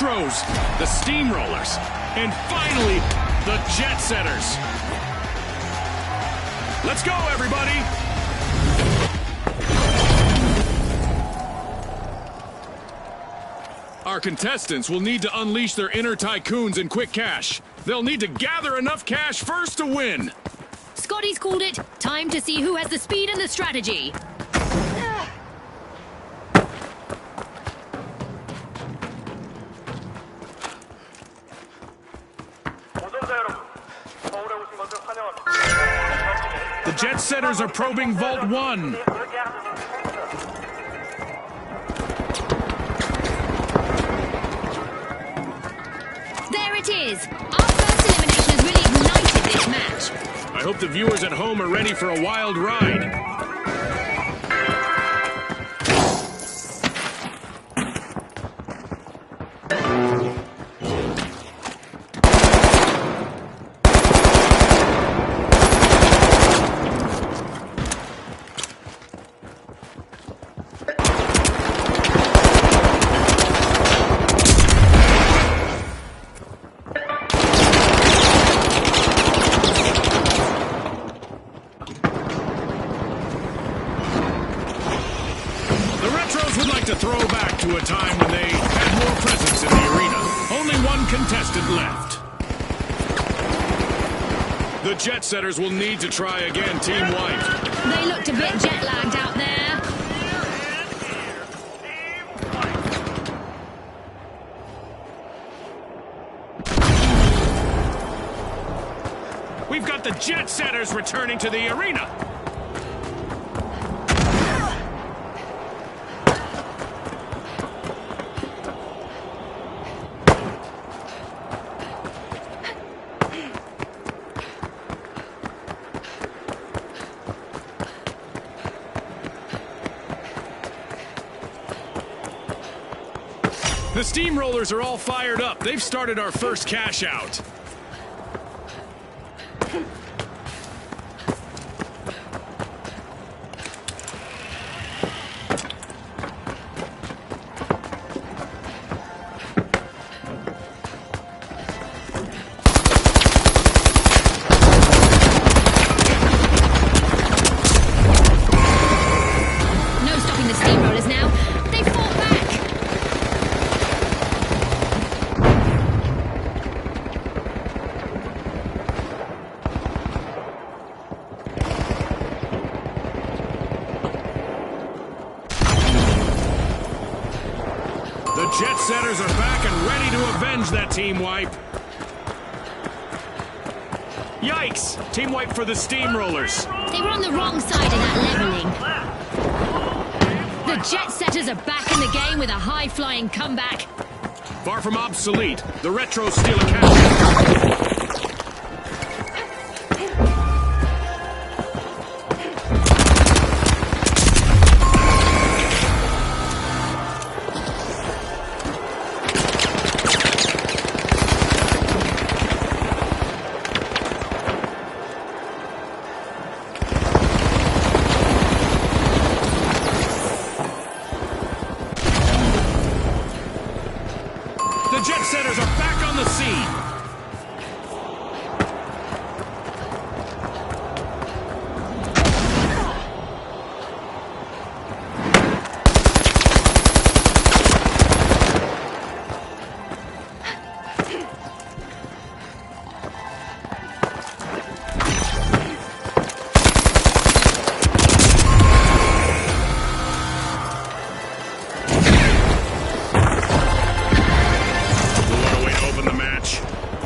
Retros, the Steamrollers, and finally, the Jet Setters. Let's go, everybody! Our contestants will need to unleash their inner tycoons in quick cash. They'll need to gather enough cash first to win. Scotty's called it. Time to see who has the speed and the strategy. The Jet Setters are probing Vault 1. There it is. Our first elimination has really ignited this match. I hope the viewers at home are ready for a wild ride. To throw back to a time when they had more presence in the arena. Only one contestant left. The Jet Setters will need to try again, Team White. They looked a bit jet-lagged out there. We've got the Jet Setters returning to the arena. The Steamrollers are all fired up. They've started our first cash out. No stopping the Steamrollers now. They fought back. The Jet Setters are back and ready to avenge that team wipe. Yikes! Team wipe for the Steamrollers. They were on the wrong side of that leveling. The Jet Setters are back in the game with a high-flying comeback. Far from obsolete, the Retros steal a cash. The Jet Setters are back on the scene.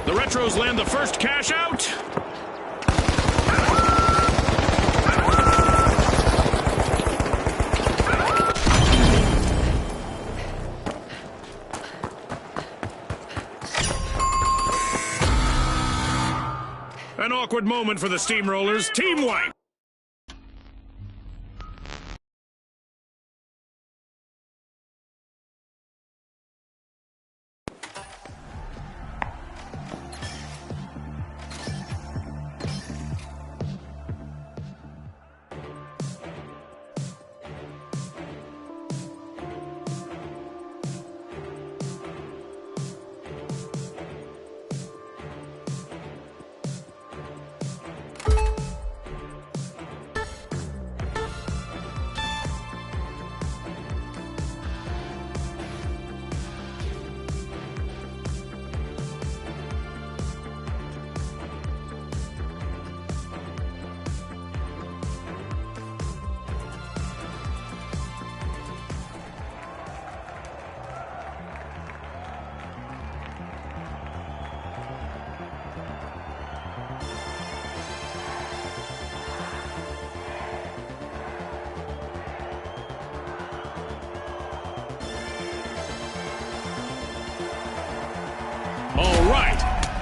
The Retros land the first cash out. An awkward moment for the Steamrollers. Team wipe.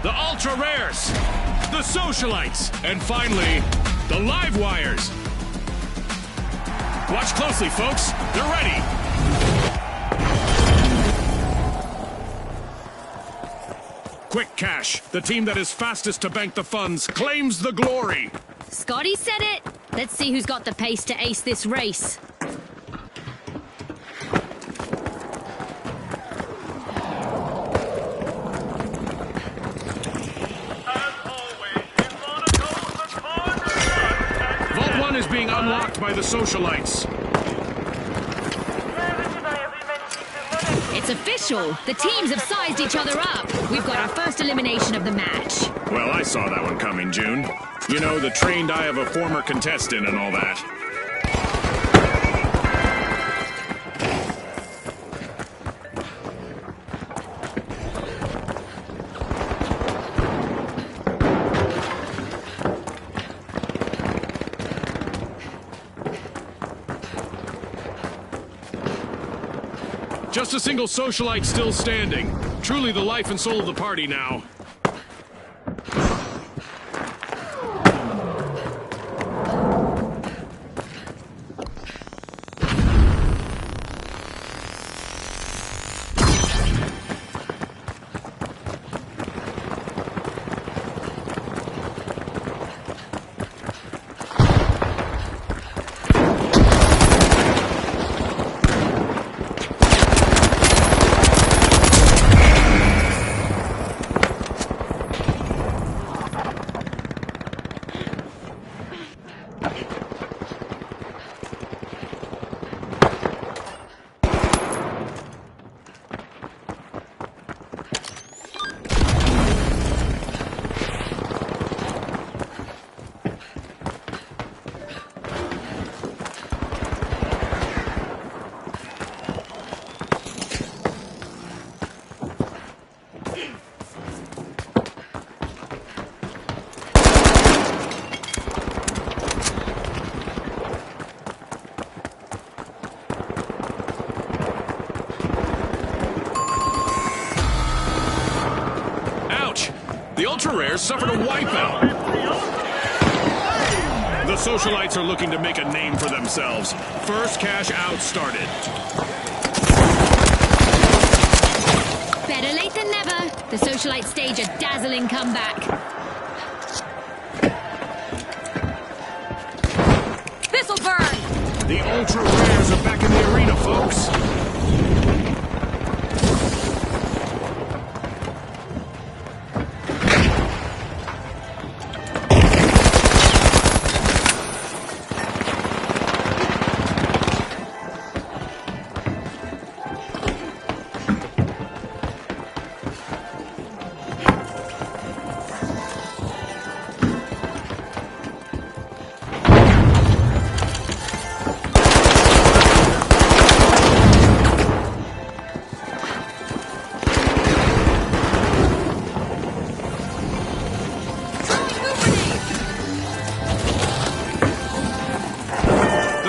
the Ultra Rares, the Socialites, and finally, the Live Wires. Watch closely, folks. They're ready. Quick Cash, the team that is fastest to bank the funds, claims the glory. Scotty said it. Let's see who's got the pace to ace this race. Vault 1 is being unlocked by the Socialites. It's official. The teams have sized each other up. We've got our first elimination of the match. Well, I saw that one coming, June. You know, the trained eye of a former contestant and all that. Just a single Socialite still standing. Truly the life and soul of the party now. The Ultra Rares suffered a wipeout. The Socialites are looking to make a name for themselves. First cash out started. Better late than never. The Socialites stage a dazzling comeback. This'll burn! The Ultra Rares are back in the arena, folks.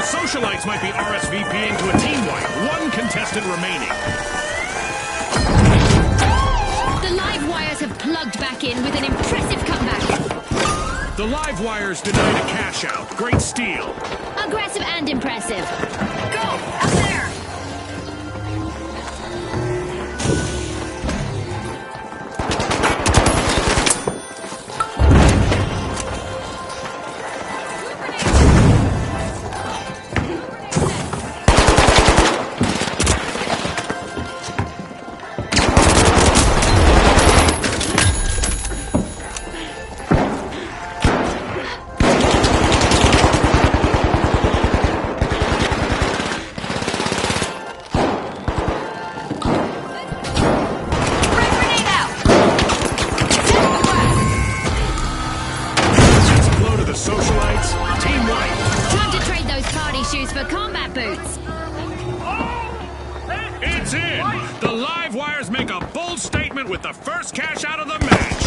Socialites might be RSVPing to a team wipe. One contestant remaining. The Live Wires have plugged back in with an impressive comeback. The Live Wires denied a cash out. Great steal. Aggressive and impressive. Go! Out there! Shoes for combat boots. It's in! The Live Wires make a bold statement with the first cash out of the match.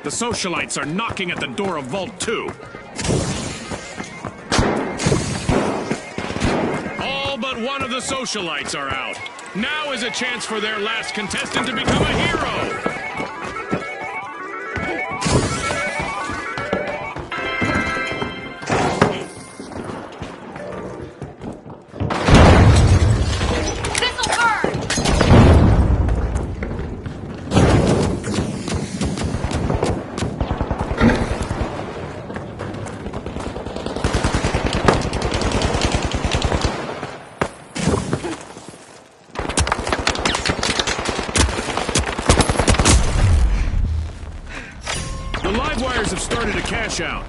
The socialites are knocking at the door of Vault 2. All but one of the socialites are out. Now is a chance for their last contestant to become a hero. The live wires have started to cash out.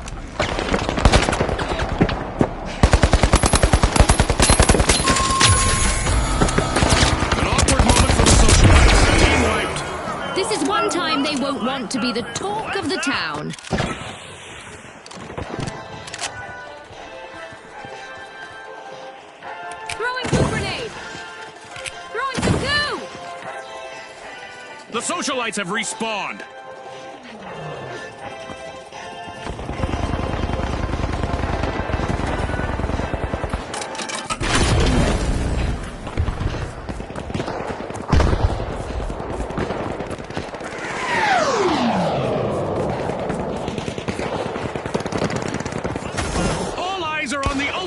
An awkward moment for the socialites. Team wiped. This is one time they won't want to be the talk of the town. Throwing goo grenade! Throwing some goo! The socialites have respawned.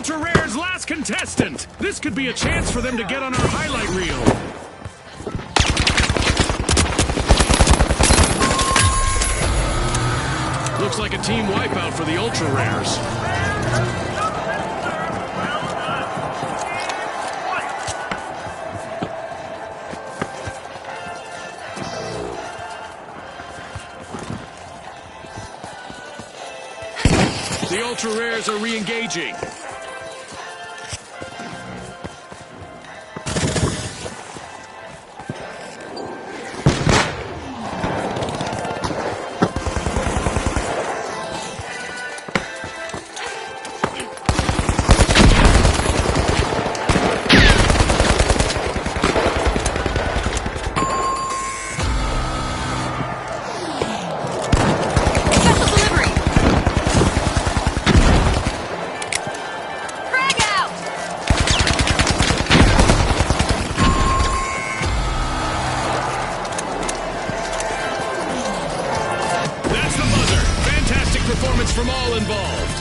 Ultra-Rare's last contestant! This could be a chance for them to get on our highlight reel. Looks like a team wipeout for the Ultra-Rares. The Ultra-Rares are re-engaging. Performance from all involved.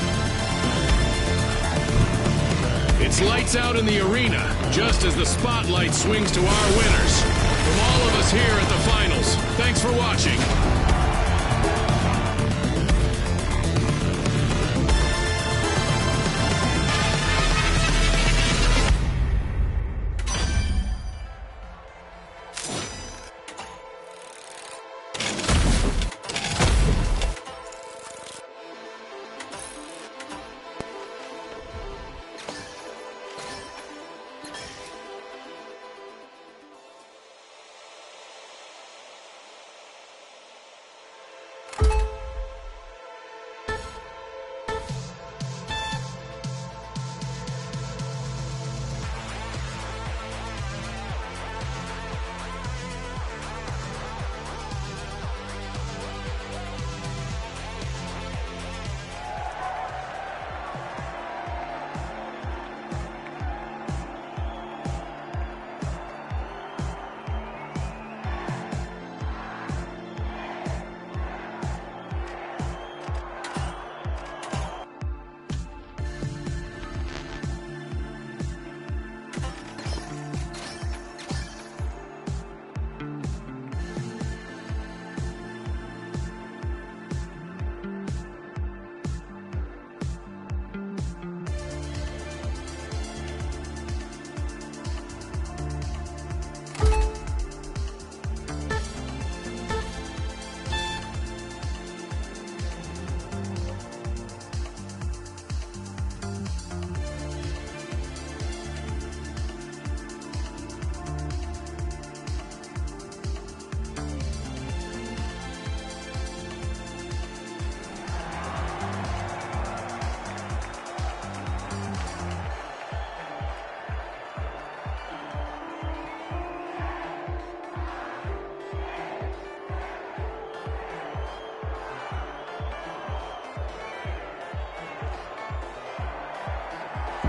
It's lights out in the arena, just as the spotlight swings to our winners. From all of us here at the finals, thanks for watching.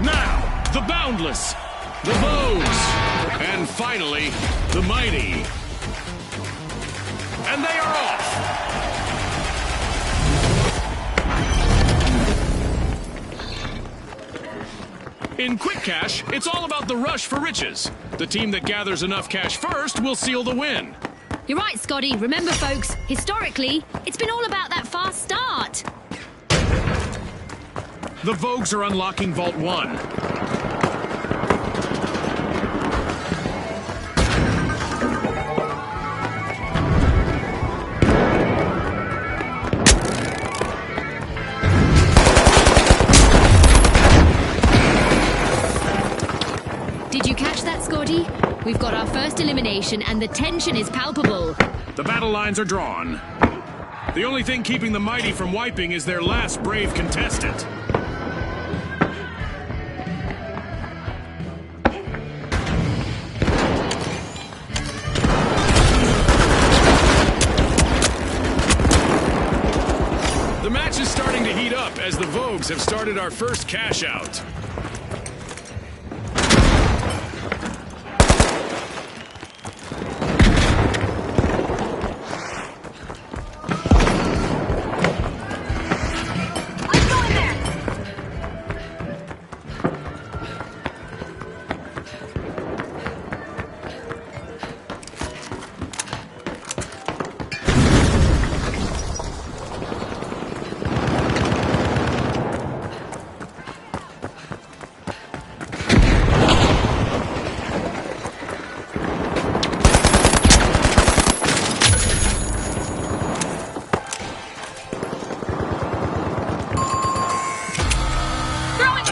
Now, the Boundless, the Vogues, and finally, the Mighty. And they are off! In Quick Cash, it's all about the rush for riches. The team that gathers enough cash first will seal the win. You're right, Scotty. Remember, folks, historically, it's been all about that fast start. The Vogues are unlocking Vault 1. Did you catch that, Scotty? We've got our first elimination and the tension is palpable. The battle lines are drawn. The only thing keeping the Mighty from wiping is their last brave contestant. The match is starting to heat up as the Vogues have started our first cash out.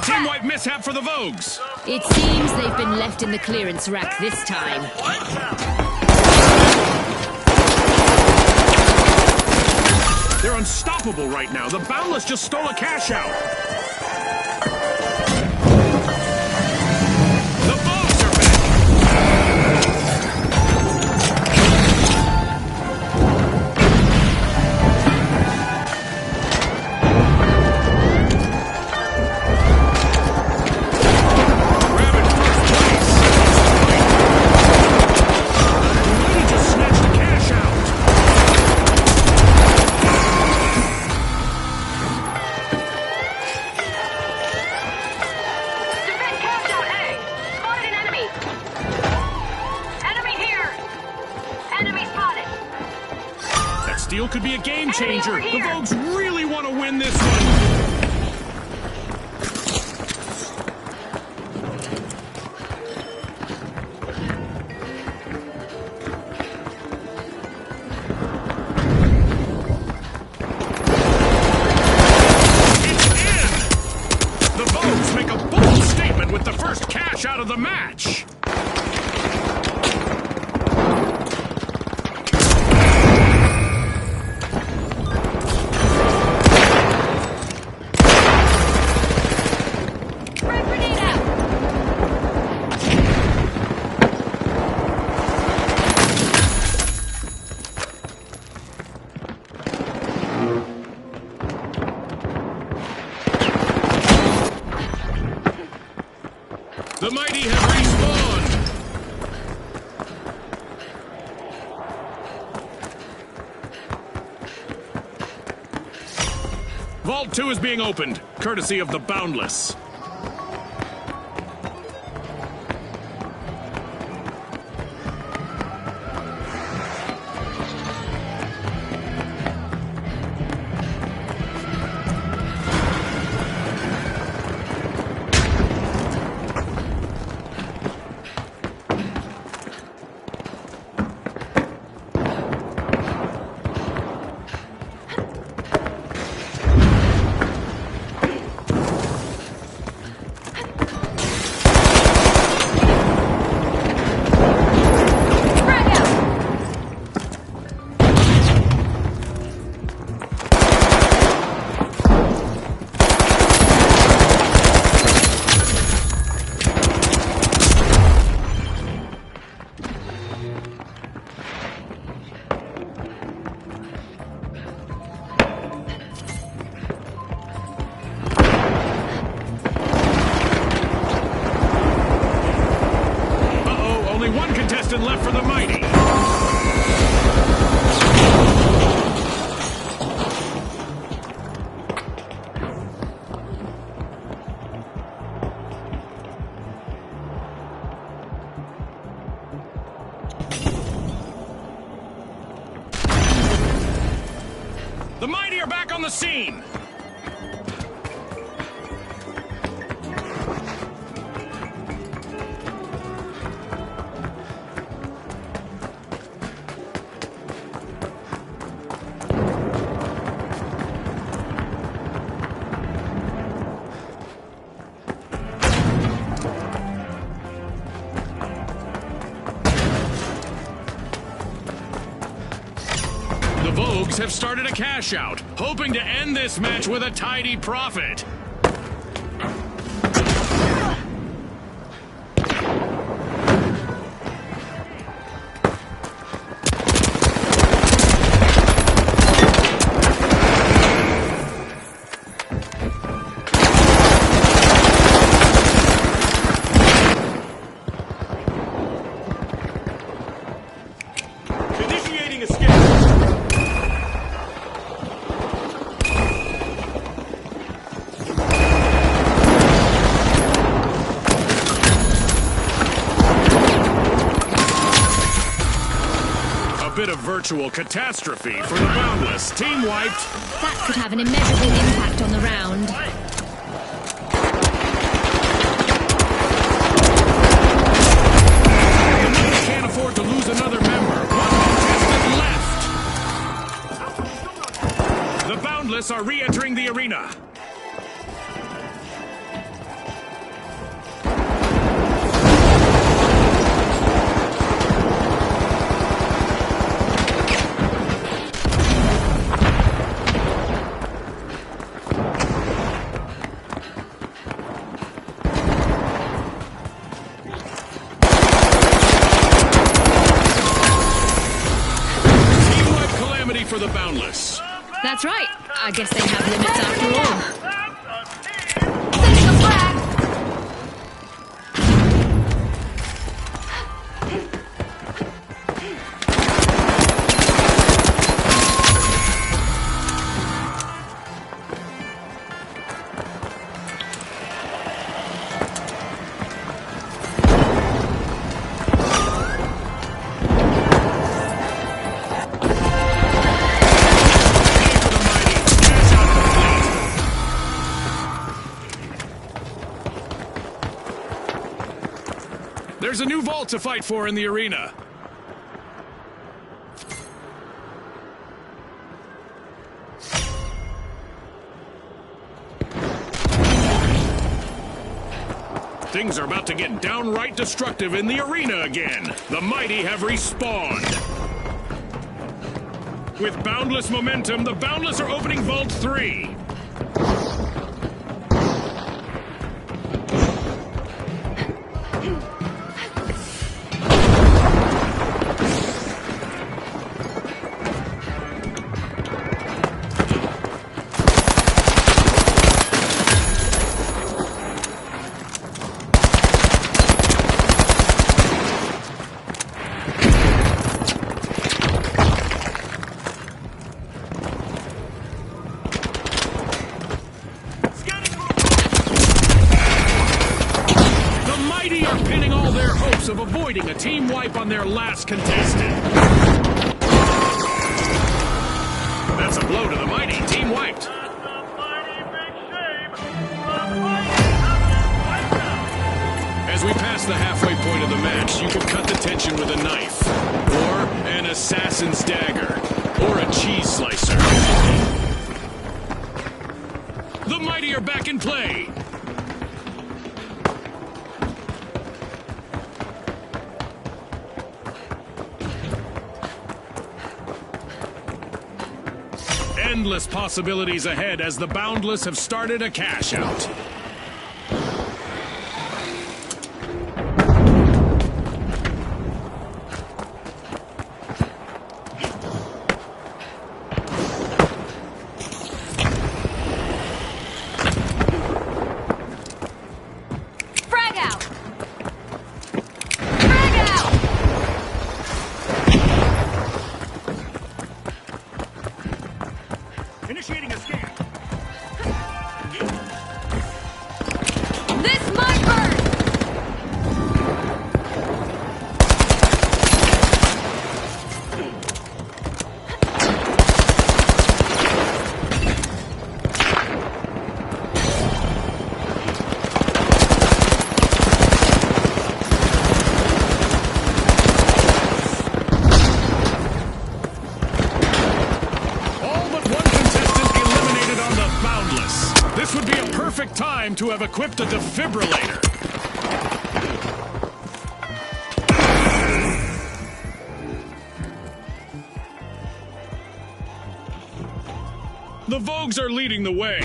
Team-wide mishap for the Vogues. It seems they've been left in the clearance rack this time. They're unstoppable right now. The Boundless just stole a cash out. The Vogues are back. Steal could be a game changer. The Vogues really want to win this one. It's in! The Vogues make a bold statement with the first cash out of the match. The Mighty have respawned! Vault 2 is being opened, courtesy of the Boundless. nothing left for the Mighty. The Mighty are back on the scene! The Vogues have started a cash out, hoping to end this match with a tidy profit. Initiating escape. Bit of virtual catastrophe for the Boundless. Team wiped. That could have an immeasurable impact on the round. The Mighty can't afford to lose another member. One contestant left. The Boundless are re-entering the arena. For the Boundless. That's right. I guess they have limits after all. There's a new vault to fight for in the arena. Things are about to get downright destructive in the arena again. The Mighty have respawned. With boundless momentum, the Boundless are opening Vault 3. Of avoiding a team wipe on their last contestant. That's a blow to the Mighty. Team wiped. As we pass the halfway point of the match, you can cut the tension with a knife, or an assassin's dagger, or a cheese slicer. The Mighty are back in play. Endless possibilities ahead as the Boundless have started a cash out. Frag out! Frag out! equip the defibrillator. The Vogues are leading the way.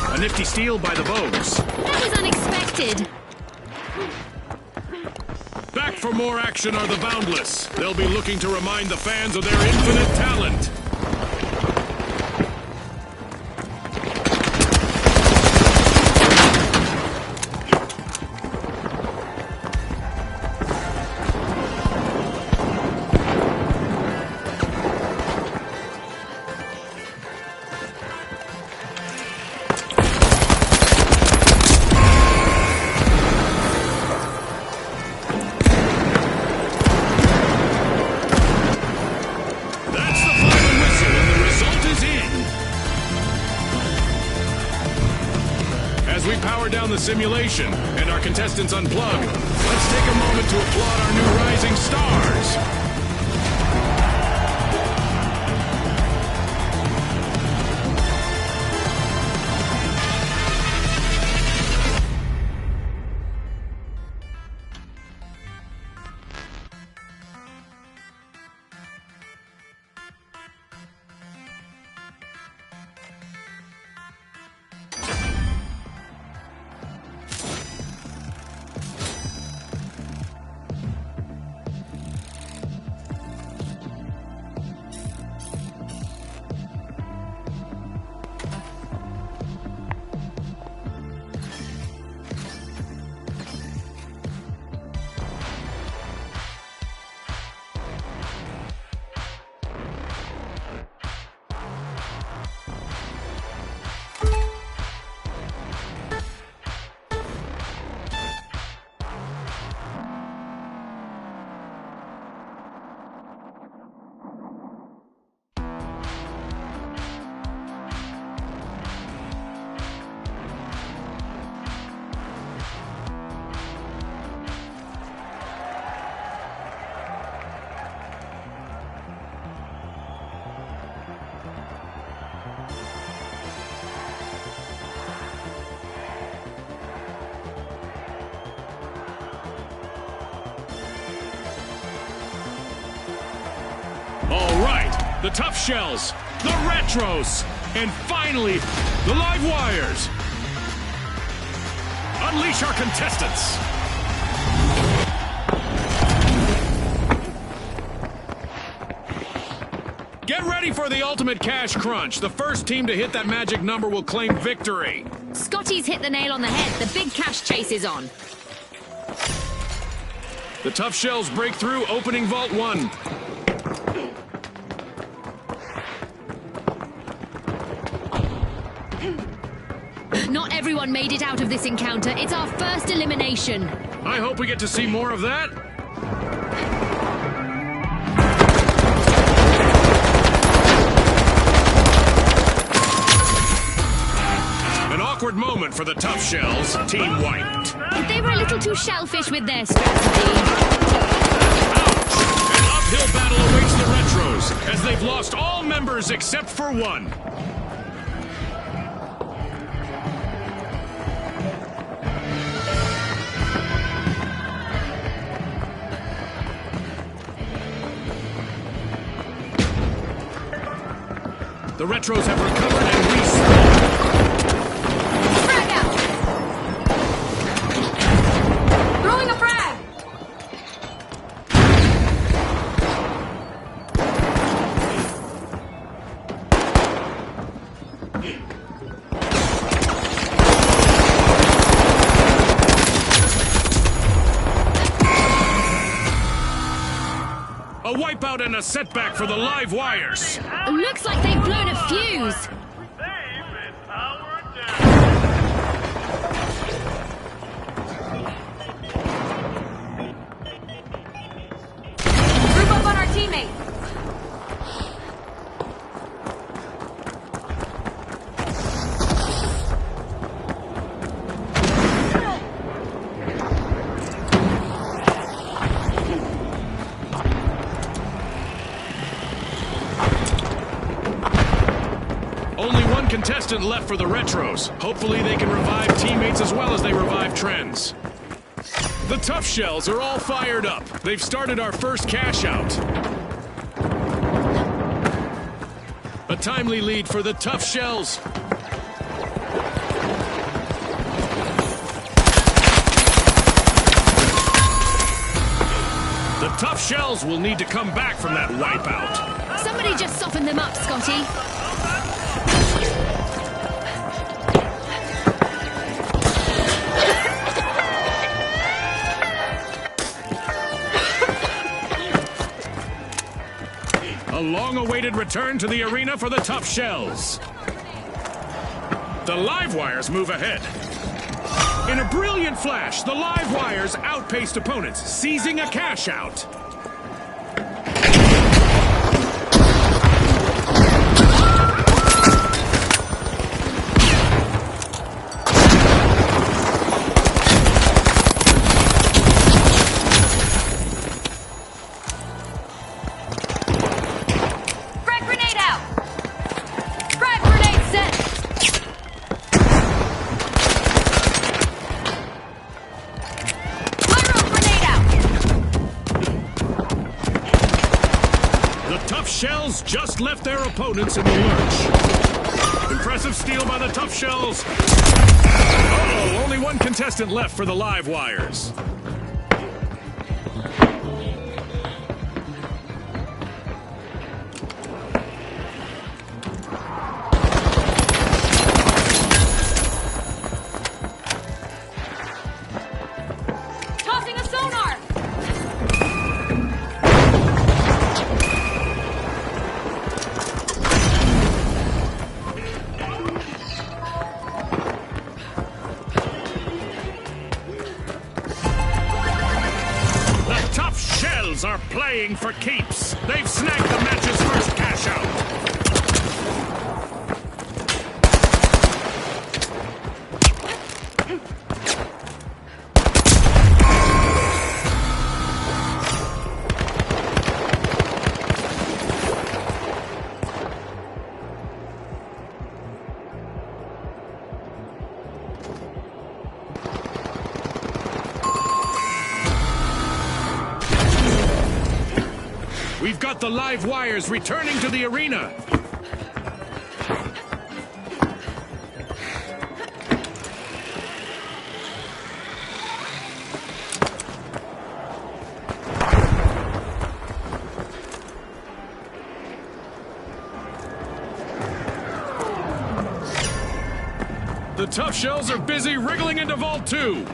A nifty steal by the Vogues. That was unexpected. Back for more action are the Boundless. They'll be looking to remind the fans of their infinite talent. As we power down the simulation and our contestants unplug, let's take a moment to applaud our new rising stars. All right, the Tough Shells, the Retros, and finally, the Live Wires. Unleash our contestants. Get ready for the ultimate cash crunch. The first team to hit that magic number will claim victory. Scotty's hit the nail on the head. The big cash chase is on. The Tough Shells break through, opening Vault 1. Not everyone made it out of this encounter. It's our first elimination. I hope we get to see more of that. An awkward moment for the Tough Shells. Team wiped. They were a little too shellfish with their strategy. Ouch! An uphill battle awaits the Retros, as they've lost all members except for one. The Retros have recovered and respawned. Frag out! Throwing a frag! A wipeout and a setback for the Live Wires. Looks like they've blown a fuse. Group up on our teammates. contestant left for the Retros. Hopefully they can revive teammates as well as they revive trends. The Tough Shells are all fired up. They've started our first cash out. A timely lead for the Tough Shells. The Tough Shells will need to come back from that wipeout. Somebody just soften them up, Scotty. A long-awaited return to the arena for the Tough Shells. The Livewires move ahead. In a brilliant flash, the Livewires outpaced opponents, seizing a cash out. Frag grenade out! Frag grenade set! Pyro grenade out! The Tough Shells just left their opponents in the lurch. Impressive steal by the Tough Shells. Uh-oh, only one contestant left for the Livewires. Tossing a sonar! The Tough Shells are playing for keeps. They've snagged the match's first cash out. We've got the Livewires returning to the arena. The Tough Shells are busy wriggling into Vault 2.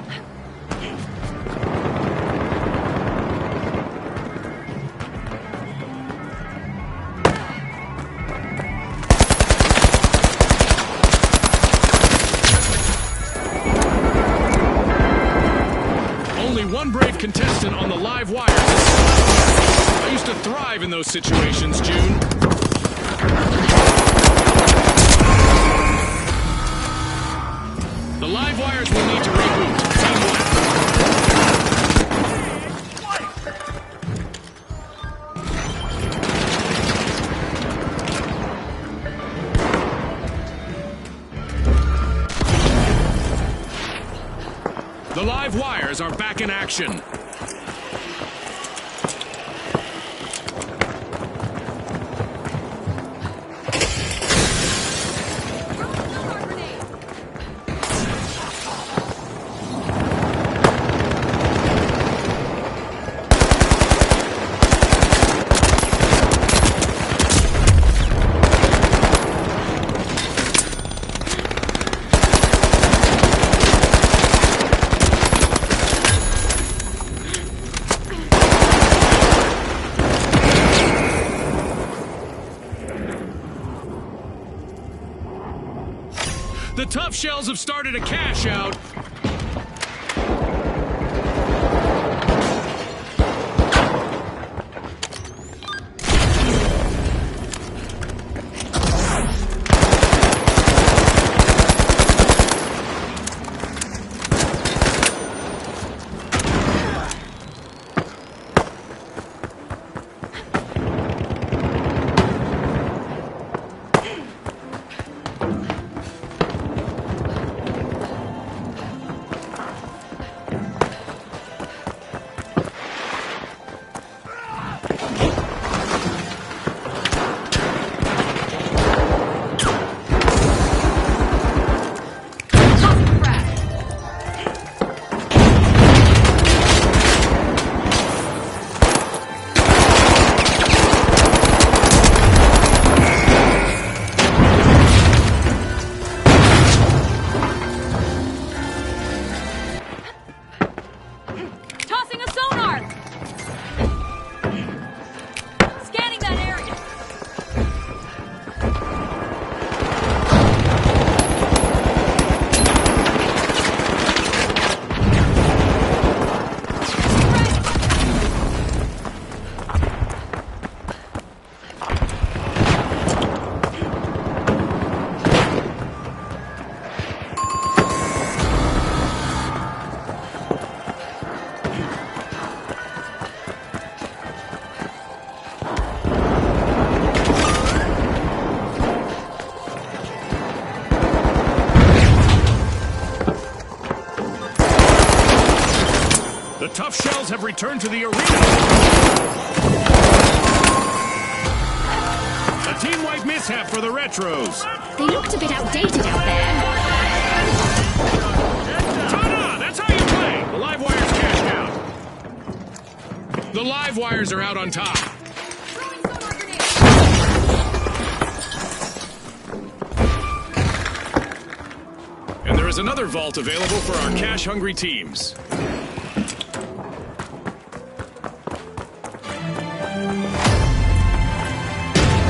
Only one brave contestant on the Livewires. I used to thrive in those situations, June. The Livewires will need to reboot. Team left. The Livewires are back in action. The Tough Shells have started a cash out. The Tough Shells have returned to the arena. A team-wide mishap for the Retros. They looked a bit outdated out there. Ta-da! That's how you play! The live wires cashed out. The live wires are out on top. And there is another vault available for our cash-hungry teams.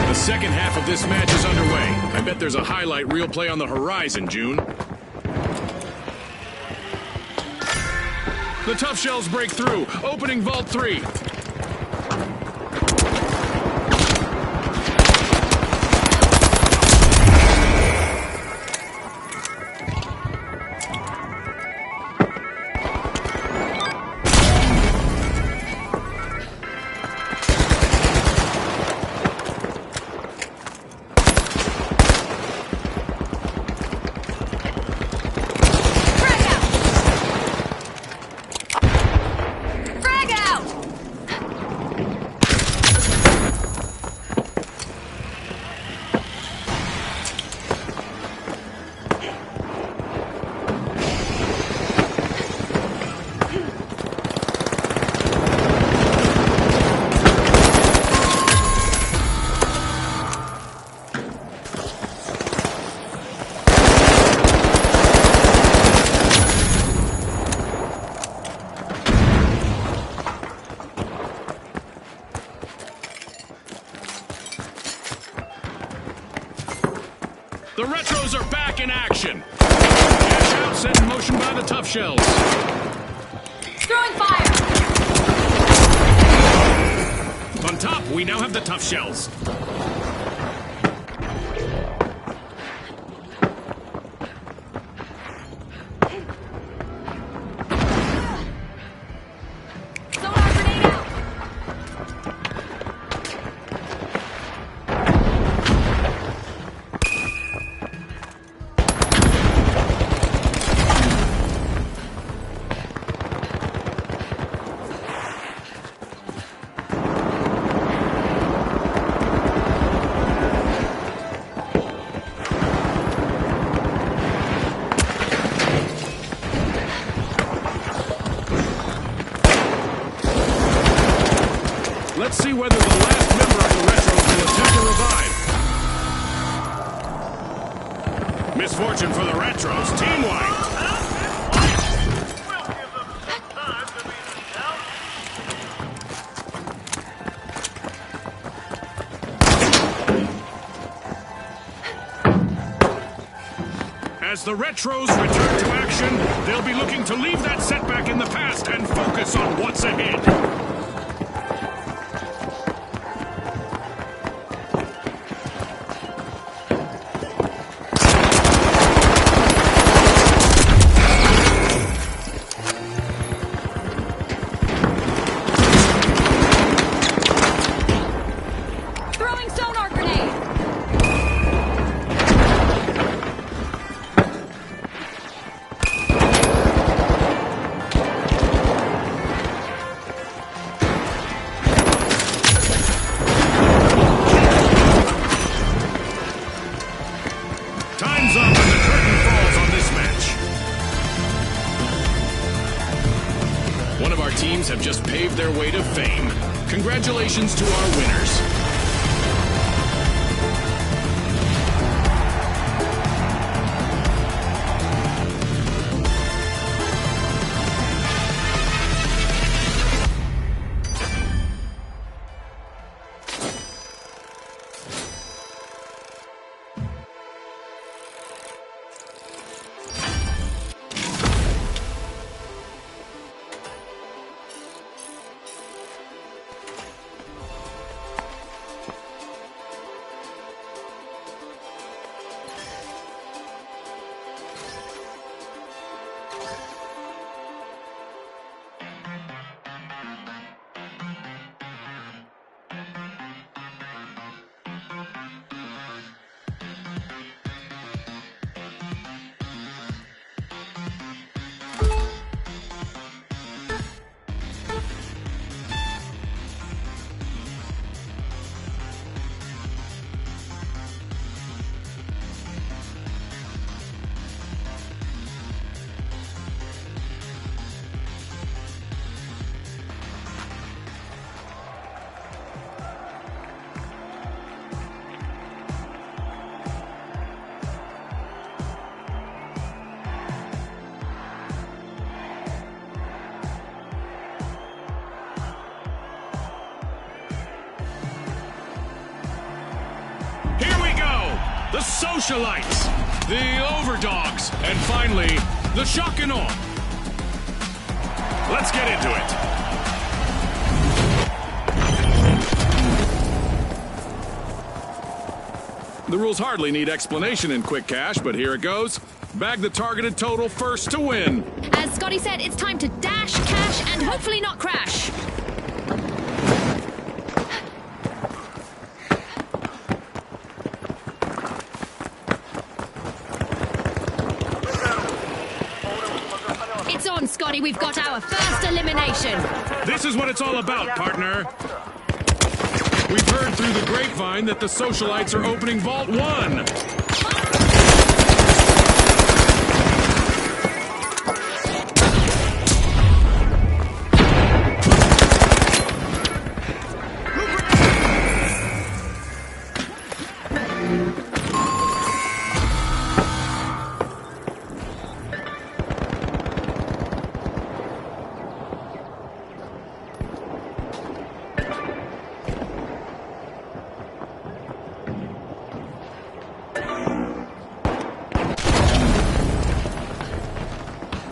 The second half of this match is underway. I bet there's a highlight reel play on the horizon, June. The Tough Shells break through, opening Vault 3. The Retros are back in action. Cash out set in motion by the Tough Shells. Throwing fire! On top, we now have the Tough Shells. Sonar grenade out! Let's see whether the last member of the Retros will attempt to revive. Misfortune for the Retros. Team wiped. As the Retros return to action, they'll be looking to leave that setback in the past and focus on what's ahead. Throwing sonar grenade! Time's up and the curtain falls on this match. One of our teams have just paved their way to fame. Congratulations to our winners. Socialites, the Overdogs, and finally, the Shock and Awe. Let's get into it. The rules hardly need explanation in Quick Cash, but here it goes. Bag the targeted total first to win. As Scotty said, it's time to dash, cash, and hopefully not crash. It's on, Scotty. We've got our first elimination. This is what it's all about, partner. We've heard through the grapevine that the Socialites are opening Vault 1.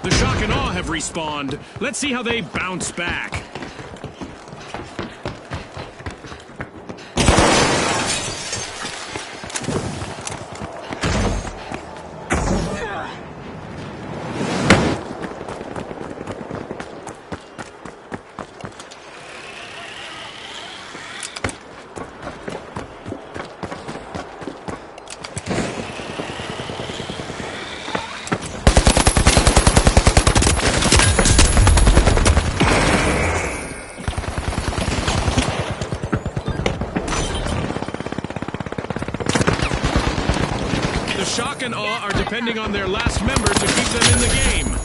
The Shock and Awe have respawned. Let's see how they bounce back. The Shock and Awe are depending on their last member to keep them in the game.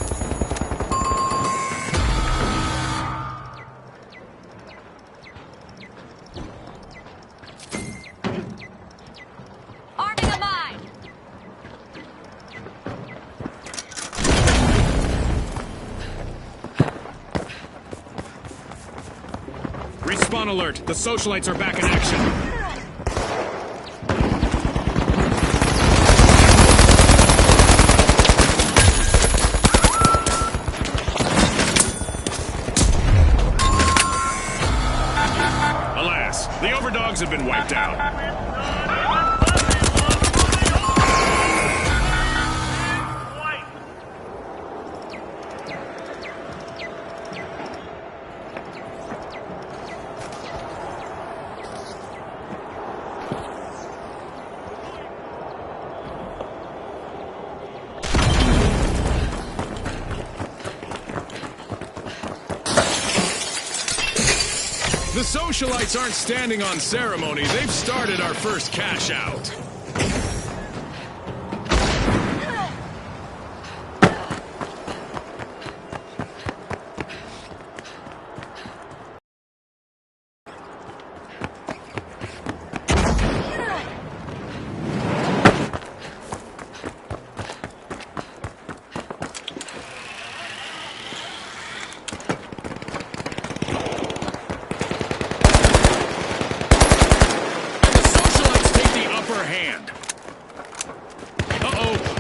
Arming a mine. Respawn alert. The Socialites are back in action. The Overdogs have been wiped out. The Socialites aren't standing on ceremony. They've started our first cash out.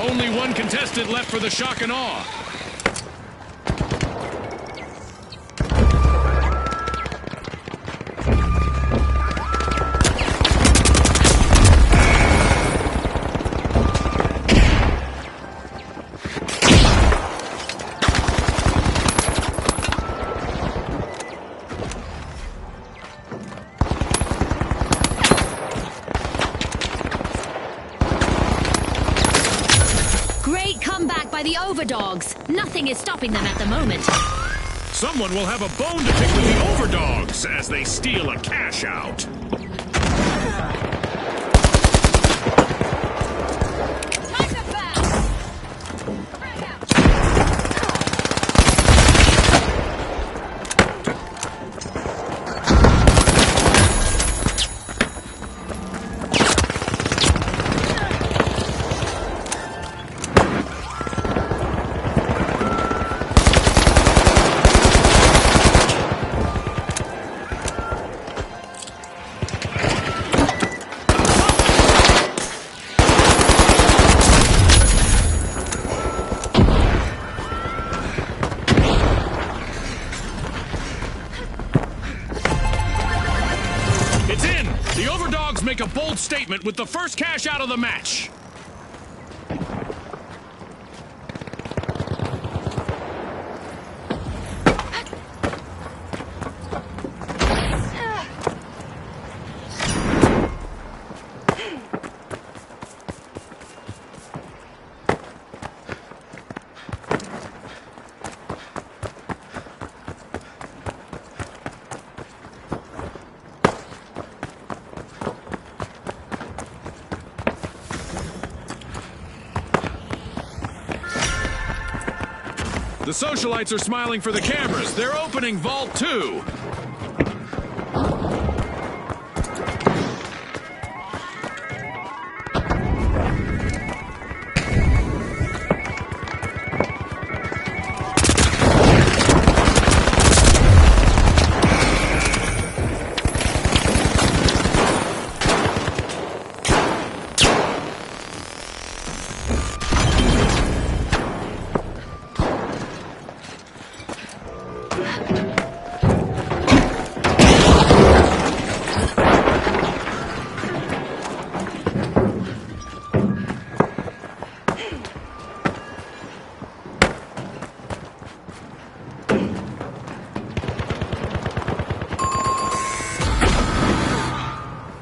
Only one contestant left for the Shock and Awe. By the Overdogs. Nothing is stopping them at the moment. Someone will have a bone to pick with the Overdogs as they steal a cash out. Time to bounce. Underdogs make a bold statement with the first cash out of the match. The socialites are smiling for the cameras. They're opening Vault 2.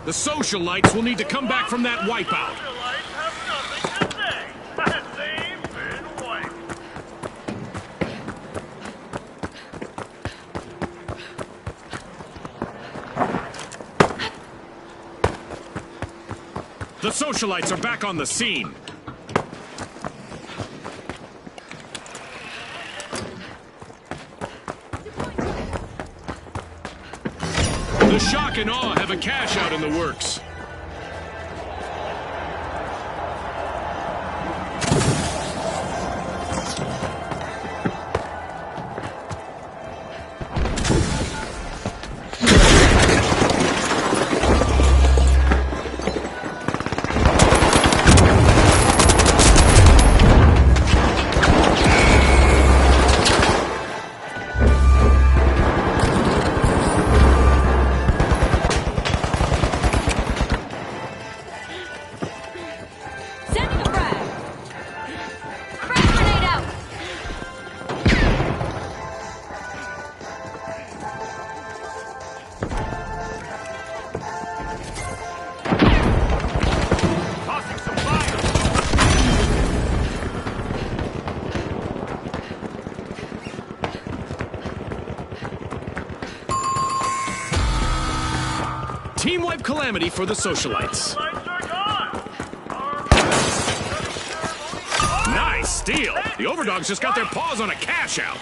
The socialites will need to come back from that wipeout. The socialites are back on the scene. The shock and awe have a cash out in the works. Team wipe calamity for the socialites. Nice steal. The overdogs just got their paws on a cash out.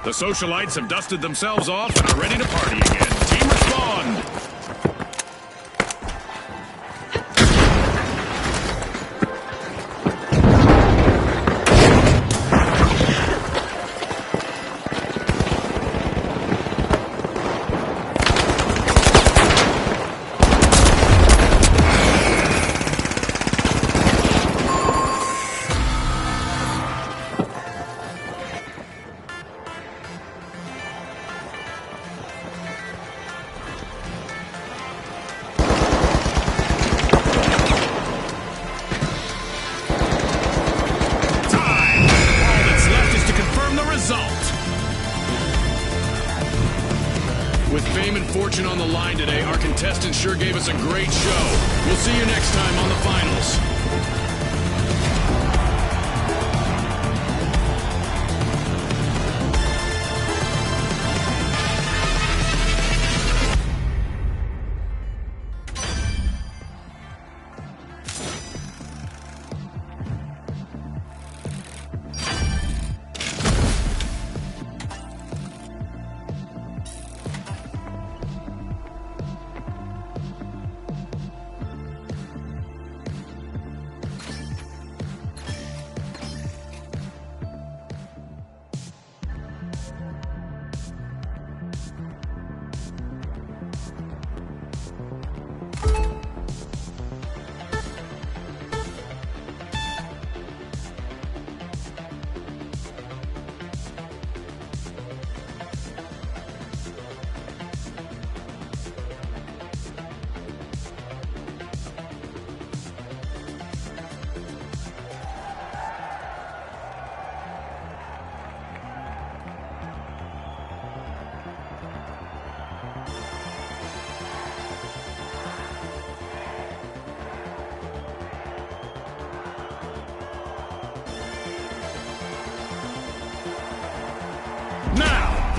The socialites have dusted themselves off and are ready to party again. Team respond. With fame and fortune on the line today, our contestants sure gave us a great show. We'll see you next time on the finals.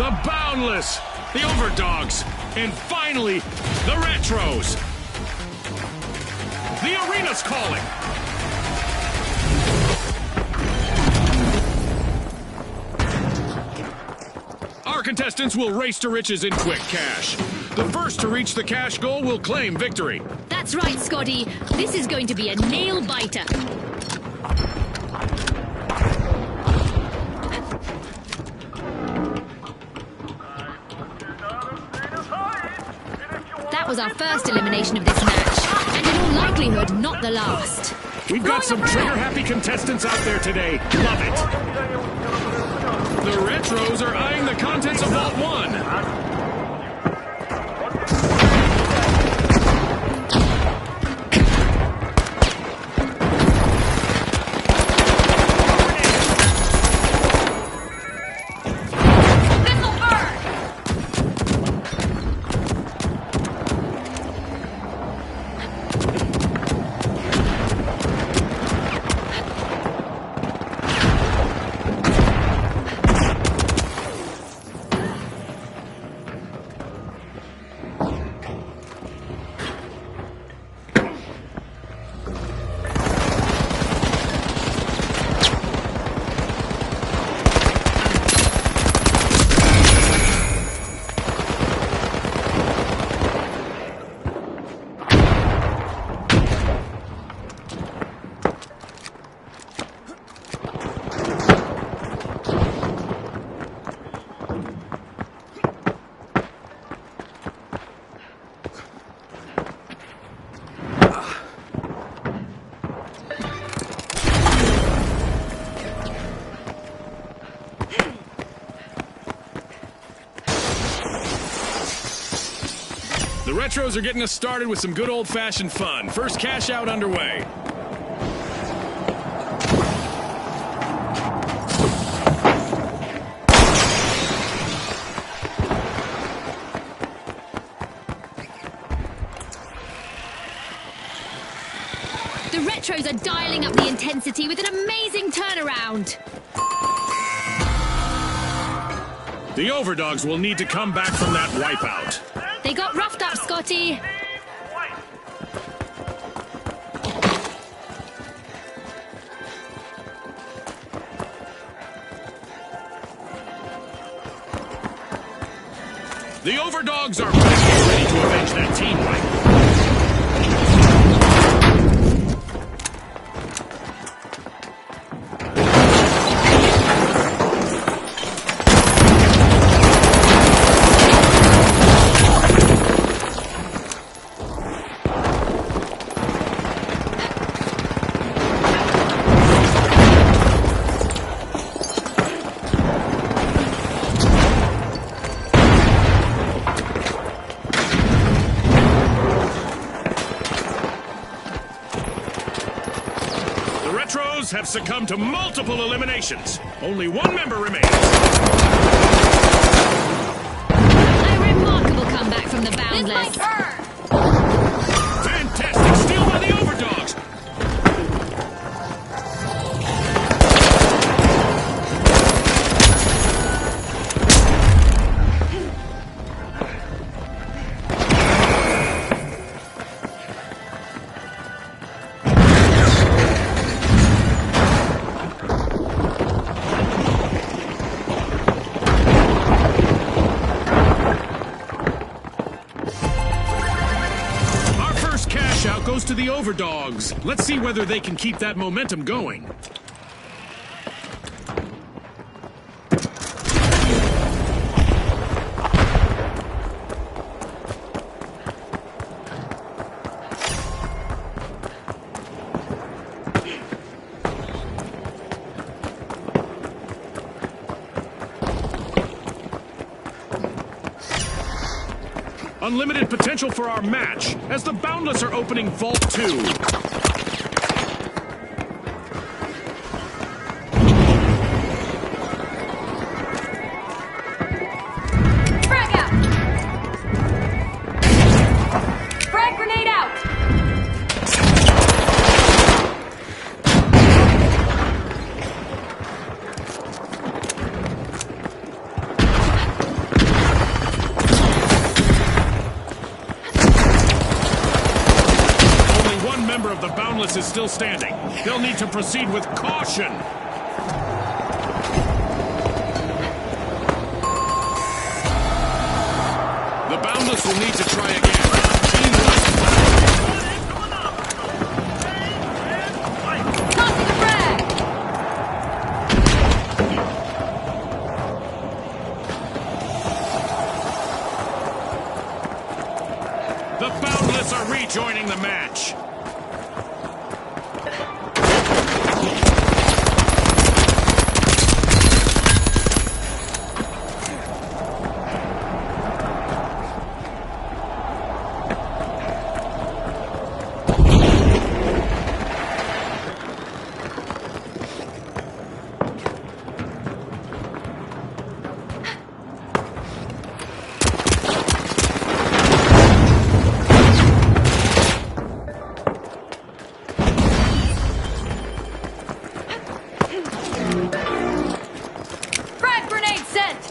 The Boundless, the Overdogs, and finally, the Retros. The arena's calling. Our contestants will race to riches in quick cash. The first to reach the cash goal will claim victory. That's right, Scotty. This is going to be a nail-biter. That was our first elimination of this match, and in all likelihood, not the last. We've got some trigger-happy contestants out there today. Love it. The Retros are eyeing the contents of Vault 1. The Retros are getting us started with some good old-fashioned fun. First cash out underway. The Retros are dialing up the intensity with an amazing turnaround. The Overdogs will need to come back from that wipeout. They got roughed up, Scotty. The Overdogs are back, ready to avenge that team wipe. Have succumbed to multiple eliminations. Only one member remains. A remarkable comeback from the Boundless. Fantastic steal by the Overdogs. Goes to the Overdogs. Let's see whether they can keep that momentum going. Unlimited potential for our match, as the Boundless are opening Vault 2. Frag out! Frag grenade out! still standing. They'll need to proceed with caution. The Boundless will need to try again. Team West. Tossing the frag! The Boundless are rejoining the match. Frag grenade sent!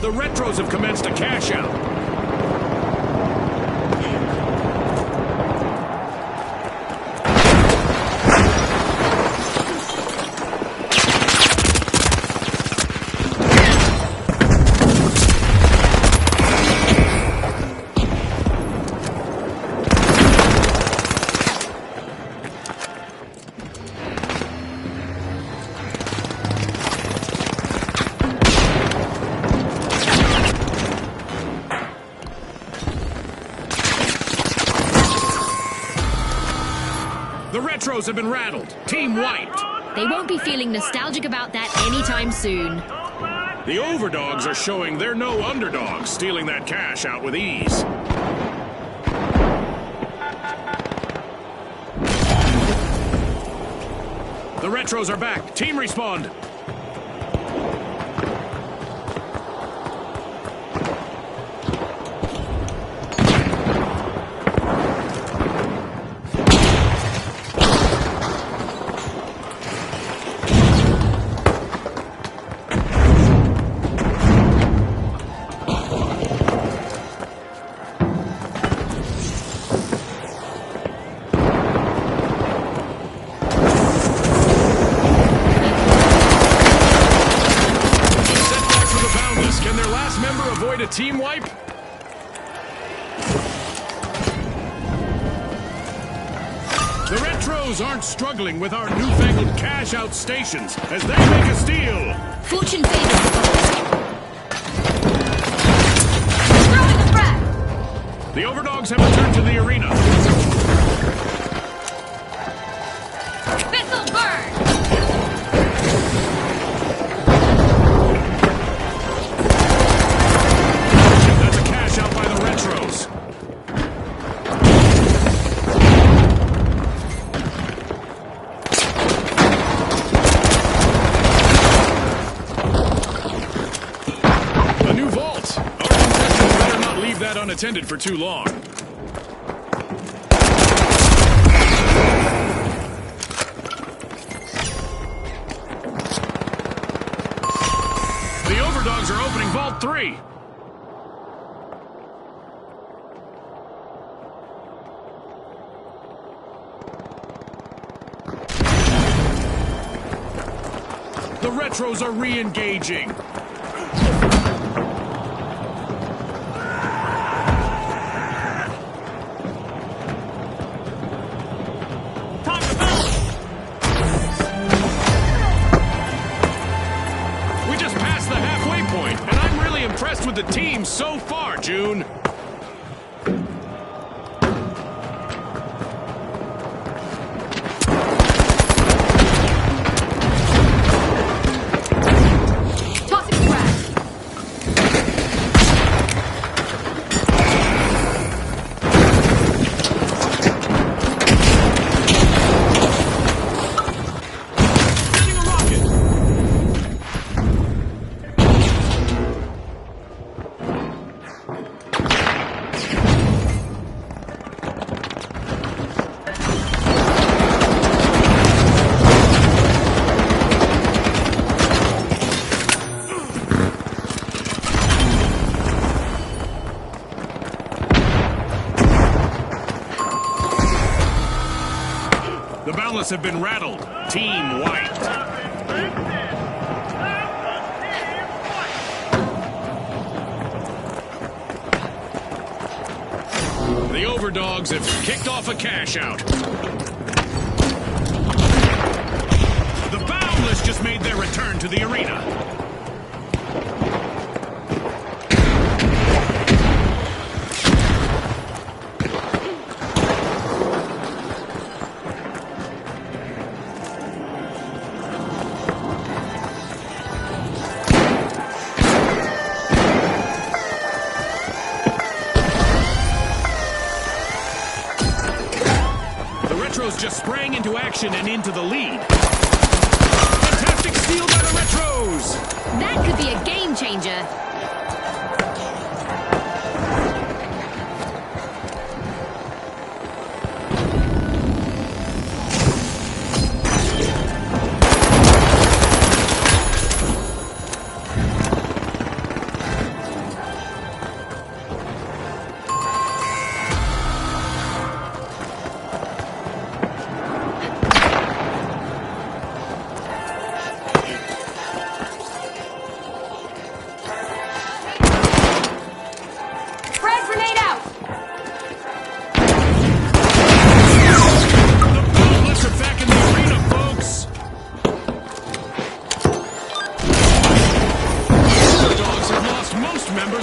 The Retros have commenced a cash out. The Retros have been rattled. Team wiped. They won't be feeling nostalgic about that anytime soon. The Overdogs are showing they're no underdogs, stealing that cash out with ease. The Retros are back. Team respawned. Avoid a team wipe? The Retros aren't struggling with our newfangled cash-out stations as they make a steal. Fortune favors the bold. Throwing the frag! The Overdogs have returned to the arena. This'll burn! That's a cash out by the Retros. A new vault. Our contestants better not leave that unattended for too long. The Overdogs are opening Vault 3. The Retros are re-engaging. We just passed the halfway point, and I'm really impressed with the team so far, June. Tossing the frag! Sending a rocket. The Boundless have been rattled. Team wiped. The Overdogs have kicked off a cash out. The Boundless just made their return to the arena. Just sprang into action and into the lead. Fantastic steal by the Retros! That could be a game changer.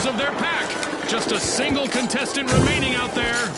Of their pack. Just a single contestant remaining out there.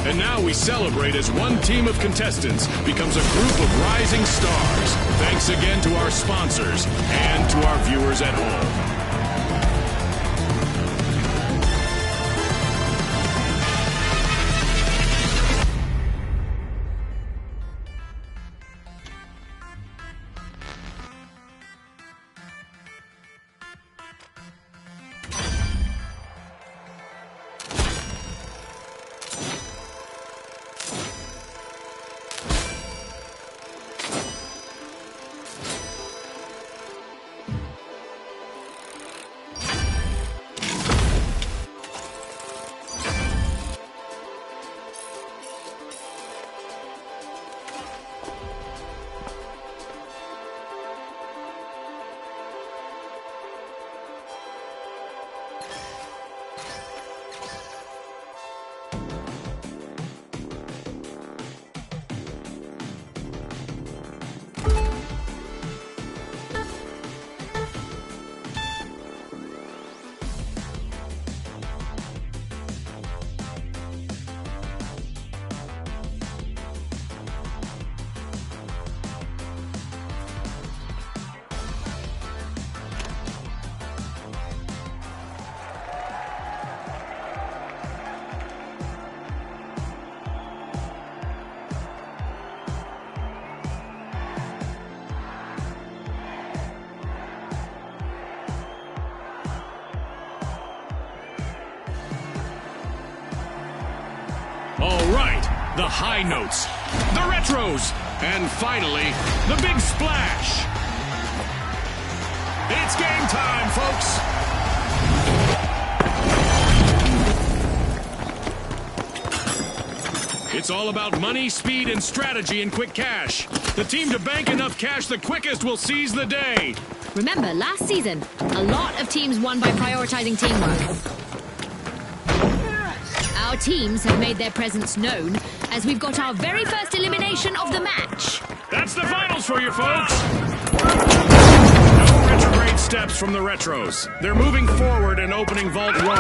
And now we celebrate as one team of contestants becomes a group of rising stars. Thanks again to our sponsors and to our viewers at home. All right, the high notes, the Retros, and finally, the big splash. It's game time, folks. It's all about money, speed, and strategy in quick cash. The team to bank enough cash the quickest will seize the day. Remember, last season, a lot of teams won by prioritizing teamwork. Our teams have made their presence known as we've got our very first elimination of the match. That's the finals for you, folks. No retrograde steps from the Retros. They're moving forward and opening Vault 1. The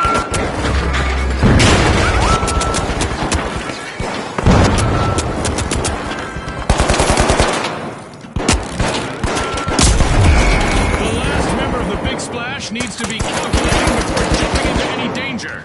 last member of the Big Splash needs to be calculating before jumping into any danger.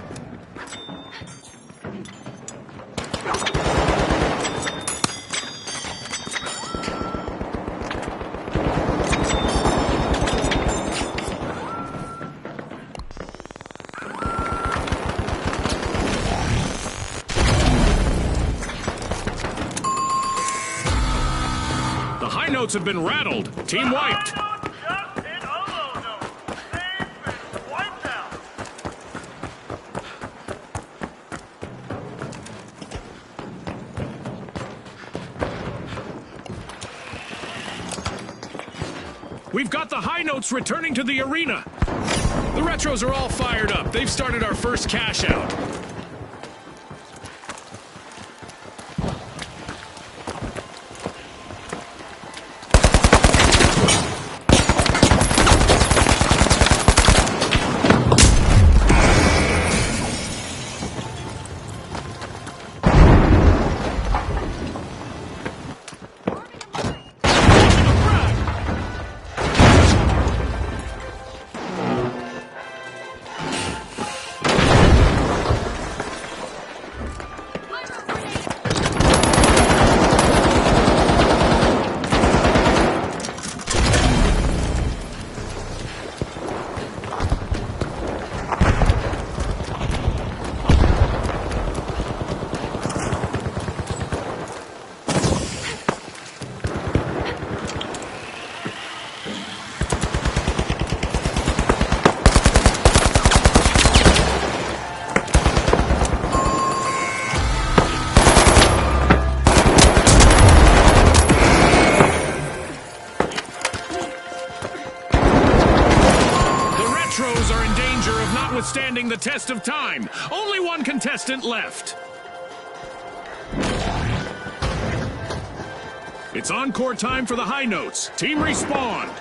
high notes have been rattled. Team wiped. We've got the high notes returning to the arena. The retros are all fired up. They've started our first cash out. Withstanding the test of time. Only one contestant left. It's encore time for the high notes. Team respawn.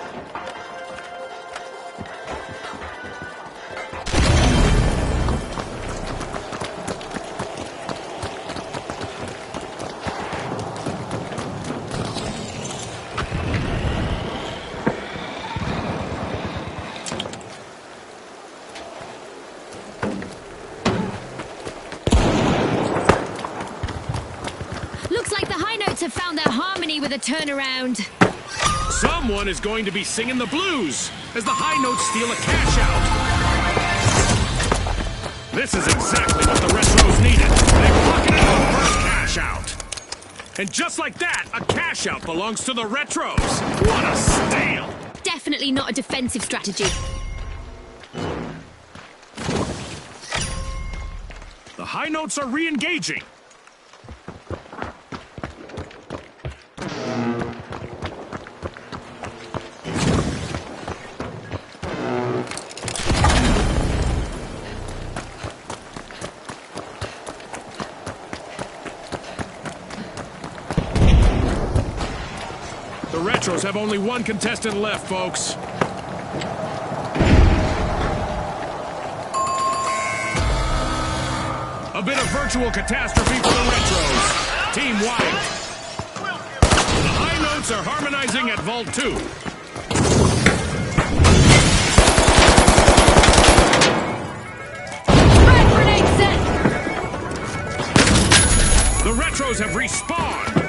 Have found their harmony with a turnaround. Someone is going to be singing the blues as the high notes steal a cash out. This is exactly what the retros needed. They pocketed the first cash out. And just like that, a cash out belongs to the retros. What a steal! Definitely not a defensive strategy. The high notes are re-engaging. The retros have only one contestant left, folks. A bit of virtual catastrophe for the retros. Team wiped. The high notes are harmonizing at Vault 2. Frag grenade set! The retros have respawned.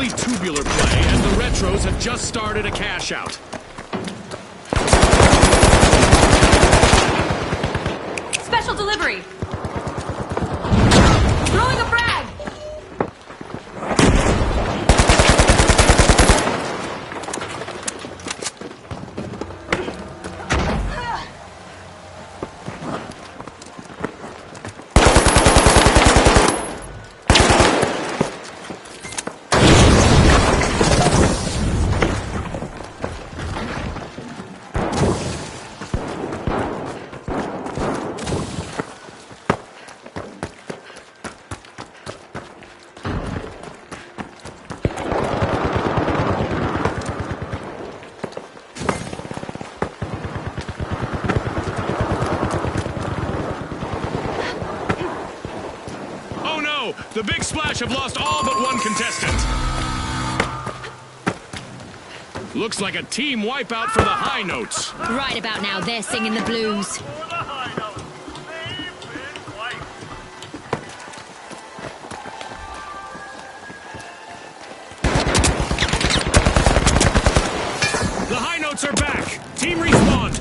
mostly tubular play, and the Retros have just started a cash out. Special delivery. Throwing a frag. The Big Splash have lost all but one contestant. Looks like a team wipeout for the High Notes. Right about now, they're singing the blues. The High Notes are back. Team respawned.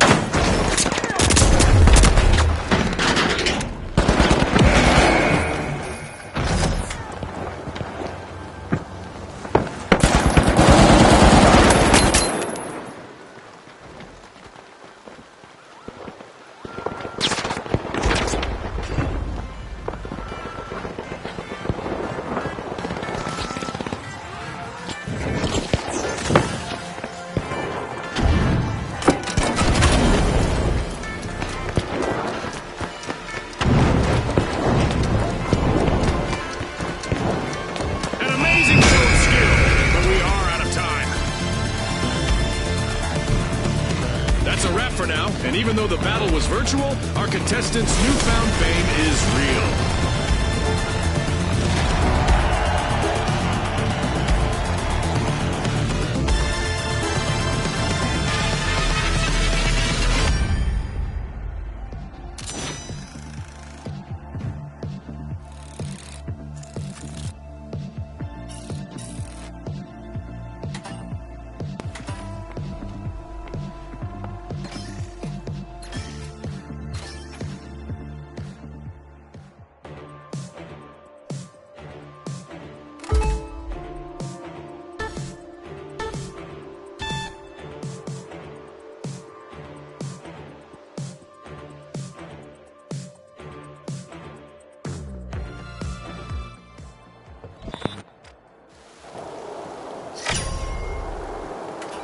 For now, and even though the battle was virtual, our contestants' newfound fame is real.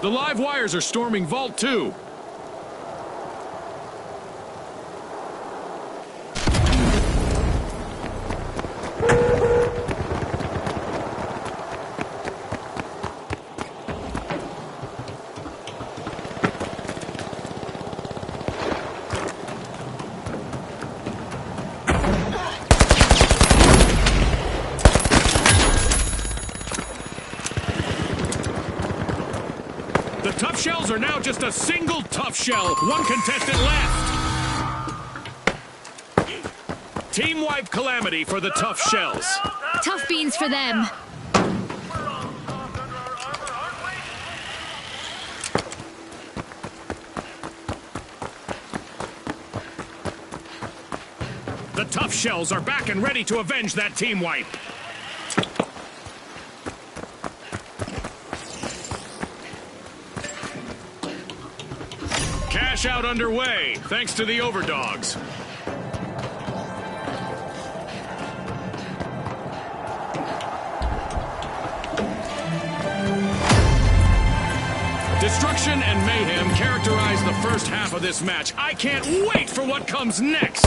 The live wires are storming Vault 2. The Tough Shells are now just a single Tough Shell. One contestant left. Team wipe calamity for the Tough Shells. Tough beans for them. The Tough Shells are back and ready to avenge that team wipe. Cash out underway, thanks to the Overdogs. Destruction and mayhem characterize the first half of this match. I can't wait for what comes next!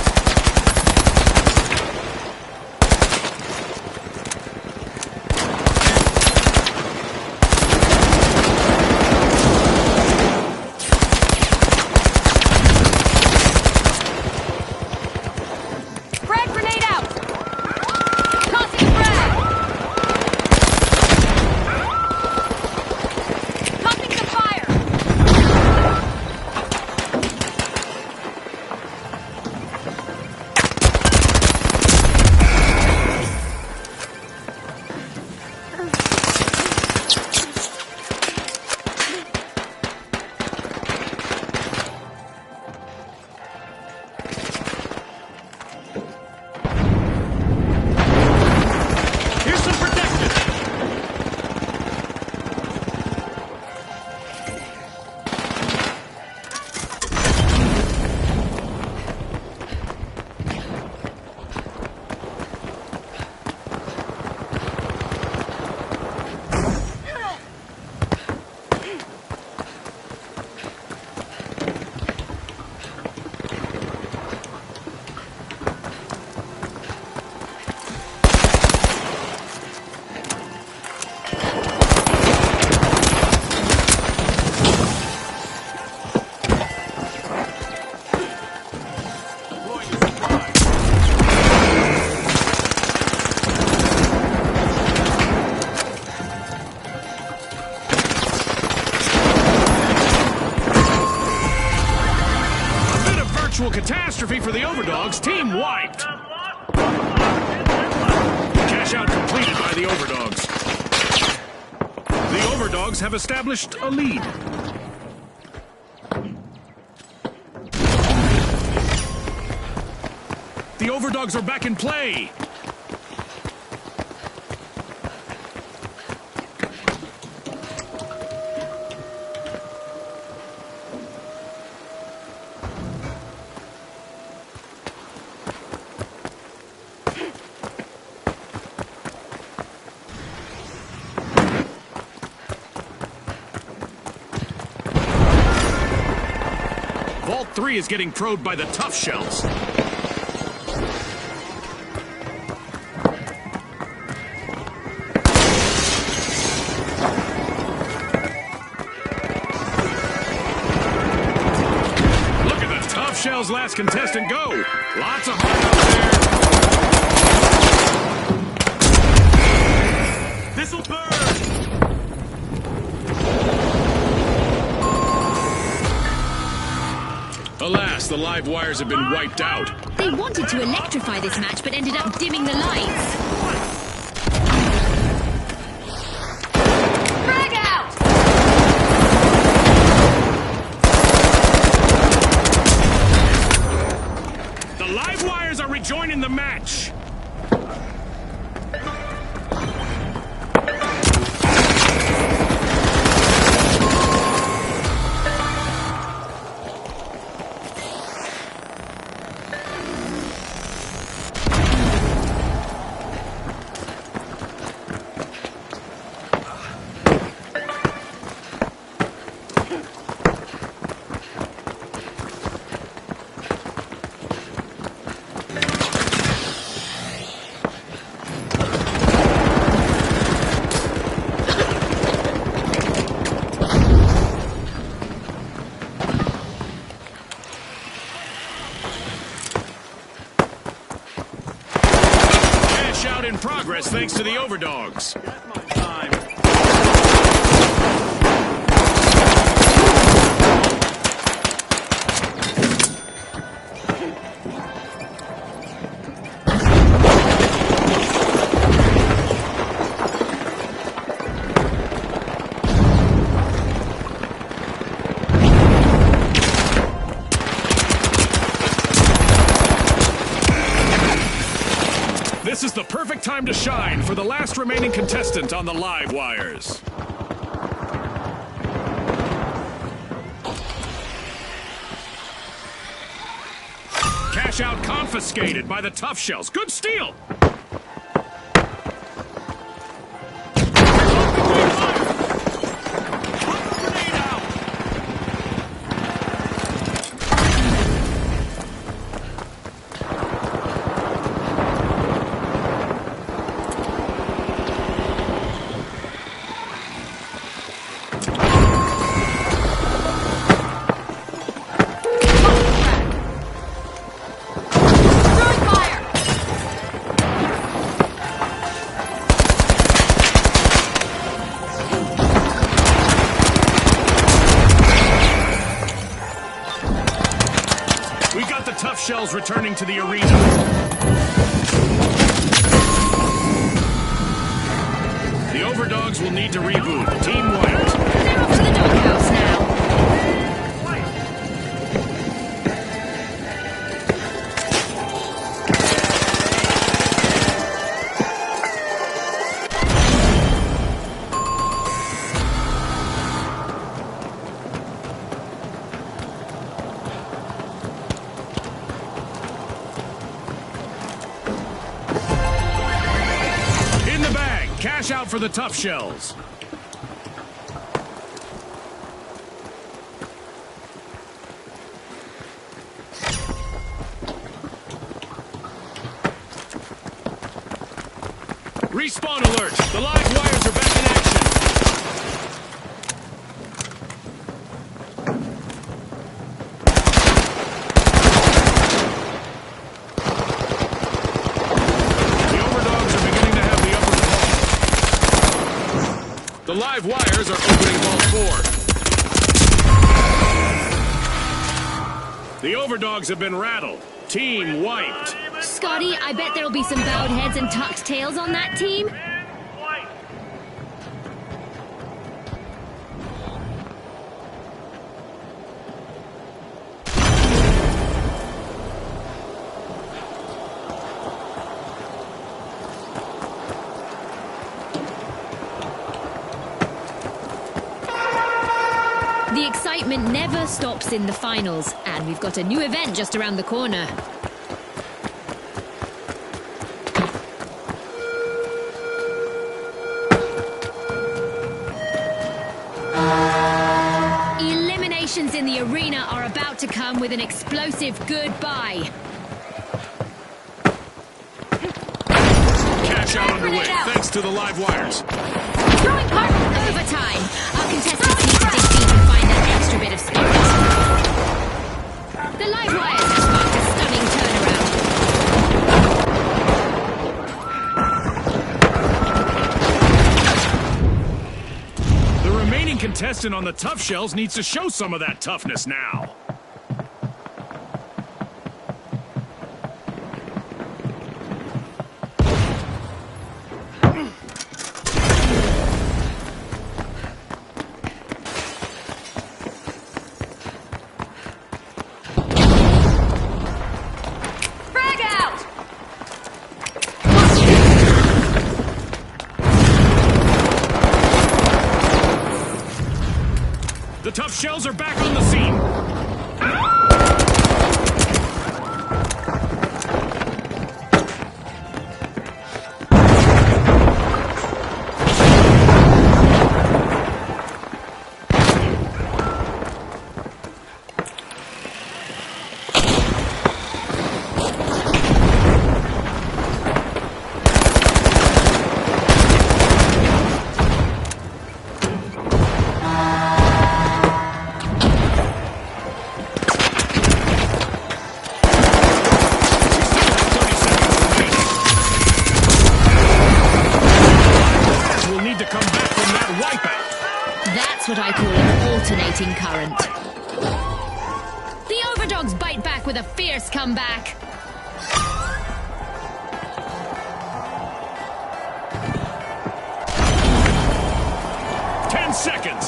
wiped. Cash out completed by the Overdogs. The Overdogs have established a lead. The Overdogs are back in play. Vault 3 is getting probed by the Tough Shells. Look at the Tough Shells' last contestant go. Lots of heart out there. This'll burn. Alas, the live wires have been wiped out. They wanted to electrify this match, but ended up dimming the lights. Frag out! The live wires are rejoining the match. Out in progress thanks to the Overdogs. That's my time. This is the perfect time to shine for the last remaining contestant on the live wires. Cash out confiscated by the Tough Shells. Good steal! We got the Tough Shells returning to the arena. The Overdogs will need to reboot. Team White. They're off to the doghouse now. Cash out for the Tough Shells. Respawn alert! The live wires are back in action! The live wires are opening Vault 4. The Overdogs have been rattled. Team wiped. Scotty, I bet there'll be some bowed heads and tucked tails on that team. The excitement never stops in the finals, and we've got a new event just around the corner. Eliminations in the arena are about to come with an explosive goodbye. Cash out underway, thanks to the live wires. Throwing cart. Overtime. Our contestants need to dig deep and find that extra bit of spirit. The live wires have sparked a stunning turnaround. The remaining contestant on the Tough Shells needs to show some of that toughness now. Frag out. The Tough Shells are back on the scene. That's what I call an alternating current. The Overdogs bite back with a fierce comeback. Seconds.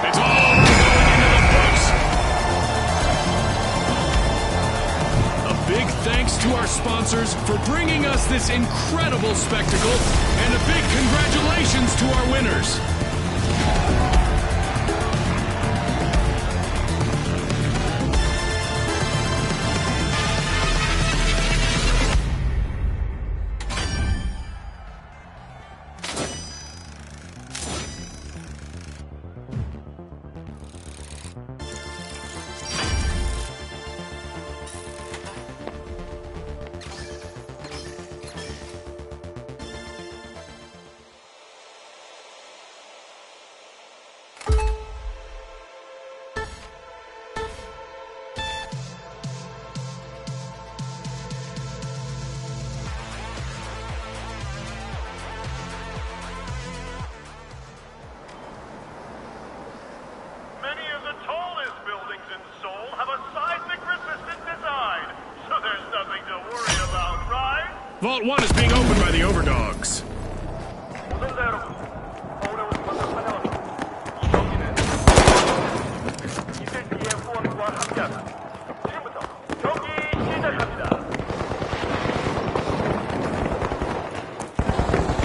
It's all going into the books. A big thanks to our sponsors for bringing us this incredible spectacle, and a big congratulations to our winners. Vault 1 is being opened by the Overdogs.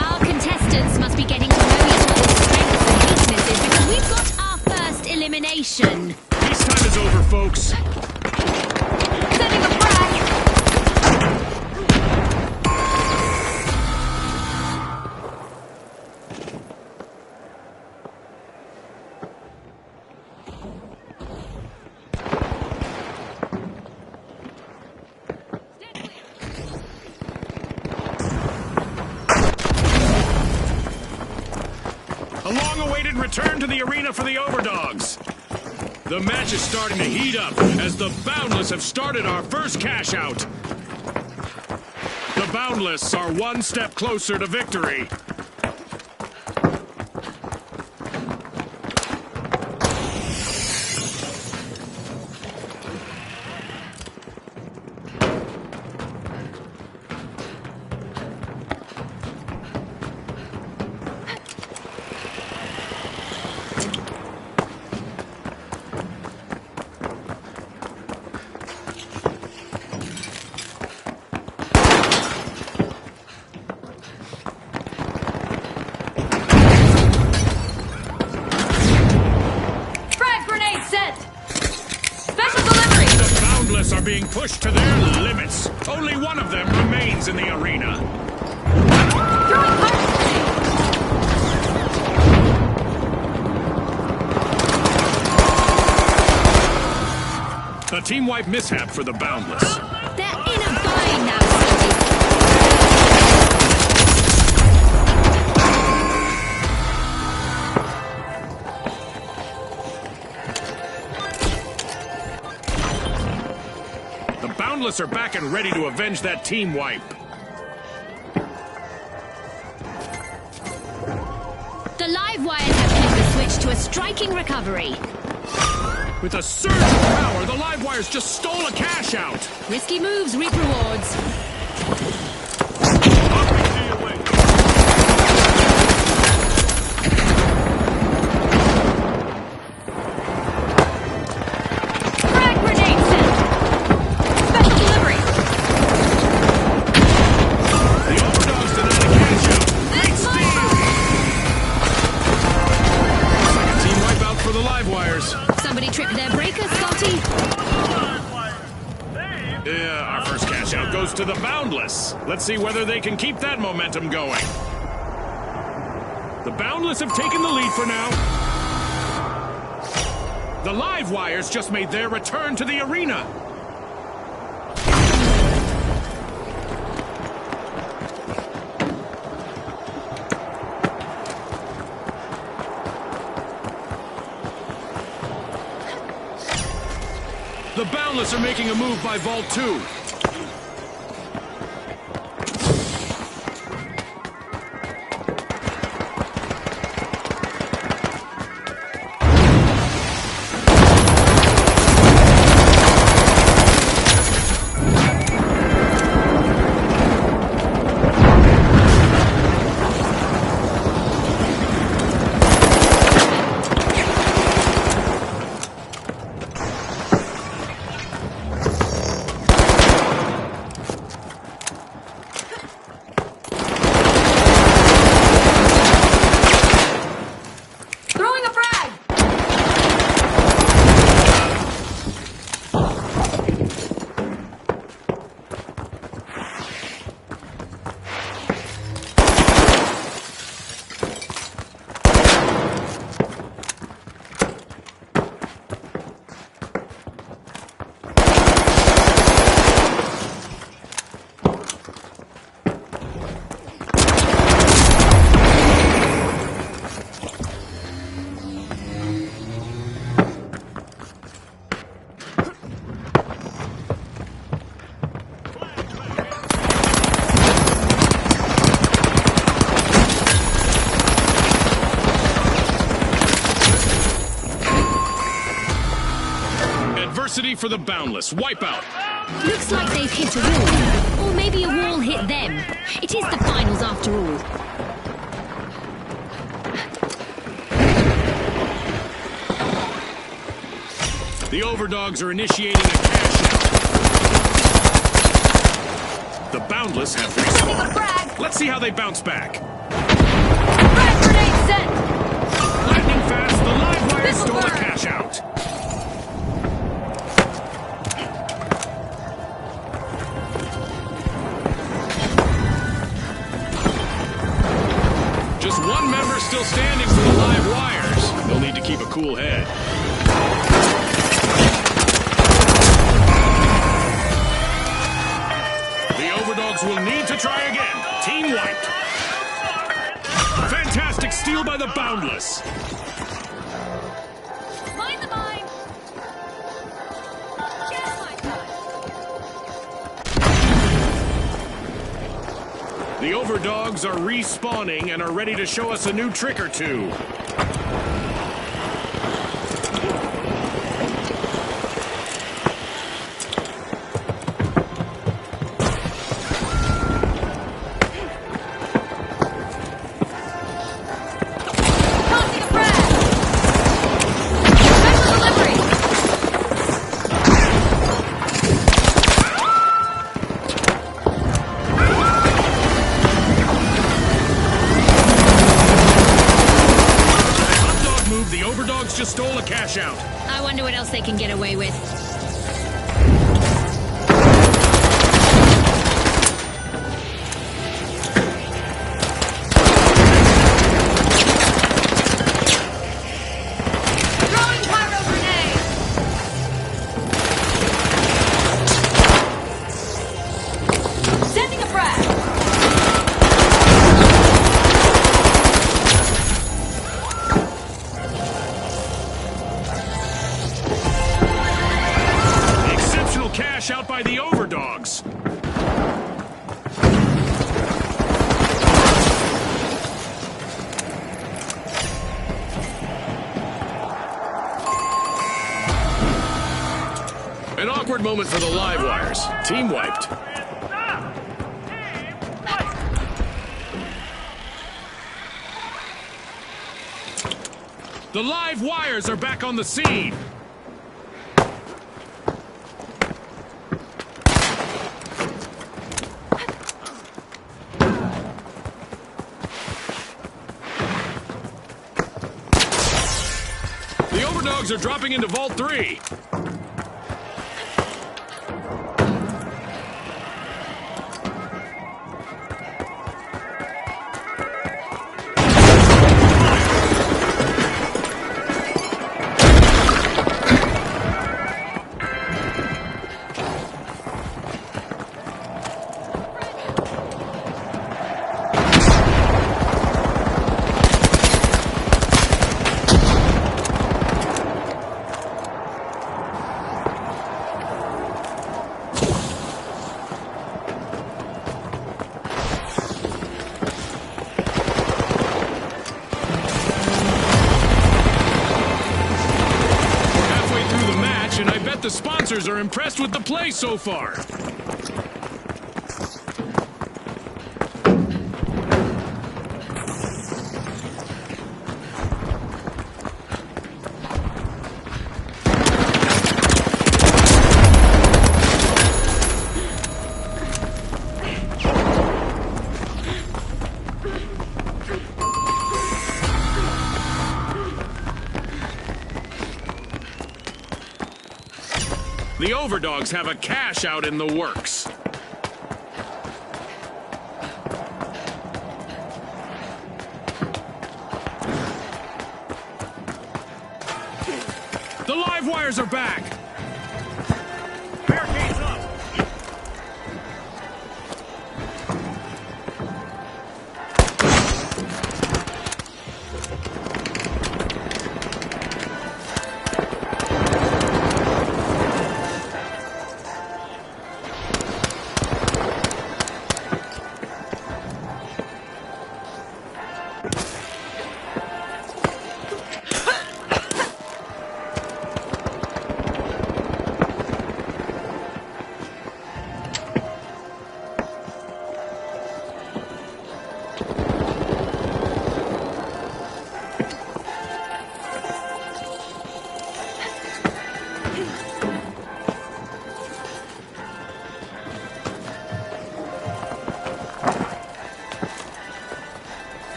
Our contestants must be getting to know each other's strengths and weaknesses because we've got our first elimination. Peace time is over, folks. Sending a frag. A long-awaited return to the arena for the Overdogs. The match is starting to heat up as the Boundless have started our first cash out. The Boundless are one step closer to victory. being pushed to their limits. Only one of them remains in the arena. Throwing cartridge. A team wipe mishap for the Boundless. They're in a bind now, Scotty. The Boundless are back and ready to avenge that team wipe. The live wires have flipped the switch to a striking recovery. With a surge of power, the live wires just stole a cash out. Risky moves reap rewards. Frag grenade set. Special delivery. The overdogs denied a cash out. Great steal! Looks like a team wipe out for the live wires. Somebody tripped their breaker, Scotty. Yeah, our first cash out goes to the Boundless. Let's see whether they can keep that momentum going. The Boundless have taken the lead for now. The live wires just made their return to the arena. The Boundless are making a move by Vault 2. Throwing a frag. Adversity for the Boundless. Wipeout. Looks like they've hit a wall. Or maybe a wall hit them. It is the finals after all. The overdogs are initiating a cash out. The Boundless have Sending a respawned. frag. Let's see how they bounce back. Frag grenade set. Lightning fast, the live wires Missile stole a burn. cash out. Just one member still standing for the live wires. They'll need to keep a cool head. The overdogs will need to try again. Team wiped. Fantastic steal by the Boundless. Mind the mine. Just my time. The overdogs are respawning and are ready to show us a new trick or two. Tossing a frag. Special delivery. Hot dog move, the overdogs just stole a cash out. I wonder what else they can get away with. An awkward moment for the live wires. Team wiped. The live wires are back on the scene. The overdogs are dropping into Vault 3. The sponsors are impressed with the play so far. The overdogs have a cash out in the works. The live wires are back. Barricades up.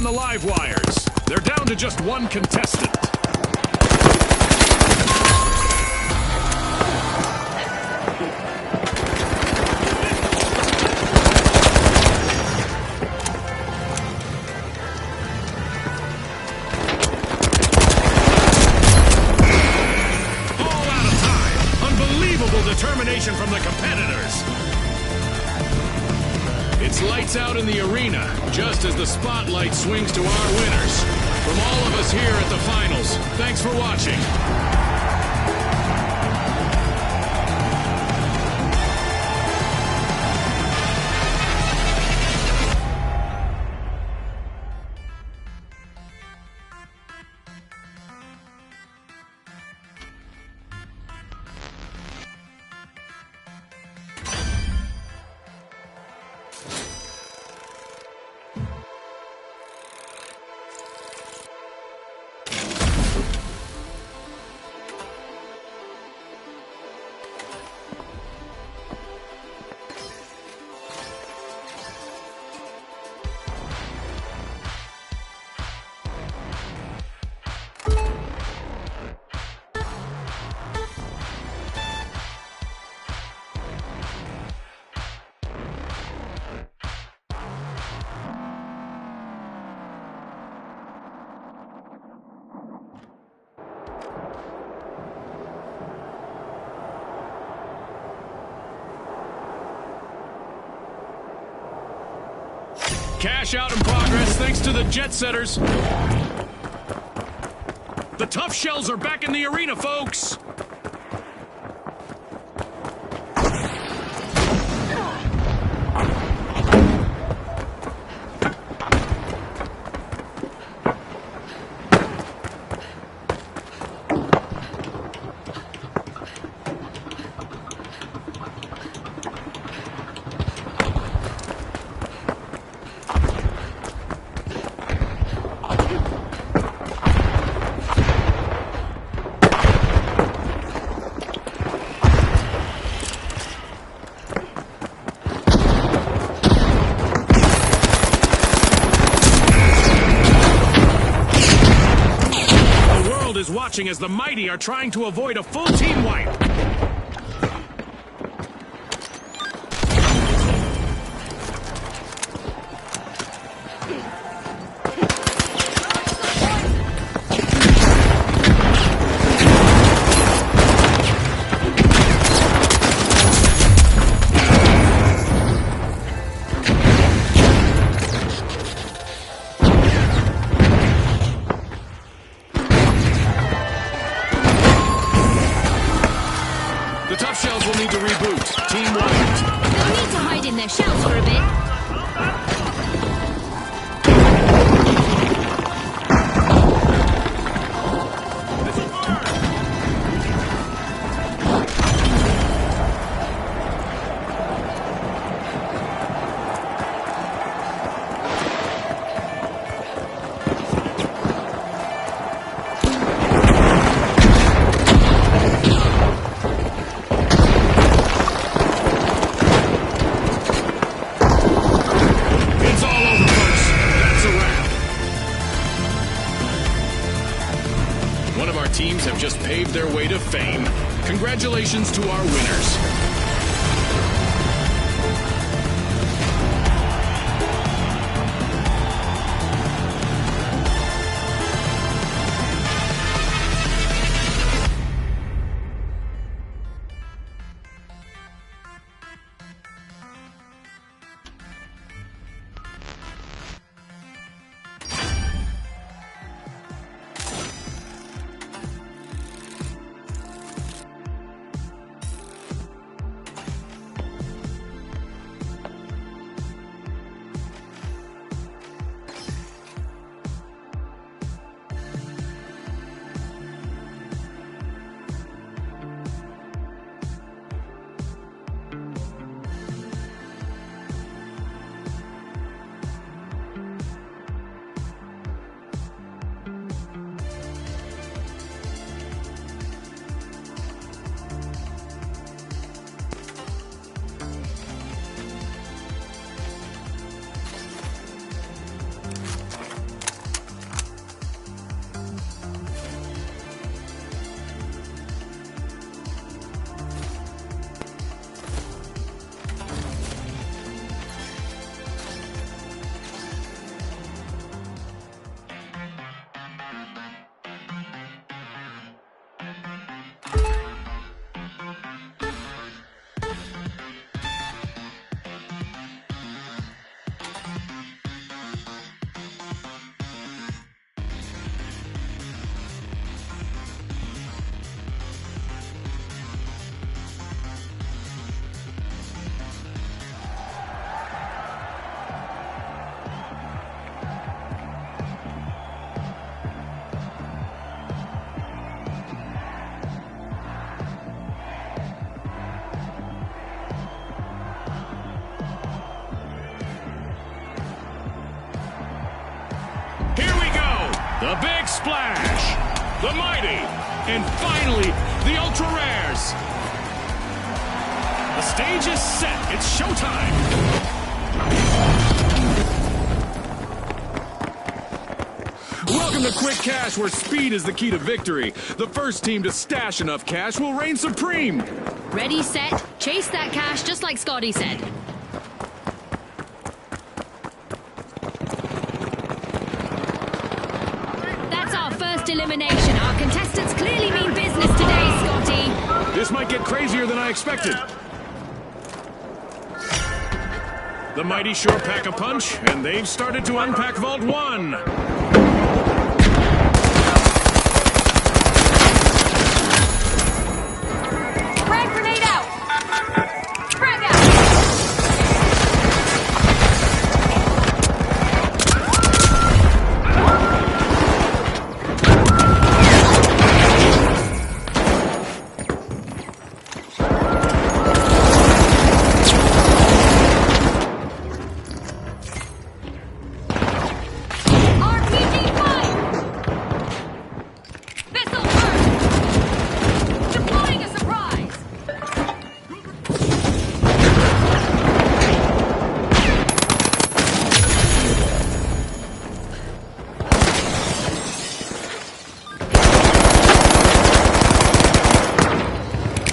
The live wires. They're down to just one contestant. All out of time. Unbelievable determination from the competitors. It's lights out in the arena, just as the spotlight swings to our winners. From all of us here at the finals, thanks for watching. Cash out in progress thanks to the jet setters. The tough shells are back in the arena, folks. Is watching as the mighty are trying to avoid a full team wipe. Their shells for a bit. Teams have just paved their way to fame. Congratulations to our winners. The big splash, the mighty, and finally, the ultra rares. The stage is set. It's showtime. Welcome to Quick Cash, where speed is the key to victory. The first team to stash enough cash will reign supreme. Ready, set, chase that cash, just like Scotty said. Elimination. Our contestants clearly mean business today, Scotty. This might get crazier than I expected. The mighty sure pack a punch, and they've started to unpack Vault 1. Frag grenade out! Frag out! RPG fire! Missile burst! Deploying a surprise!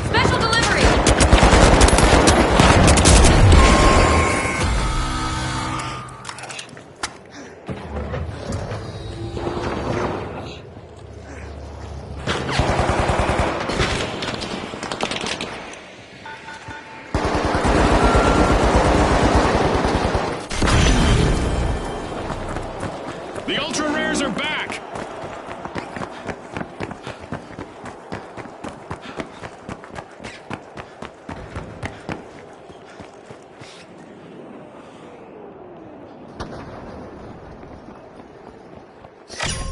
Special delivery! The ultra rares are back.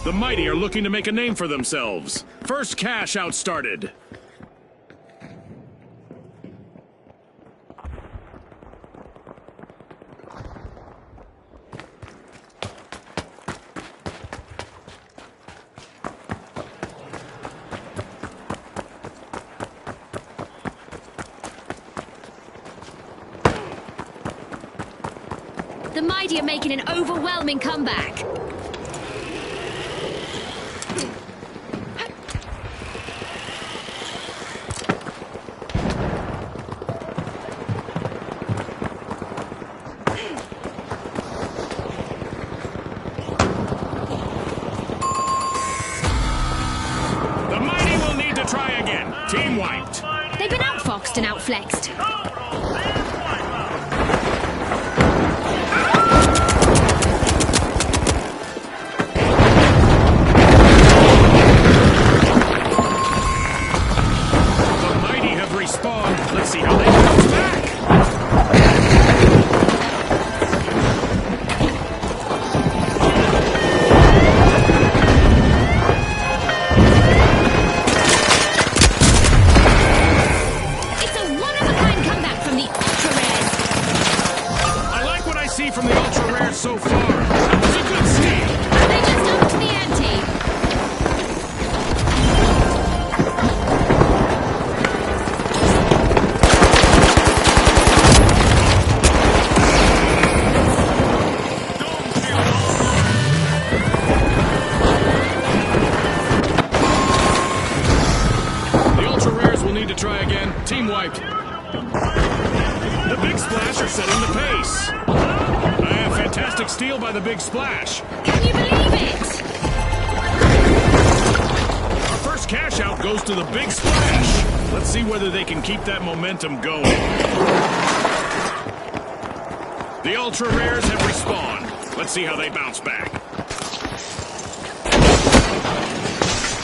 The mighty are looking to make a name for themselves. First cache outstarted. The mighty are making an overwhelming comeback. The mighty will need to try again. Team wiped. They've been outfoxed and outflexed. The mighty have respawned. Let's see how they bounce back. It's a one-of-a-kind comeback from the ultra rares. I like what I see from the ultra rares so far. That was a good steal. They just upped the ante. The ultra rares will need to try again. Team wiped. The Big Splash are setting the pace. A fantastic steal by the Big Splash. Can you believe it? Our first cash out goes to the Big Splash. Let's see whether they can keep that momentum going. The ultra rares have respawned. Let's see how they bounce back.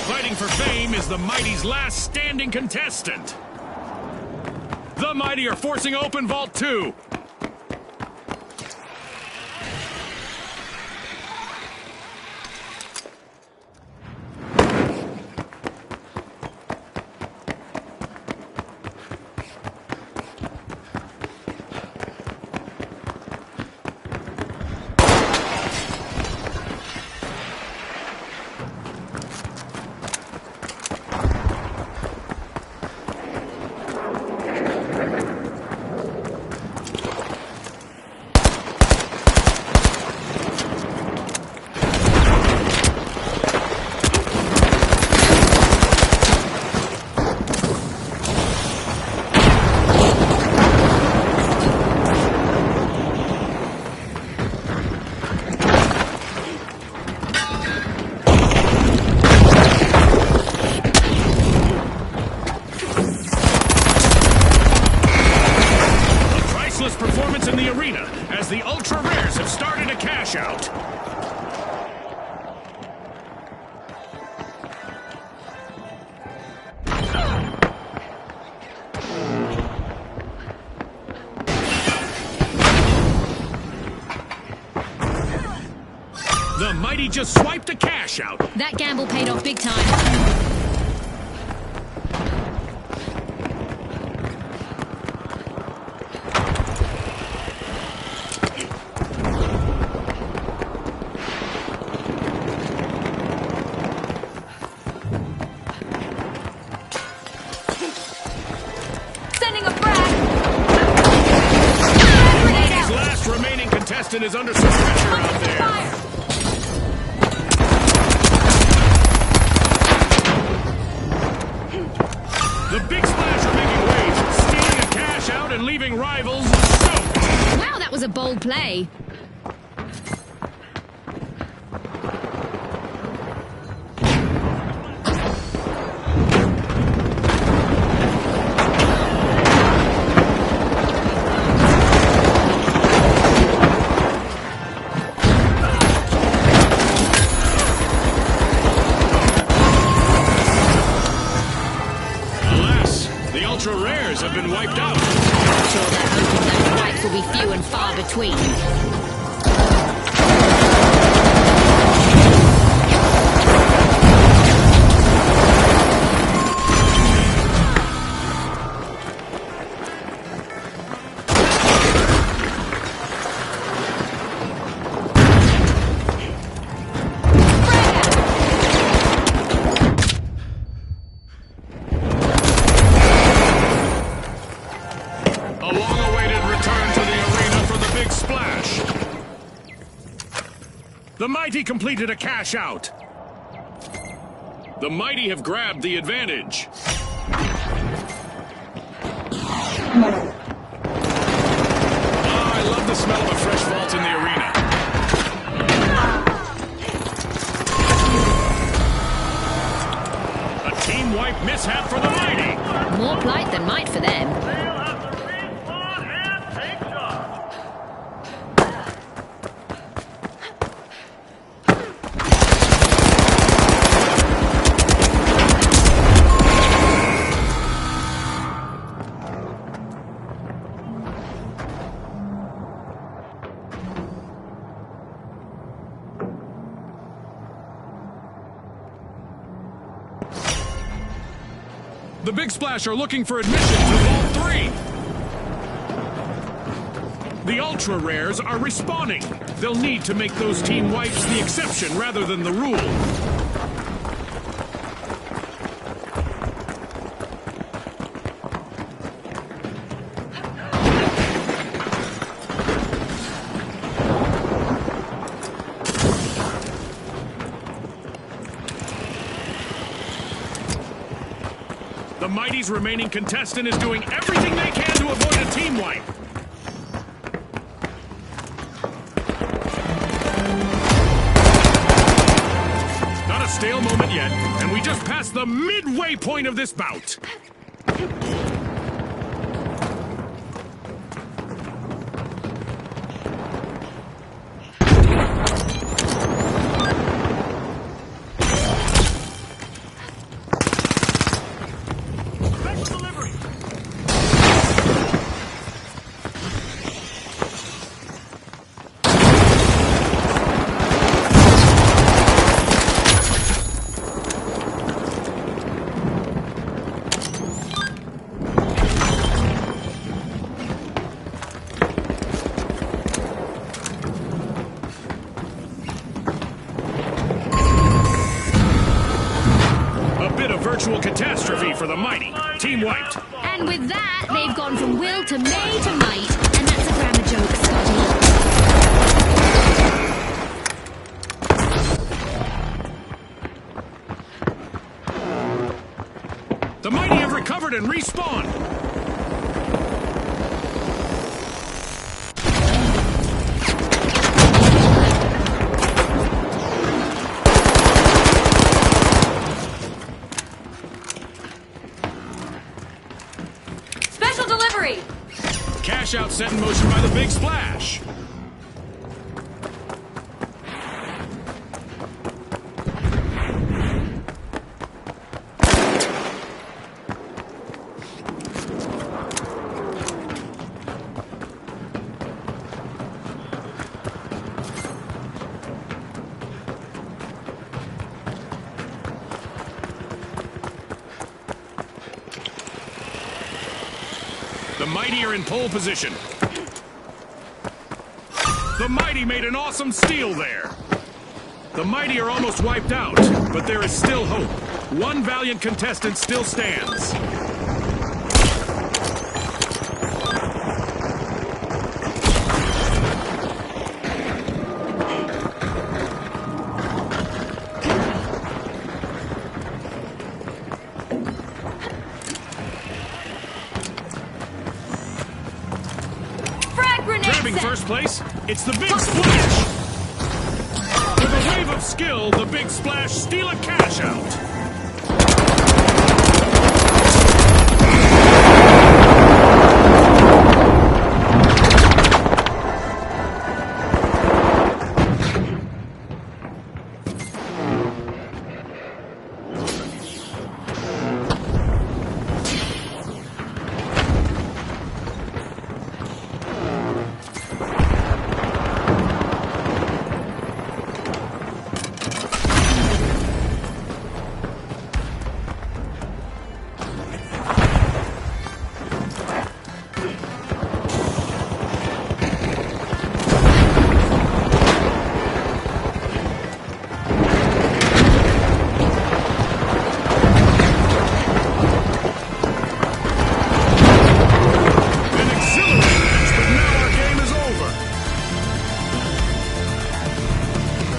Fighting for fame is the mighty's last standing contestant. The mighty are forcing open Vault 2. Mighty just swiped a cash out. That gamble paid off big time. Sending a frag. Grenade His out. last remaining contestant is under some pressure out there. Fire. The Big Splash are making waves, stealing a cash out and leaving rivals soaked. Wow, that was a bold play. Alas, the Ultra Rares have been wiped out. Sure, they're hoping that the wipes will be few and far between. A long-awaited return to the arena for the Big Splash. The Mighty completed a cash out. The Mighty have grabbed the advantage. Ah, I love the smell of a fresh vault in the arena. A team wipe mishap for the Mighty. More plight than might for them. The Big Splash are looking for admission to Vault 3. The Ultra Rares are respawning. They'll need to make those team wipes the exception rather than the rule. The Mighty's remaining contestant is doing everything they can to avoid a team wipe. Not a stale moment yet, and we just passed the midway point of this bout. Virtual catastrophe for the Mighty. Team wiped. And with that, they've gone from will to may to might. And that's a grammar joke, Scotty. The Mighty have recovered and respawned. Cash out set in motion by the Big Splash. The Mighty are in pole position. The Mighty made an awesome steal there. The Mighty are almost wiped out, but there is still hope. One valiant contestant still stands. Frag grenade Grabbing set. first place, it's the Big Splash! With a wave of skill, the Big Splash steal a cash out.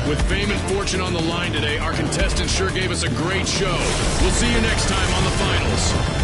With fame and fortune on the line today, our contestants sure gave us a great show. We'll see you next time on the finals.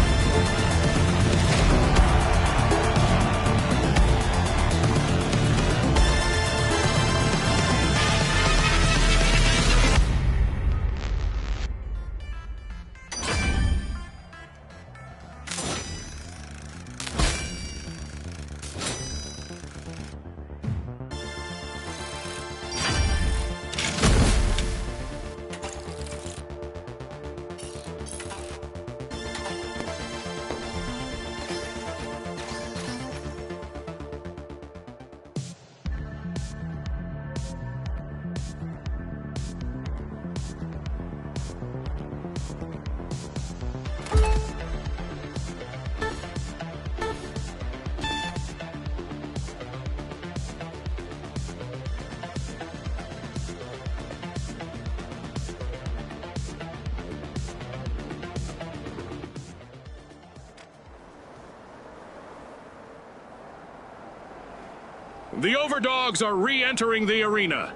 The Overdogs are re-entering the arena.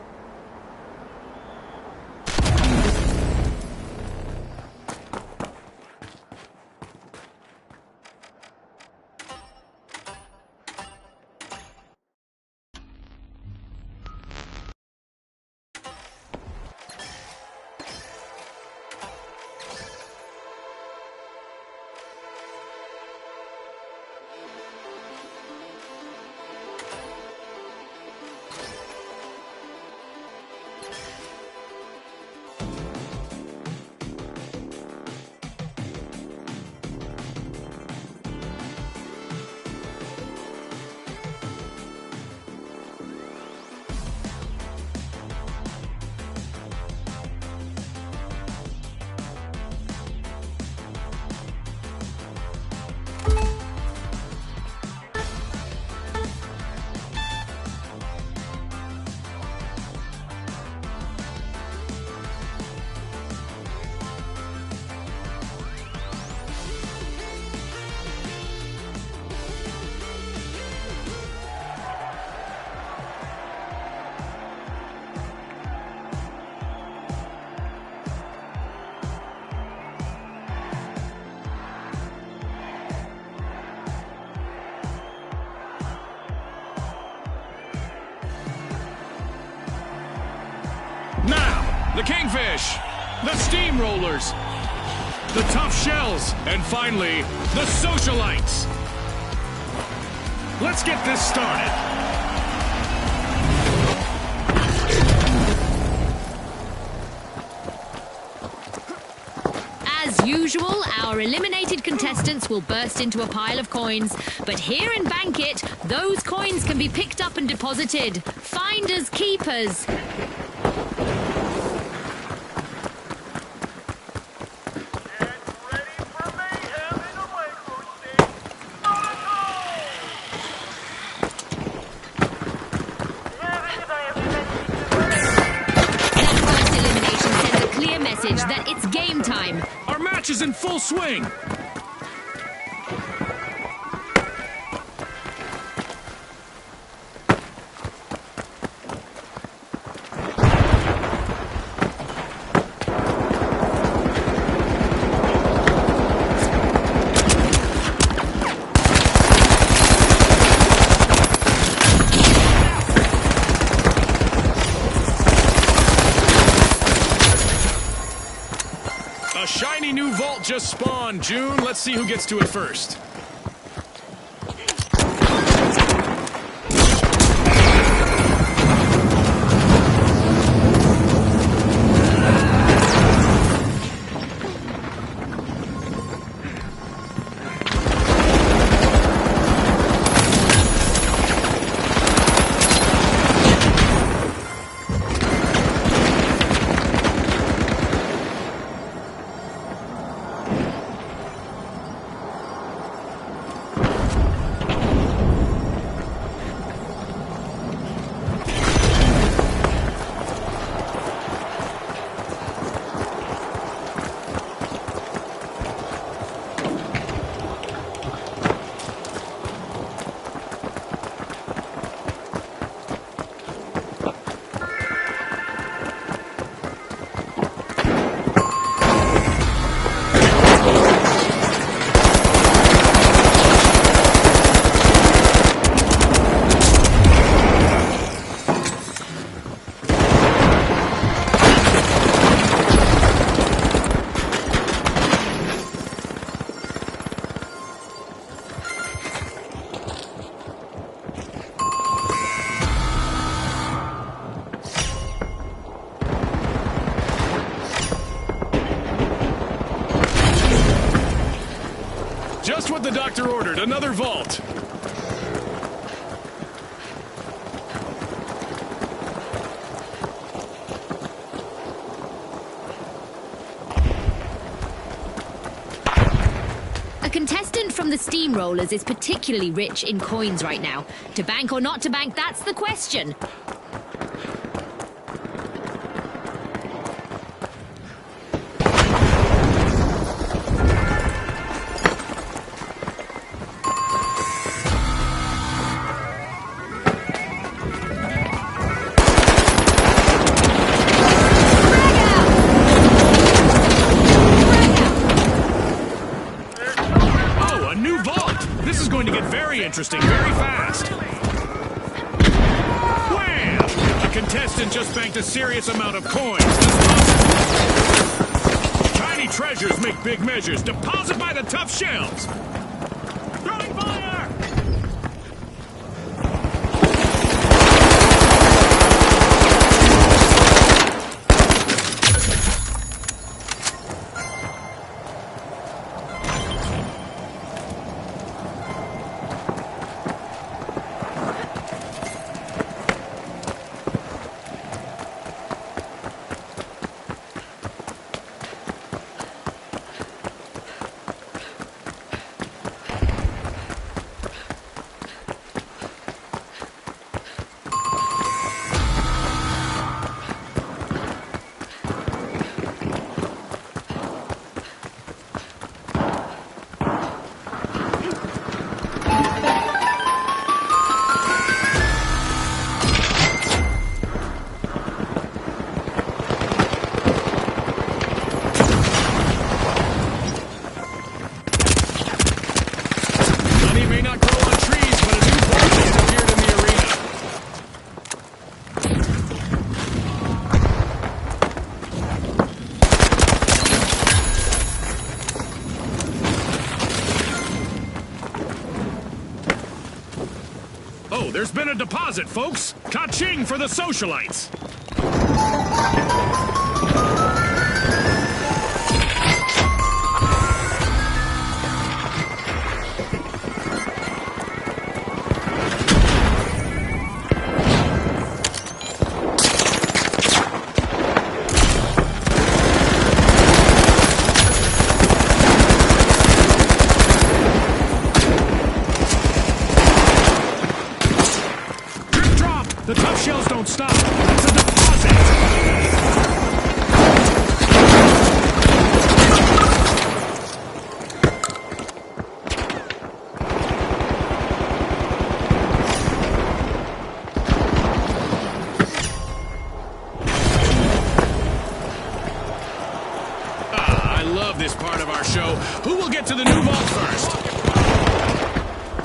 Now, the Kingfish, the Steamrollers, the Tough Shells, and finally, the Socialites. Let's get this started. As usual, our eliminated contestants will burst into a pile of coins. But here in Bankit, those coins can be picked up and deposited. Finders keepers. in full swing. A shiny new vault just spawned, June. Let's see who gets to it first. Just what the doctor ordered, another vault. A contestant from the Steamrollers is particularly rich in coins right now. To bank or not to bank, that's the question. Interesting, very fast. Wham! A contestant just banked a serious amount of coins. Tiny treasures make big measures. Deposit by the tough shells. Throwing fire! There's been a deposit, folks. Ka-ching for the socialites. The tough shells don't stop. That's a deposit. will get to the new vault first?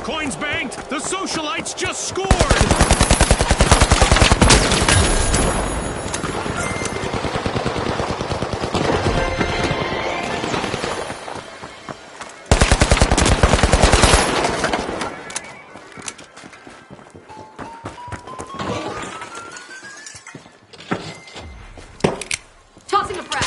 Coins banked! The socialites just scored! Tossing a frag.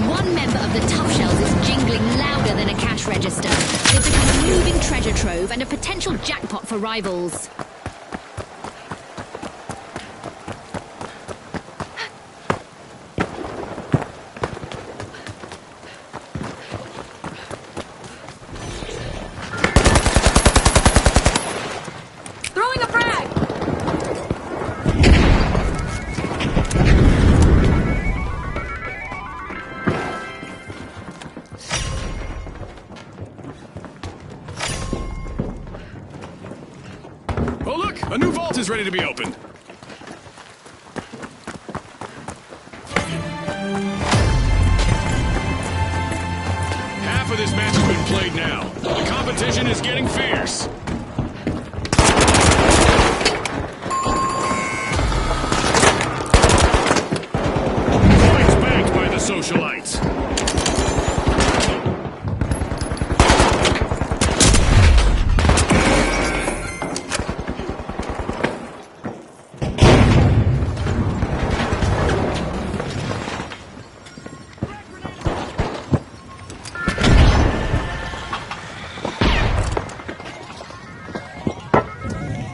One member of the Tough Shells is jingling louder than a cash register. They've become a moving treasure trove and a potential jackpot for rivals. Throwing a frag! Oh look! A new vault is ready to be opened! Half of this match has been played now. The competition is getting fierce. Points banked by the socialites.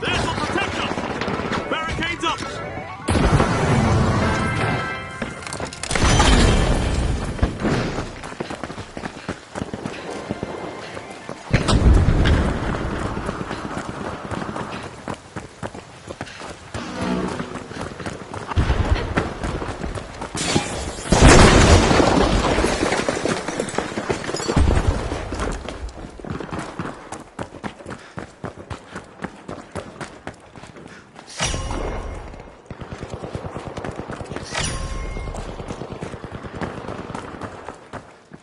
This'll protect them! Barricades up!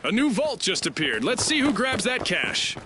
A new vault just appeared. Let's see who grabs that cash.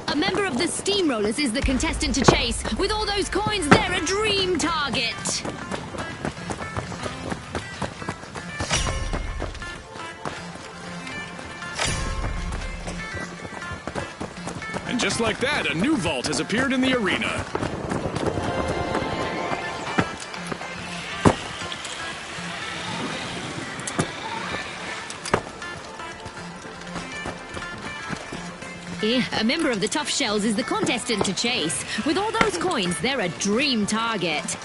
A member of the Steamrollers is the contestant to chase. With all those coins, they're a dream target. And just like that, a new vault has appeared in the arena. A member of the Tough Shells is the contestant to chase. With all those coins, they're a dream target.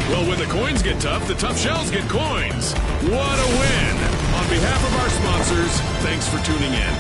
Well, when the coins get tough, the Tough Shells get coins. What a win! On behalf of our sponsors, thanks for tuning in.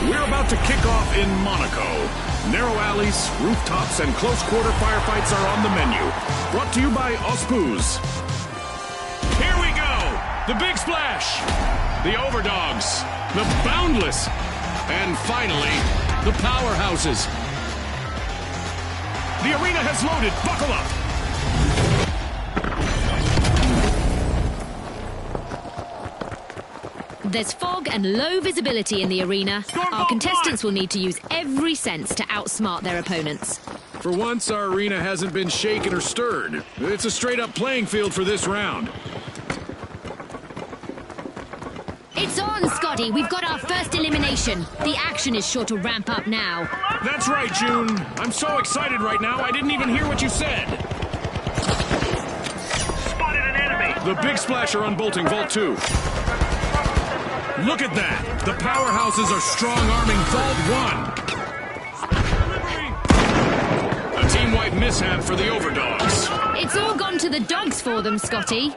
We're about to kick off in Monaco. Narrow alleys, rooftops, and close-quarter firefights are on the menu. Brought to you by Ospuz. Here we go! The Big Splash! The Overdogs. The Boundless. And finally, the Powerhouses. The arena has loaded. Buckle up! There's fog and low visibility in the arena. Our contestants will need to use every sense to outsmart their opponents. For once, our arena hasn't been shaken or stirred. It's a straight-up playing field for this round. It's on, Scotty. We've got our first elimination. The action is sure to ramp up now. That's right, June. I'm so excited right now, I didn't even hear what you said. Spotted an enemy. The Big Splash are unbolting Vault 2. Look at that! The Powerhouses are strong-arming Vault 1! A team-wide mishap for the Overdogs. It's all gone to the dogs for them, Scotty.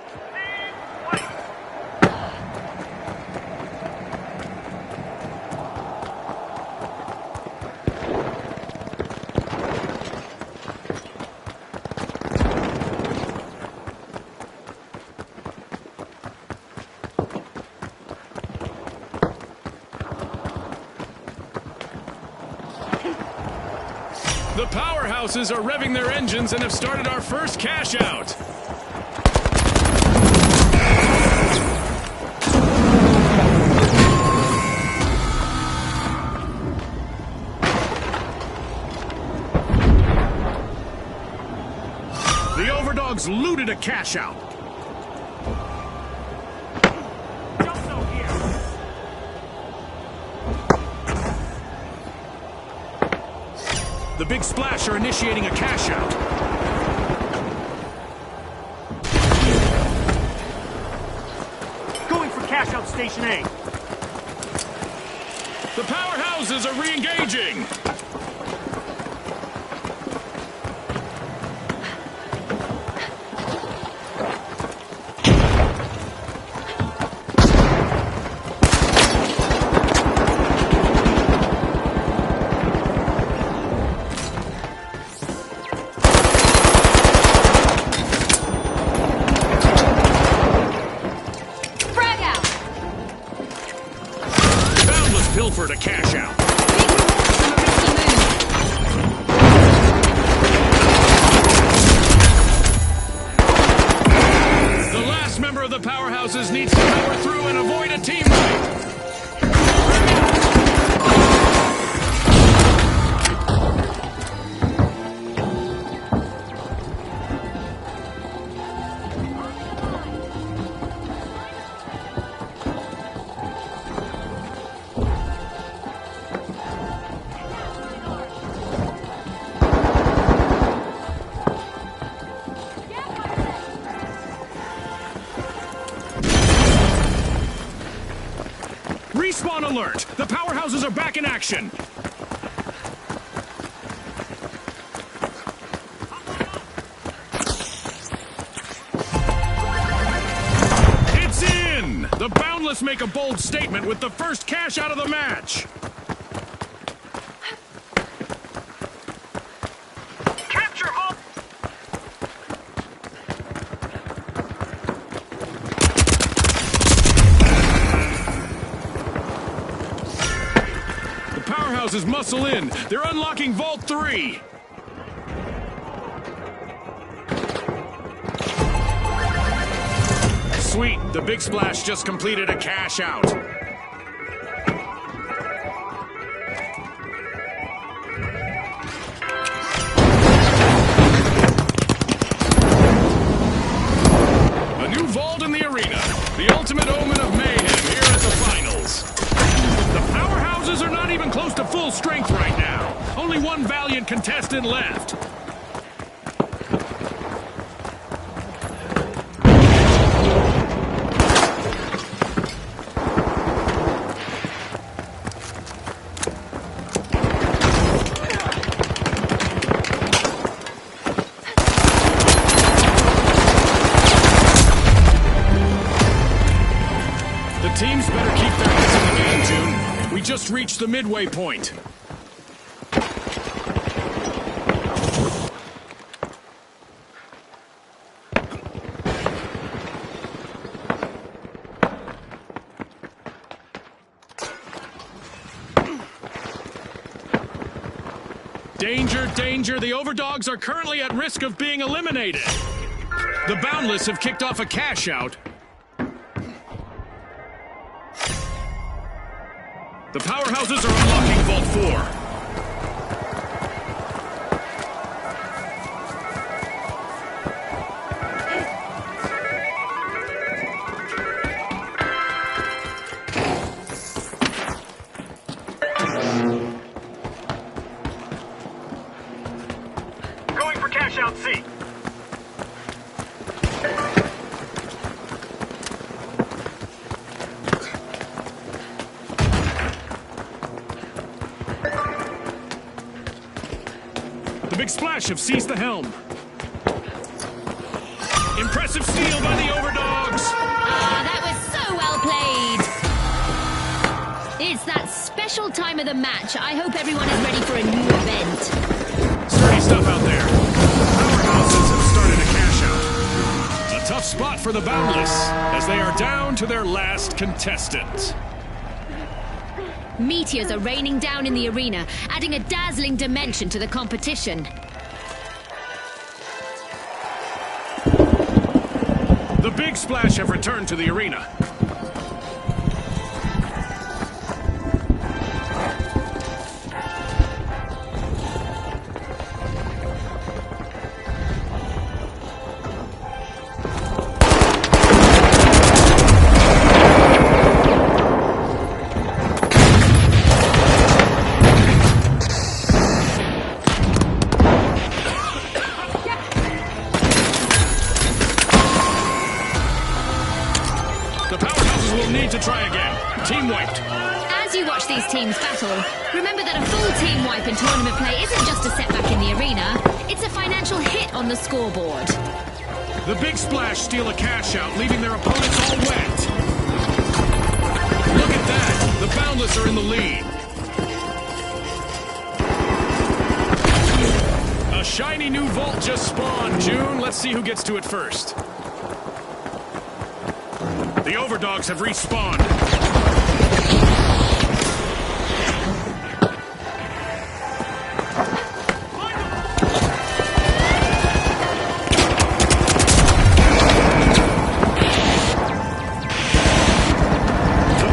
The Powerhouses are revving their engines and have started our first cash out. The Overdogs looted a cash out. The Big Splash are initiating a cash out. Going for cash out Station A. The Powerhouses are re-engaging. Pilfer to cash out. The last member of the Powerhouses needs to power through and avoid a team fight. Respawn alert! The Powerhouses are back in action! It's in! The Boundless make a bold statement with the first cash out of the match! Capture Vault. Powerhouses muscle in. They're unlocking Vault 3. Sweet. The Big Splash just completed a cash out. A new vault in the arena. The ultimate omen of mayhem here at the finals. The Powerhouses are not even close to full strength right now. Only one valiant contestant left. just reached the midway point. Danger, danger! The Overdogs are currently at risk of being eliminated. The Boundless have kicked off a cash out. The Powerhouses are unlocking Vault 4. Going for cash out C. The Big Splash have seized the helm. Impressive steal by the Overdogs. Ah, that was so well played. It's that special time of the match. I hope everyone is ready for a new event. Sturdy stuff out there. Powerhouses have started a cash out. A tough spot for the Boundless, as they are down to their last contestant. Meteors are raining down in the arena, adding a dazzling dimension to the competition. The Big Splash have returned to the arena. The Powerhouses will need to try again. Team wiped. As you watch these teams battle, remember that a full team wipe in tournament play isn't just a setback in the arena, it's a financial hit on the scoreboard. The Big Splash steal a cash out, leaving their opponents all wet. Look at that! The Boundless are in the lead. A shiny new vault just spawned, June. Let's see who gets to it first. The Overdogs have respawned. The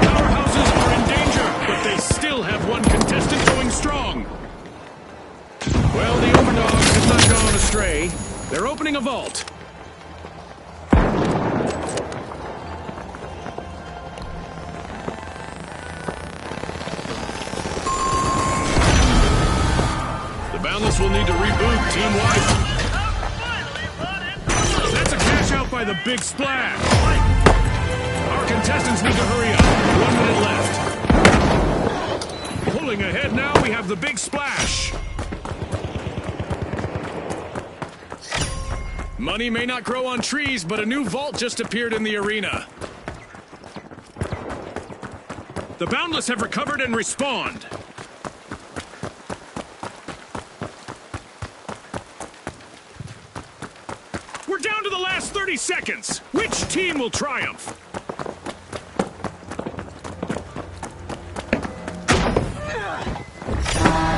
Powerhouses are in danger, but they still have one contestant going strong. Well, the Overdogs have not gone astray. They're opening a vault. Boundless will need to reboot team-wide. That's a cash out by the Big Splash. Our contestants need to hurry up. 1 minute left. Pulling ahead now, we have the Big Splash. Money may not grow on trees, but a new vault just appeared in the arena. The Boundless have recovered and respawned. We're down to the last 30 seconds. Which team will triumph?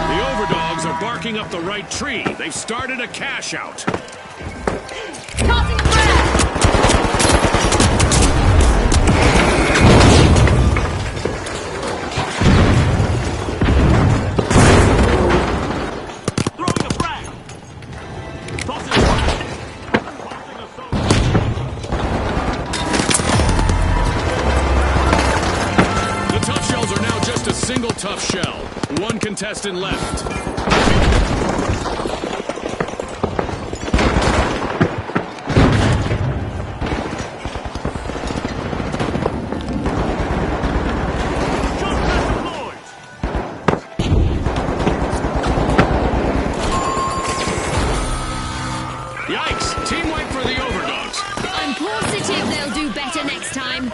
The Overdogs are barking up the right tree. They've started a cash out. Tossing the bread! Throwing a frag. Tossing a frag. Tossing a soul. The tough shells are now just a single tough shell. One contestant left. Yikes! Team wipe for the Overdogs. I'm positive they'll do better next time.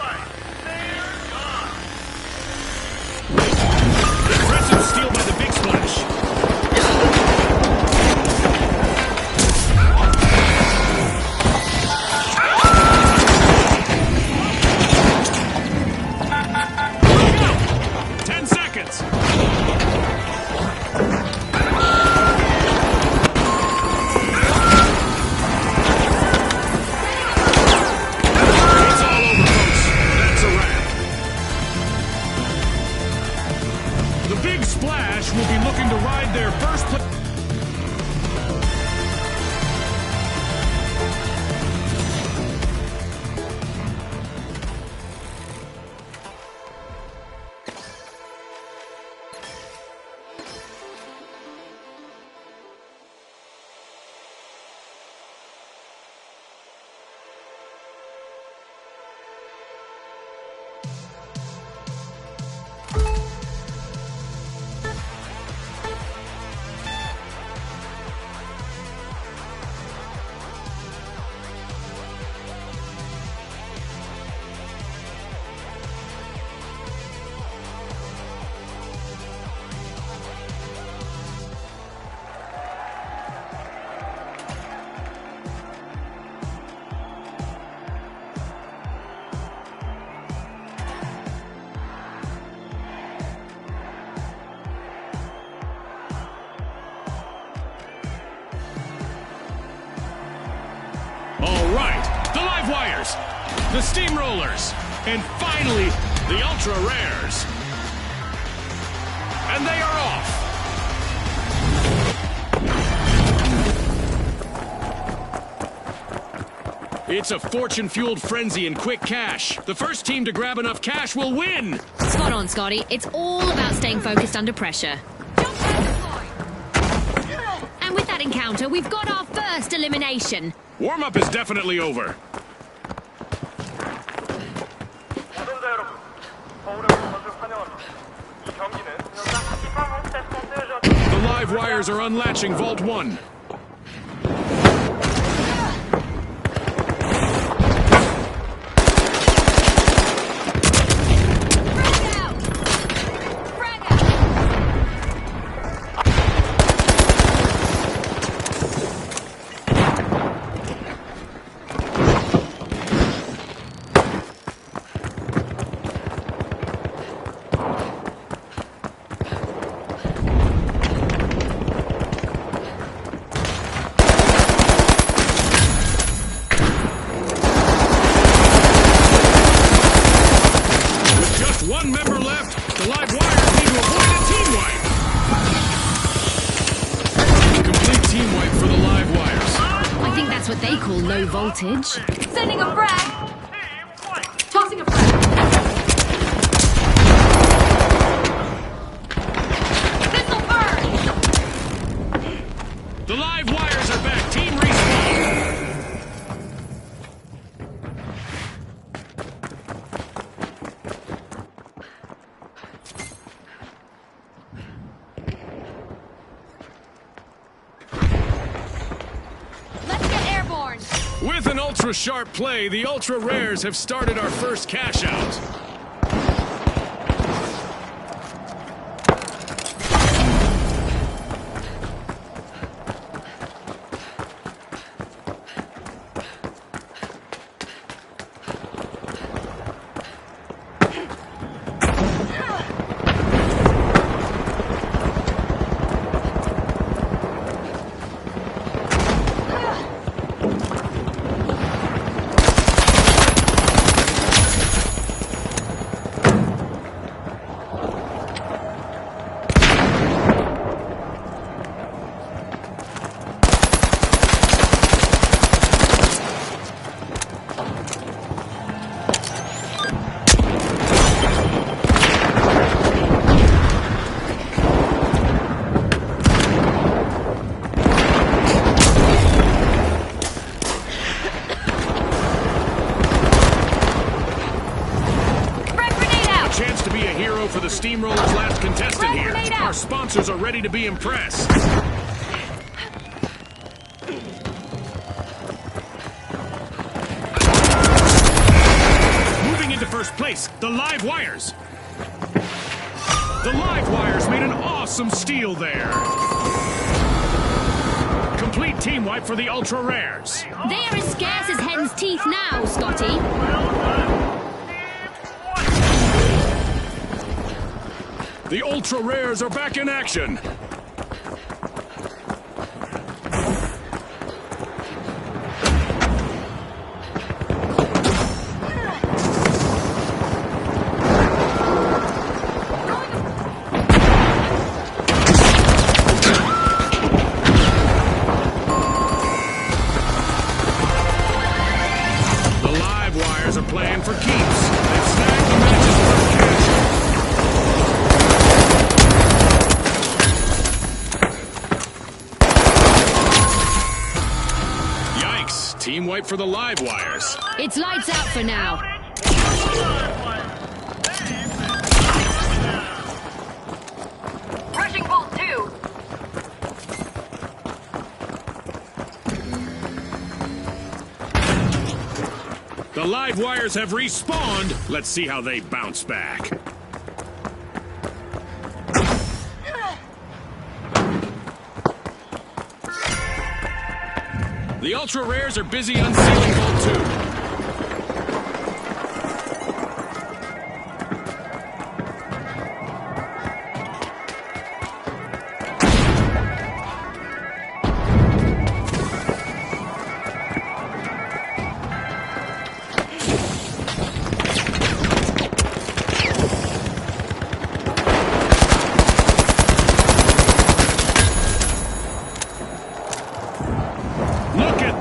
All right, the live wires, the steamrollers, and finally, the ultra rares. And they are off. It's a fortune-fueled frenzy in quick cash. The first team to grab enough cash will win. Spot on, Scotty. It's all about staying focused under pressure. And with that encounter, we've got our first elimination. Warm-up is definitely over. 시청자 여러분, 서울의 것을 환영합니다. 이 경기는 현재 FIFA 홈 The live wires are unlatching Vault 1. One member left. The live wires need to avoid a team wipe. Complete team wipe for the live wires. I think that's what they call low voltage. Sending a frag. Tossing a frag. Pistol burn. The live wires are back. Team respawn. Let's get airborne. With an ultra-sharp play, the Ultra Rares have started our first cash out. Chance to be a hero for the Steamrollers' last contestant here. Our sponsors are ready to be impressed. Moving into first place, the Live Wires. The Live Wires made an awesome steal there. Complete team wipe for the Ultra Rares. They are as scarce as hen's teeth now, Scotty. The Ultra Rares are back in action. The Live Wires are playing for keeps. They've snagged the match's first cash. Yikes. Team wipe for the Live Wires. It's lights out for now. Rushing Bolt 2. The Live Wires have respawned. Let's see how they bounce back. The Ultra Rares are busy unsealing Vault 2.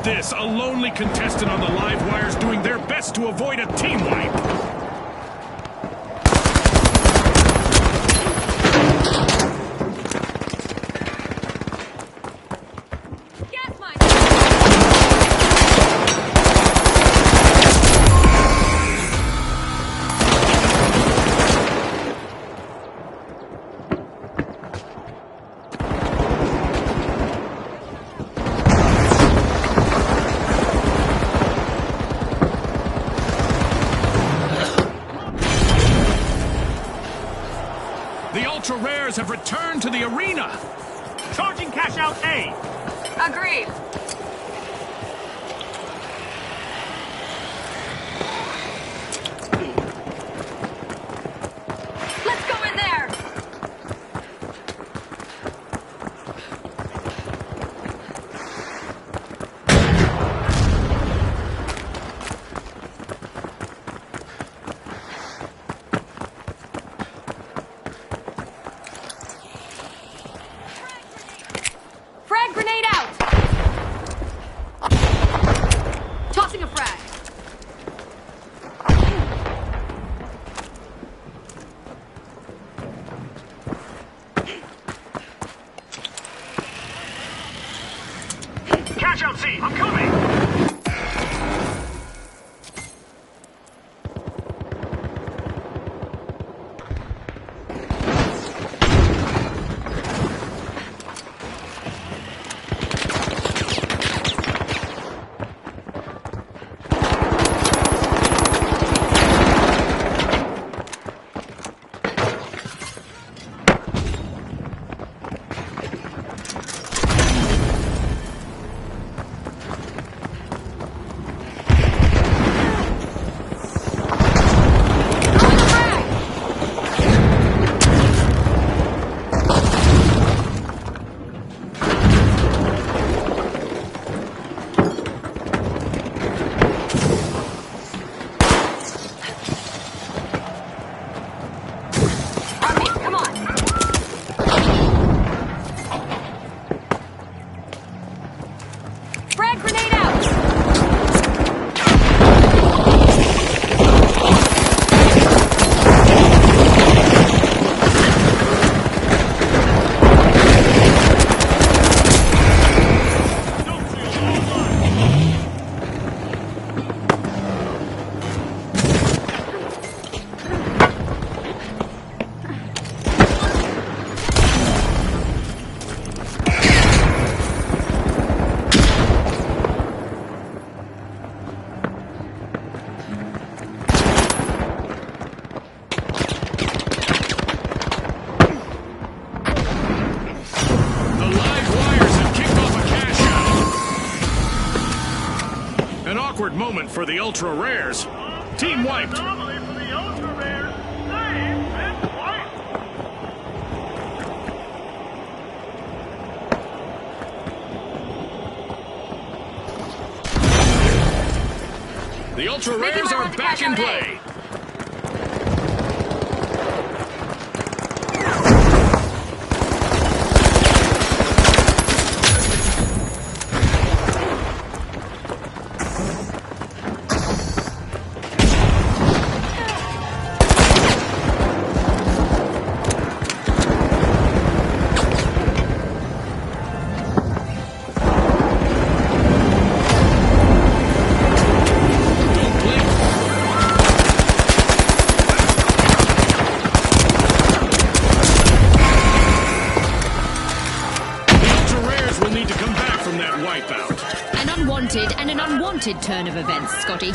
this, a lonely contestant on the live wires doing their best to avoid a team wipe. Gas mine. The Ultra Rares have returned to the arena. Charging cash out A. Agreed. Let's go in there. Frag grenade out. Tossing a frag. Cash out C. I'm coming. Throwing a frag. On me, come on. Frag grenade out. The live wires have kicked off a cash out. An awkward moment for the Ultra Rares. Team wiped. Anomaly for the Ultra Rares. Save and wipe. The Ultra Maybe Rares might are want to back cash in out A. play. Don't blink. The Ultra Rares will need to come back from that wipeout. An unwanted and an unwanted turn of events, Scotty.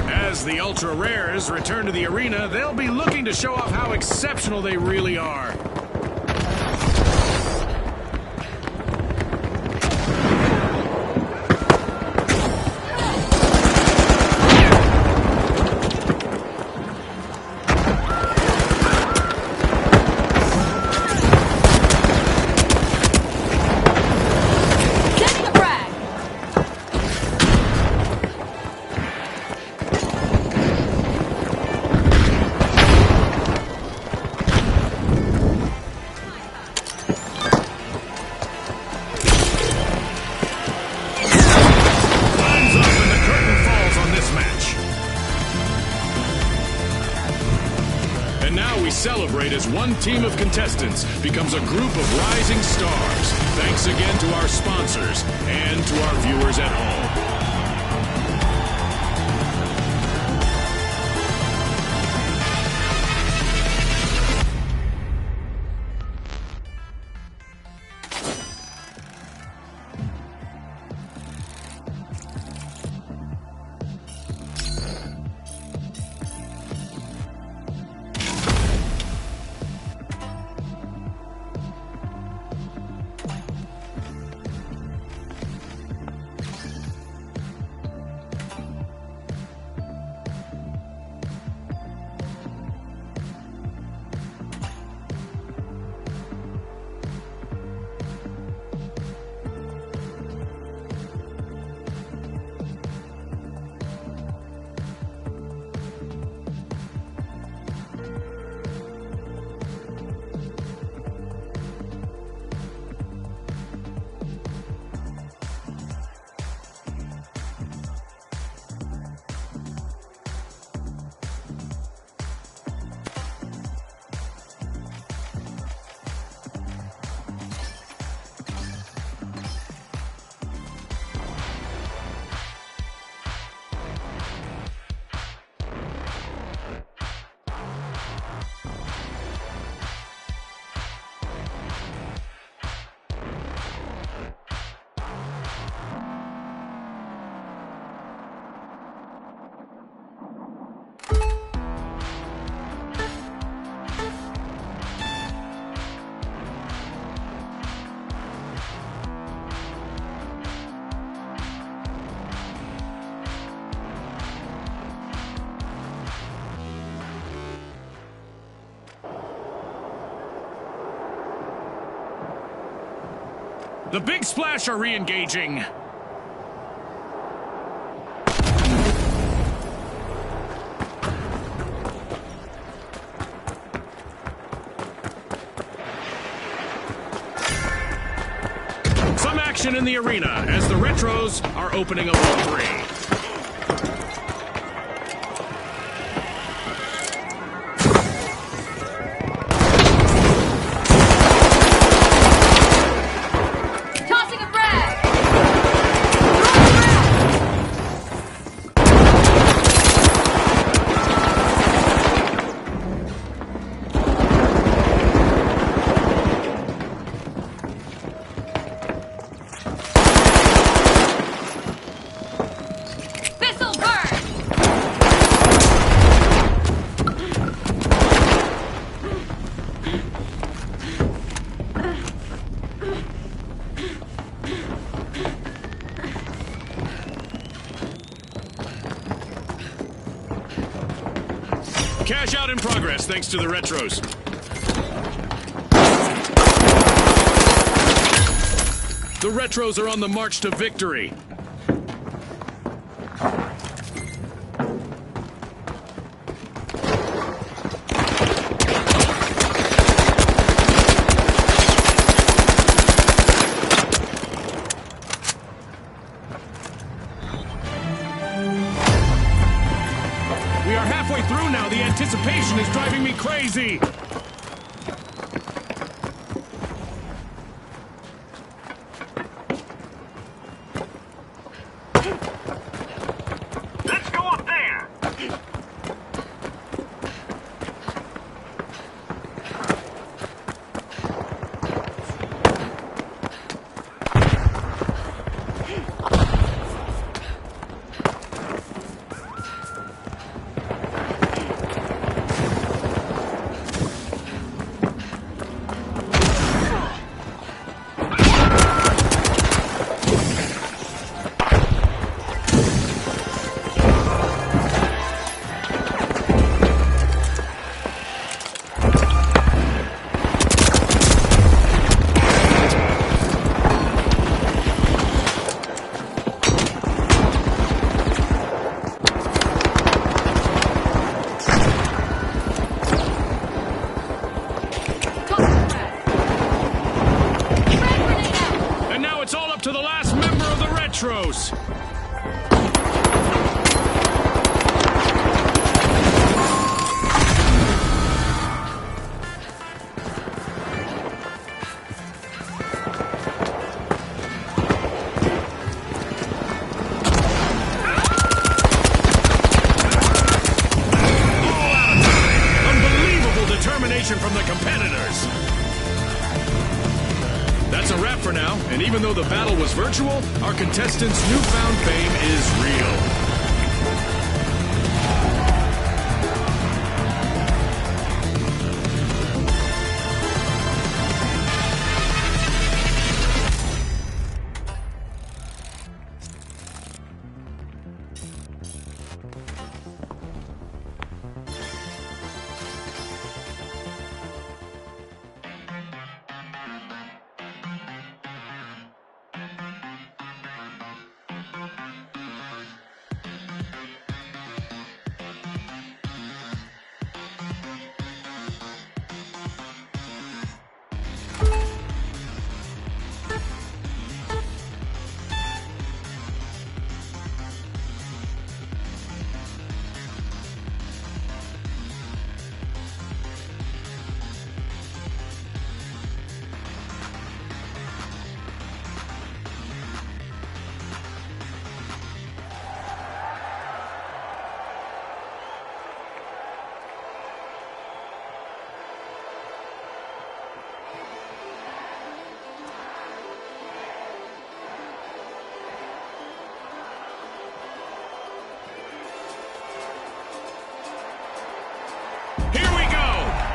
As the Ultra Rares return to the arena, they'll be looking to show off how exceptional they really are. Sending a frag. celebrate as one team of contestants becomes a group of rising stars. Thanks again to our sponsors and to our viewers at home. The Big Splash are re-engaging. Some action in the arena as the Retros are opening up on three. Cash out in progress, thanks to the Retros. The Retros are on the march to victory. We are halfway through now. The anticipation is driving me crazy. Let's go up there. And even though the battle was virtual, our contestants' newfound fame is real.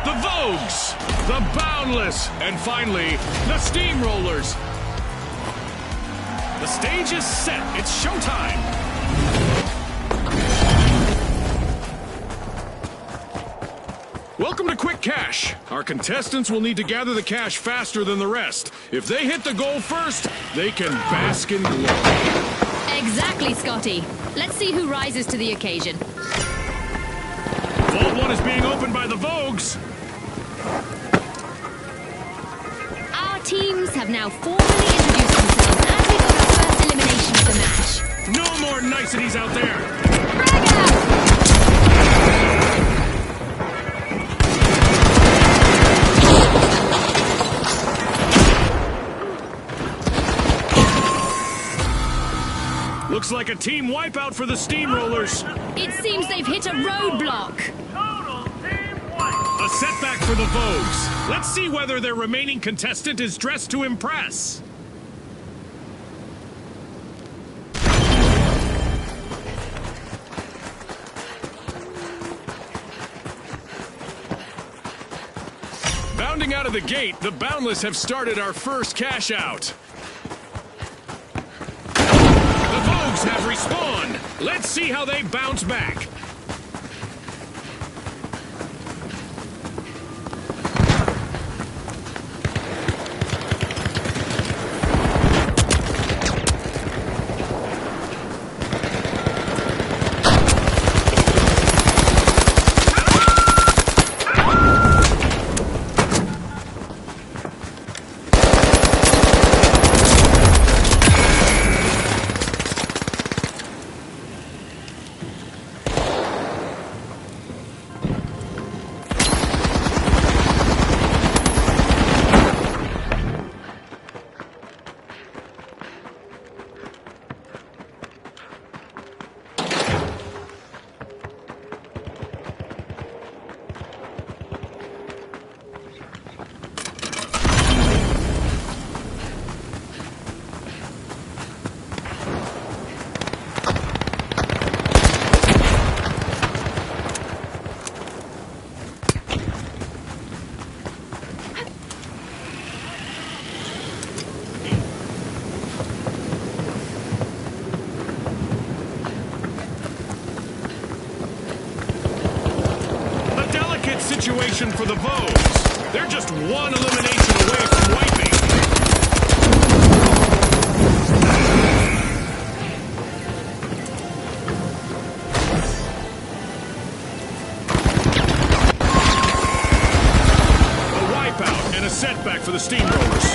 The Vogues, the Boundless, and finally, the Steamrollers. The stage is set. It's showtime. Welcome to Quick Cash. Our contestants will need to gather the cash faster than the rest. If they hit the goal first, they can bask in glory. Exactly, Scotty. Let's see who rises to the occasion. Vault 1 is being opened by the Vogues. Our teams have now formally introduced themselves as we got our first elimination of the match. No more niceties out there. Frag out! Looks like a team wipeout for the Steamrollers. It seems they've hit a roadblock. Total team wipe. A setback for the Vogues. Let's see whether their remaining contestant is dressed to impress. Bounding out of the gate, the Boundless have started our first cash out. The Vogues have respawned. Let's see how they bounce back. Situation for the Vogues. They're just one elimination away from wiping. A wipeout and a setback for the Steamrollers.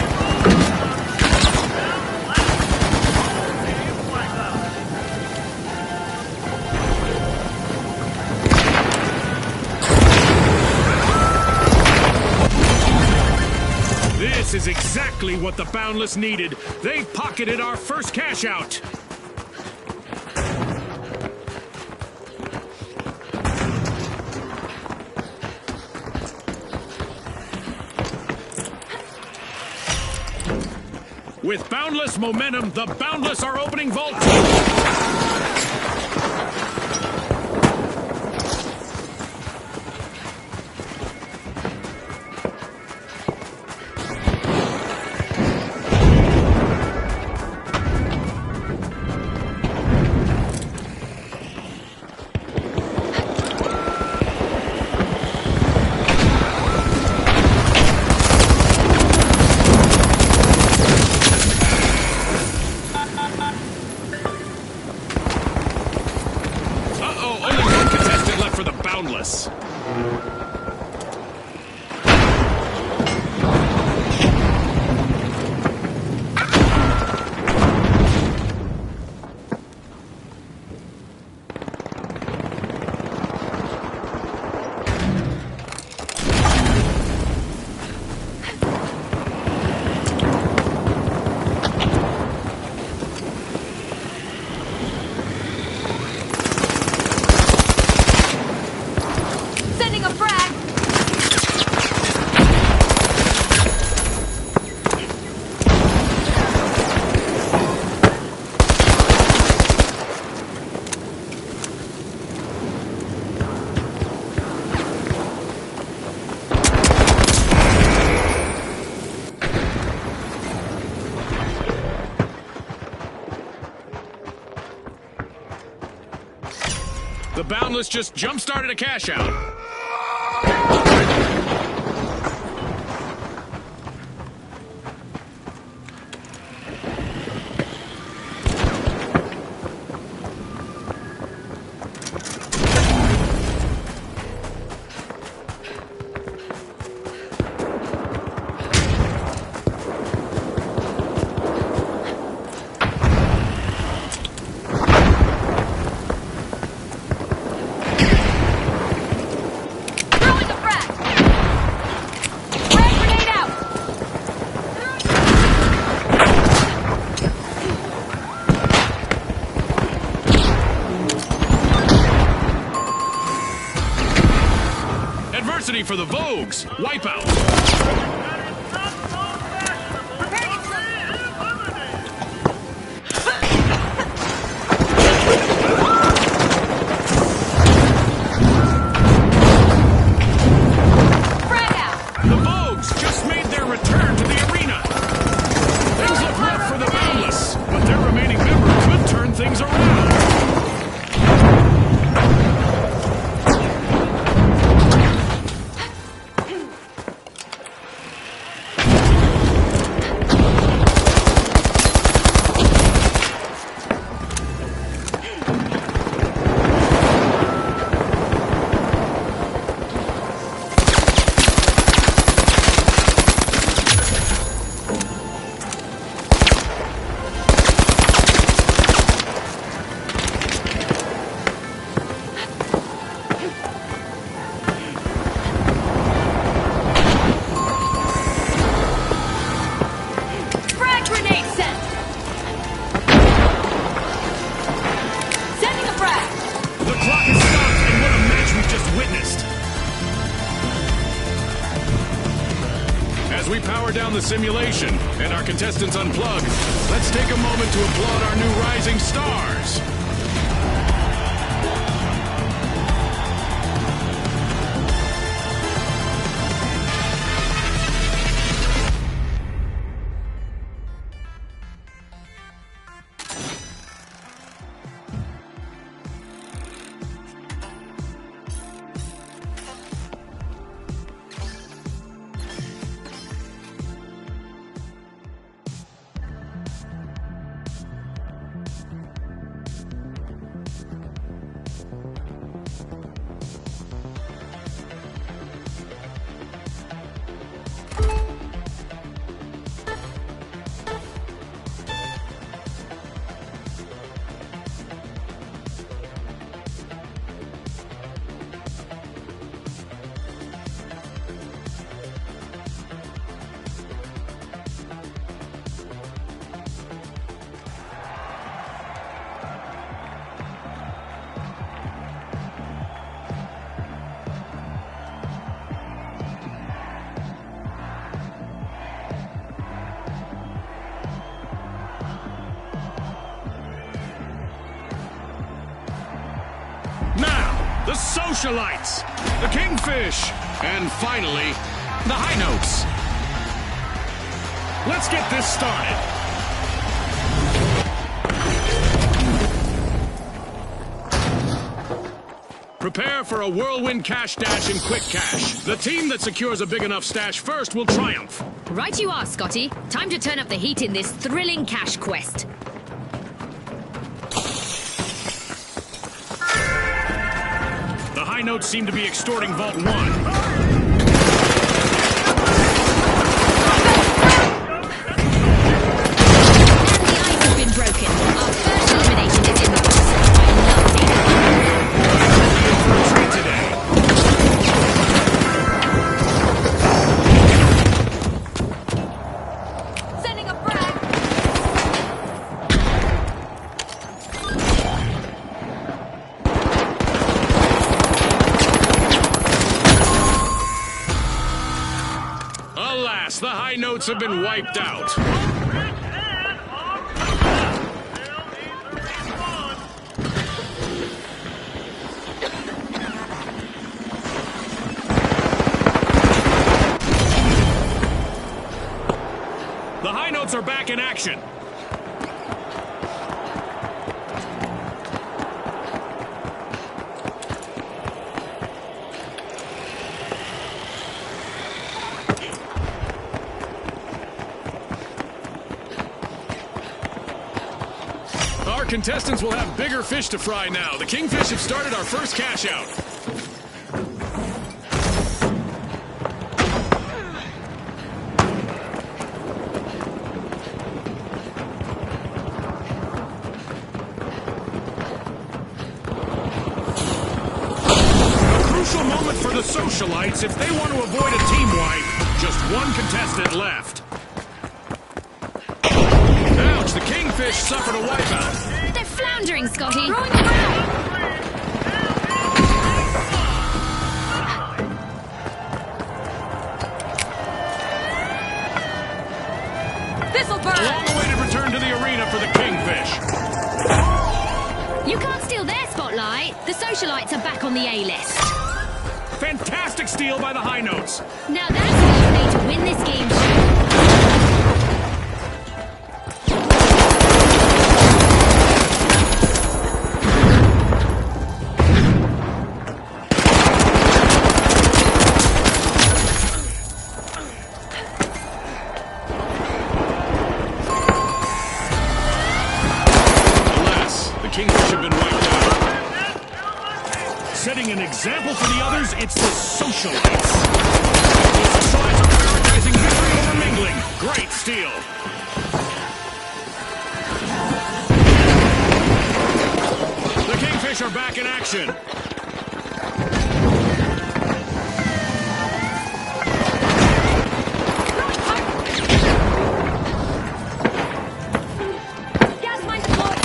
This is exactly what the Boundless needed. They pocketed our first cash out. With boundless momentum, the Boundless are opening Vault 2. Boundless. The Boundless just jump-started a cash out. For the Vogues, Wipeout. The Vogues just made their return to the arena. Things look rough for the Boundless, but their remaining member could turn things around. As we power down the simulation and our contestants unplug, let's take a moment to applaud our new rising stars. the Socialites, the Kingfish, and finally, the High Notes. Let's get this started. Prepare for a whirlwind cash dash in Quick Cash. The team that secures a big enough stash first will triumph. Right you are, Scotty. Time to turn up the heat in this thrilling cash quest. The High Notes seem to be extorting Vault 1. Broken. Our first elimination is in the books. I love seeing it. For a treat today. Sending a frag. Alas, the High Notes have been wiped out. The High Notes are back in action. Our contestants will have bigger fish to fry now. The Kingfish have started our first cash out. Moment for the Socialites if they want to avoid a team wipe. Just one contestant left. Ouch, the Kingfish suffered a wipeout. They're floundering, Scotty. This'll A burn. long-awaited return to the arena for the Kingfish. You can't steal their spotlight. The Socialites are back on the A-list. Fantastic steal by the High Notes. Now that's how you play to win this game. Alas, the Kingfish have been wiped out. Setting an example for the others, it's the Socialites. The Socialites are prioritizing victory over mingling. Great steal. The Kingfish are back in action. Gas mine deployed.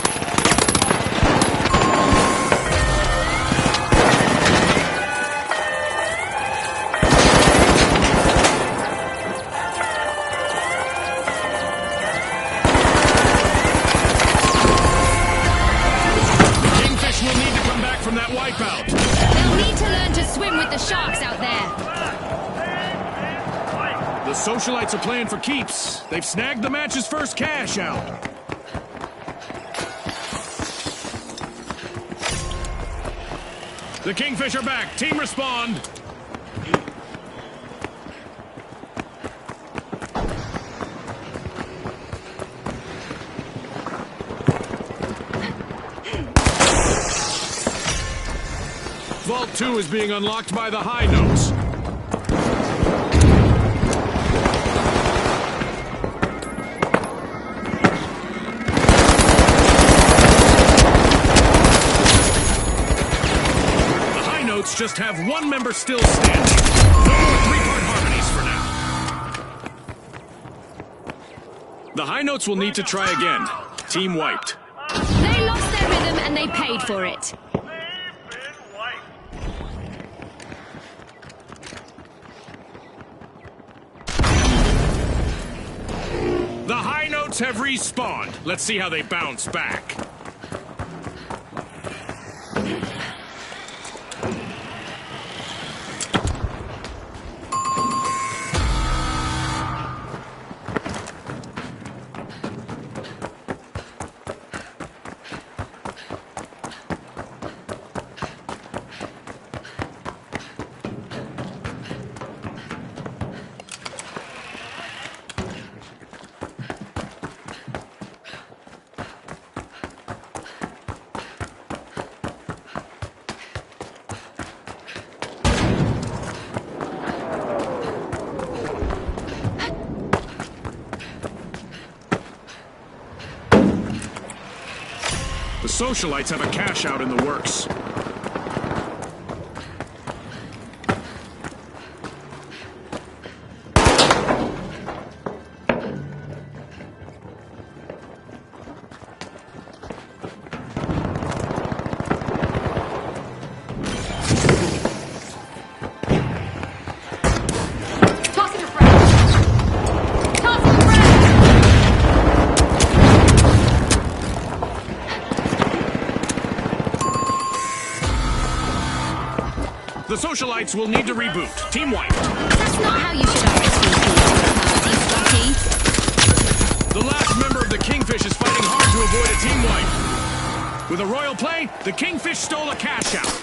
Kingfish will need to come back from that wipeout. They'll need to learn to swim with the sharks out there. The Socialites are playing for keeps. They've snagged the match's first cash out. The Kingfish are back. Team respond. Vault 2 is being unlocked by the High Notes. The High Notes just have one member still standing. No more three-part harmonies for now. The High Notes will need to try again. Team wiped. They lost their rhythm and they paid for it. The High Notes have respawned. Let's see how they bounce back. socialites have a cash out in the works. Tossing a frag. Tossing a frag. The socialites will need to reboot. Team wiped. That's not how you should RSVP to a party, Scotty. The last member of the Kingfish is fighting hard to avoid a team wipe. With a royal play, the Kingfish stole a cash out.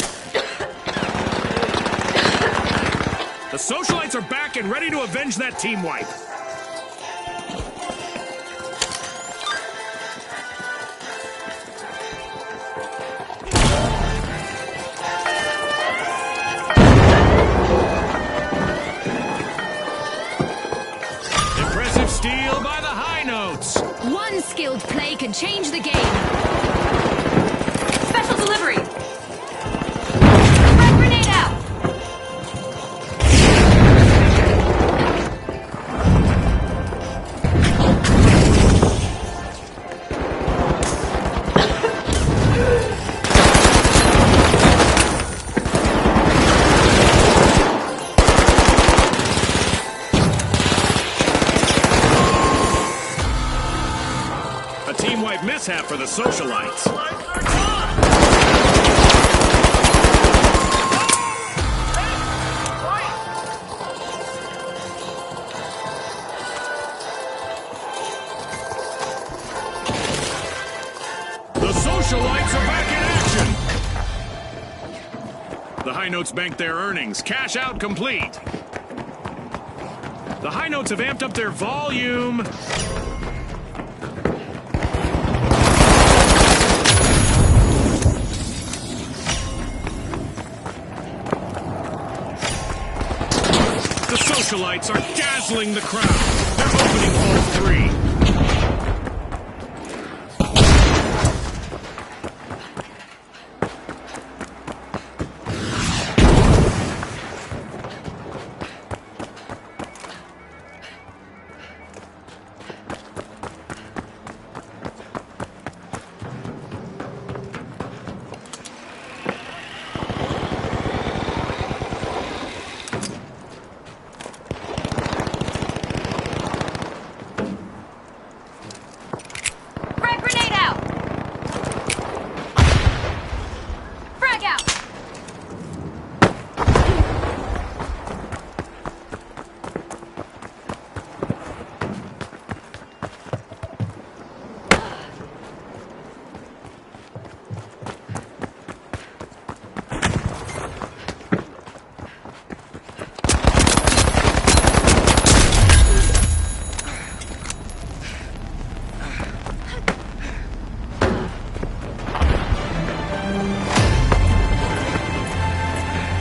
The socialites are back and ready to avenge that team wipe. Impressive steal by the high notes. One skilled play can change the game. Special delivery. Frag grenade out. A team wipe mishap for the socialites. The socialites are back in action. The high notes bank their earnings. Cash out complete. The high notes have amped up their volume. The socialites are dazzling the crowd. They're opening all three. Frag grenade out. Frag out.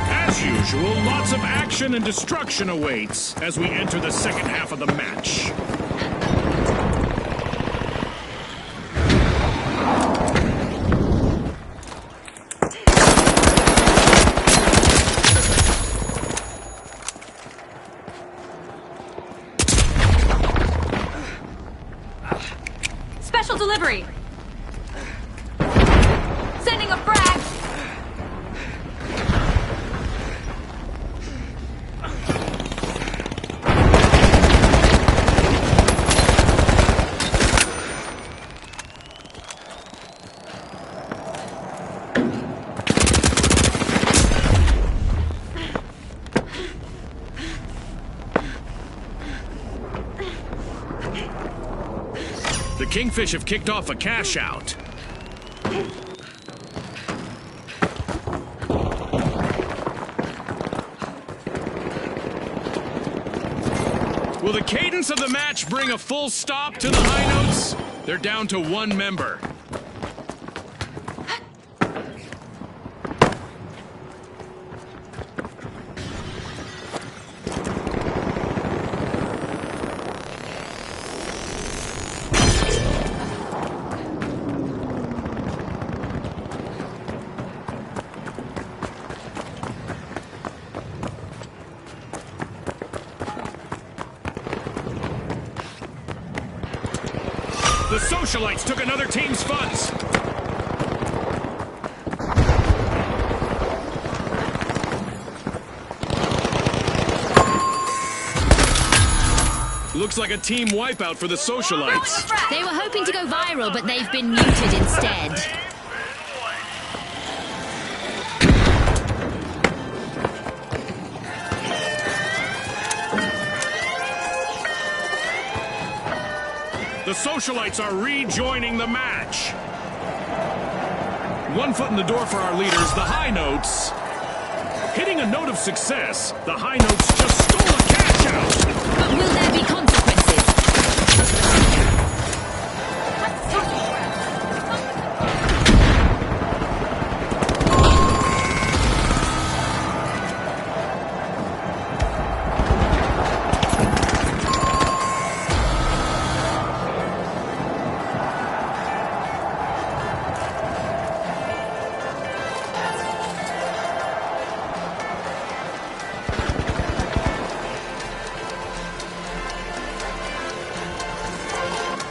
As usual, lots of action and destruction awaits as we enter the second half of the match. Special delivery. Sending a frag. The Kingfish have kicked off a cash out. Will the cadence of the match bring a full stop to the high notes? They're down to one member. The socialites took another team's funds. Looks like a team wipeout for the socialites. They were hoping to go viral, but they've been muted instead. The socialites are rejoining the match. One foot in the door for our leaders, the High Notes. Hitting a note of success, the High Notes just stole a cash out. But will there be consequences?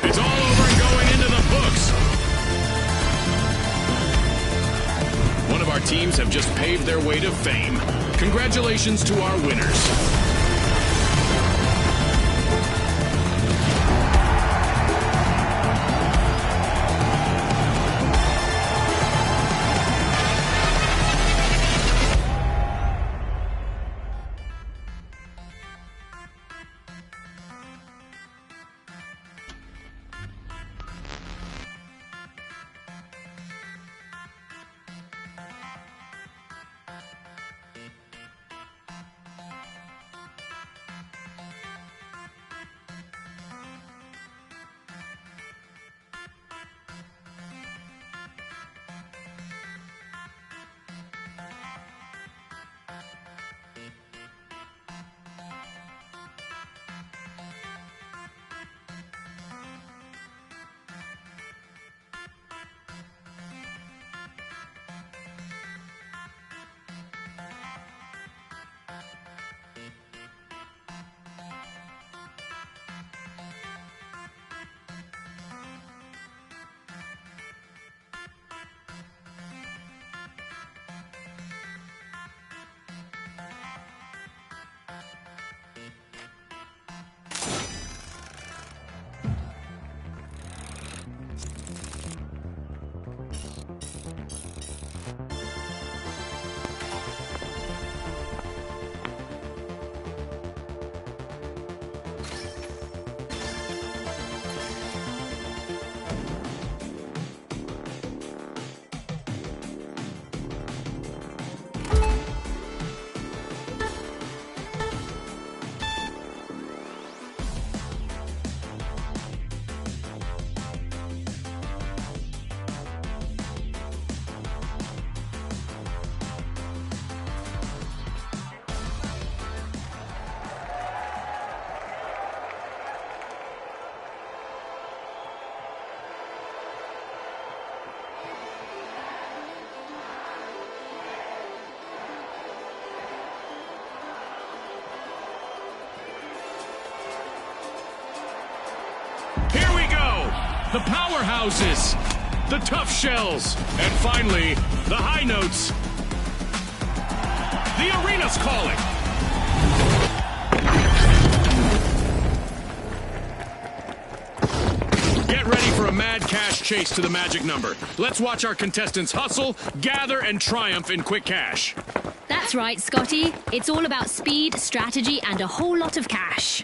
It's all over and going into the books. One of our teams have just paved their way to fame. Congratulations to our winners. Here we go! The powerhouses, the tough shells, and finally, the High Notes. The arena's calling. Get ready for a mad cash chase to the magic number. Let's watch our contestants hustle, gather, and triumph in quick cash. That's right, Scotty. It's all about speed, strategy, and a whole lot of cash.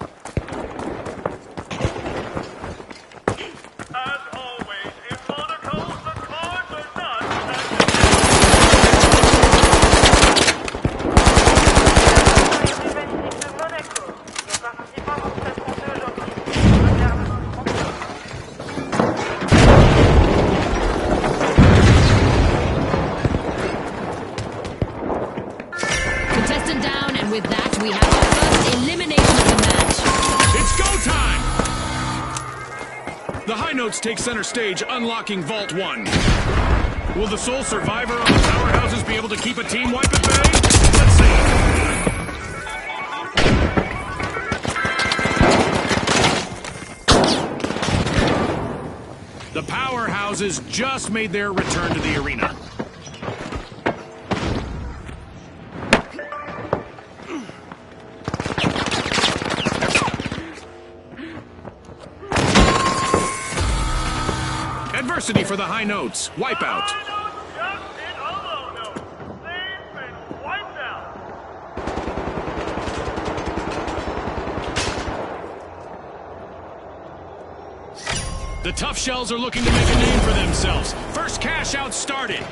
As always, in Monaco, the cards are not as de Monaco. Nos participants vont s'affronter aujourd'hui. Regarde notre Contestant down, and with that, we have our first elimination of the match. It's go time! The High Notes take center stage, unlocking Vault 1. Will the sole survivor of the powerhouses be able to keep a team wipe at bay? Let's see. Powerhouses just made their return to the arena. Adversity for the high notes. Wipeout. Just in a low note. They've been wiped out. The Tough Shells are looking to make a name for themselves. First cash out started.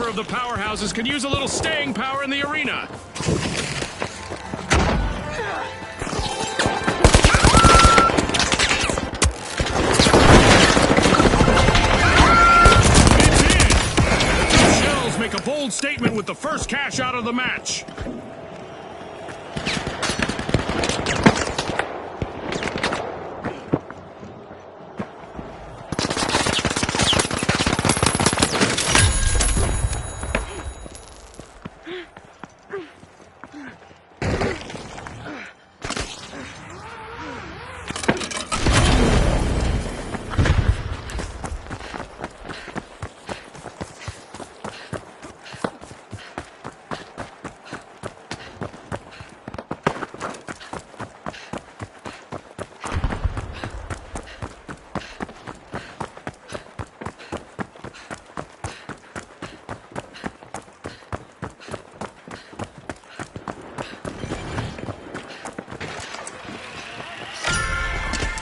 Of the Powerhouses could use a little staying power in the arena. It's in. The Shells make a bold statement with the first cash out of the match.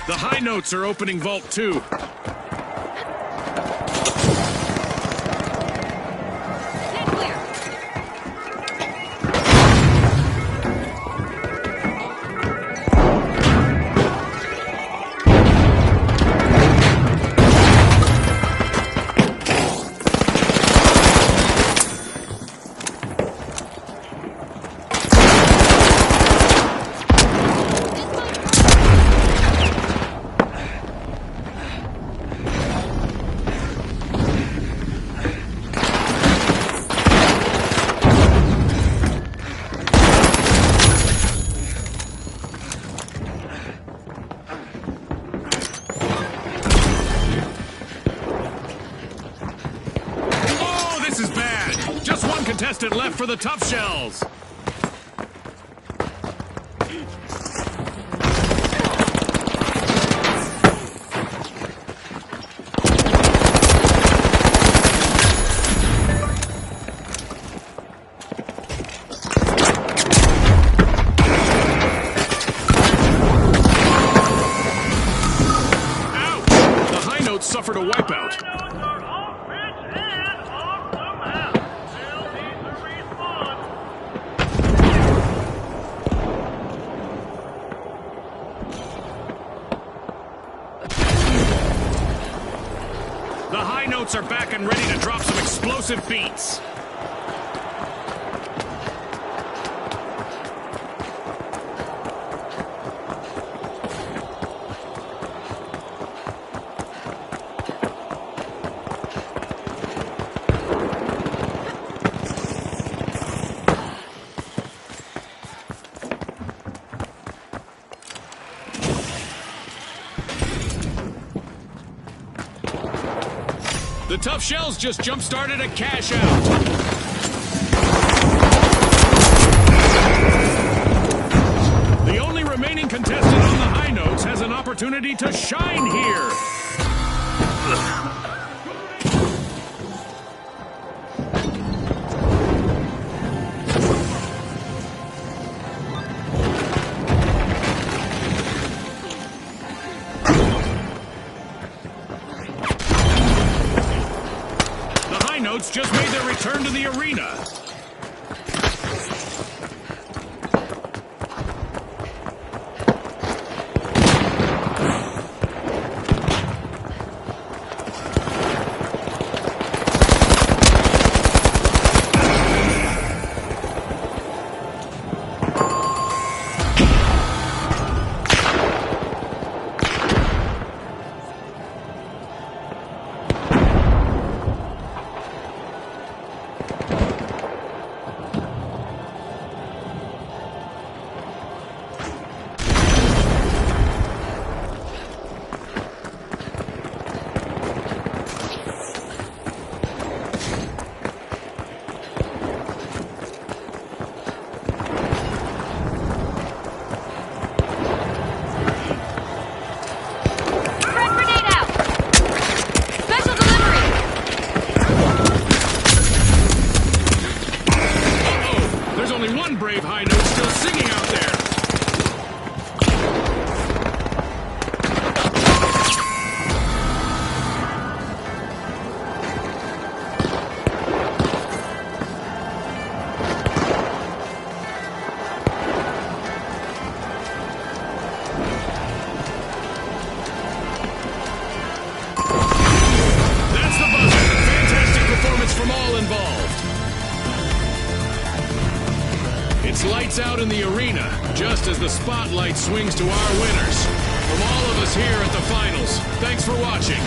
The high notes are opening Vault 2. Contestant left for the Tough Shells. Ouch! The high notes suffered a wipeout. notes are back and ready to drop some explosive beats. The Tough Shells just jump-started a cash out. The only remaining contestant on the high notes has an opportunity to shine here. Notes just made their return to the arena. Brave high note still singing out there. That's the buzzer. Fantastic performance from all involved. It's lights out in the arena, just as the spotlight swings to our winners. From all of us here at the finals, thanks for watching.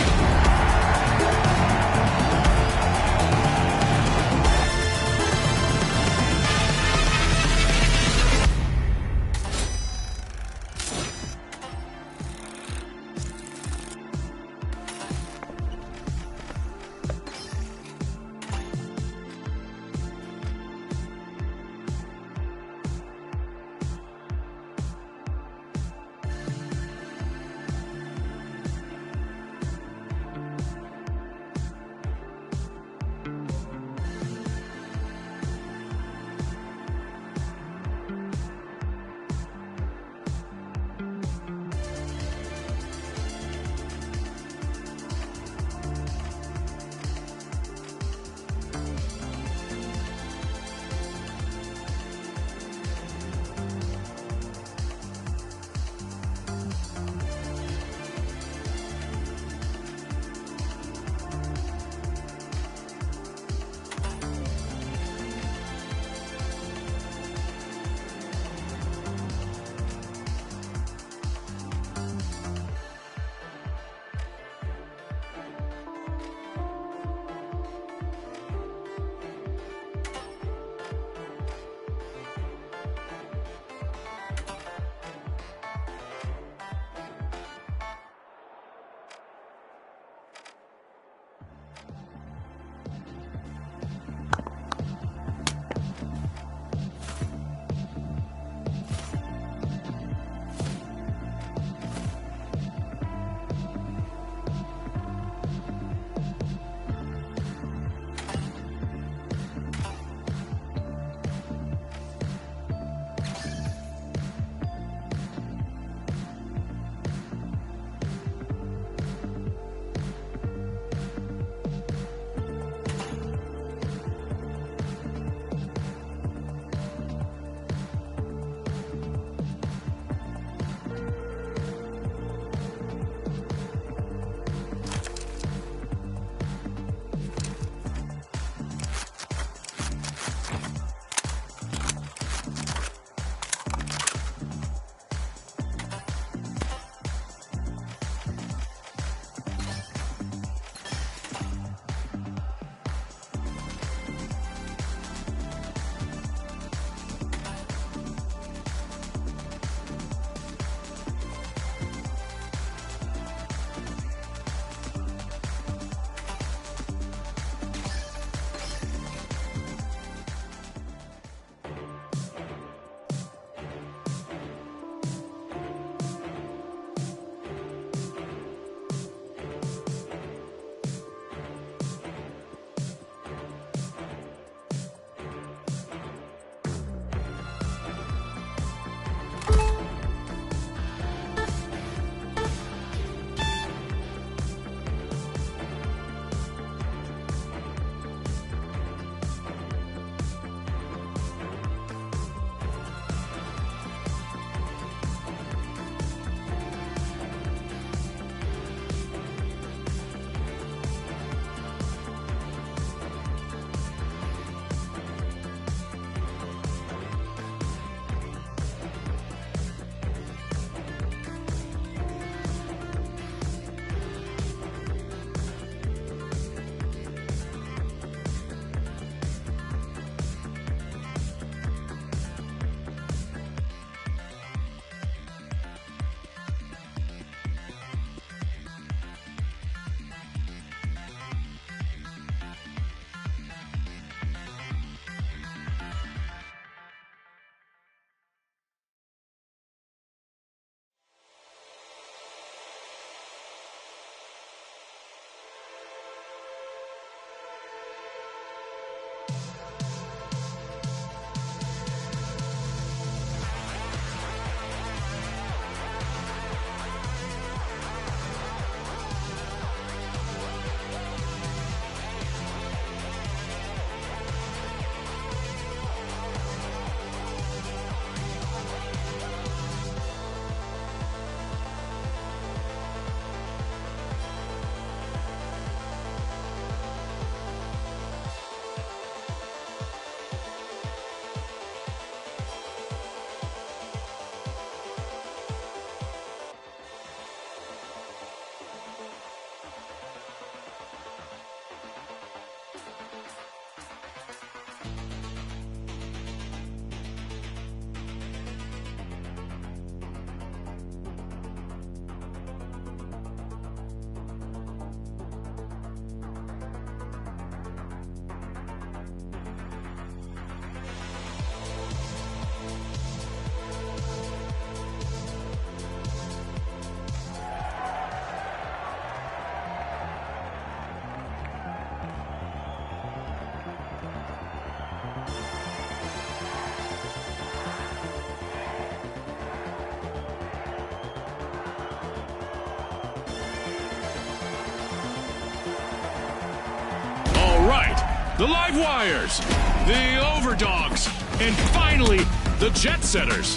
the Live Wires, the Overdogs, and finally, the Jet Setters.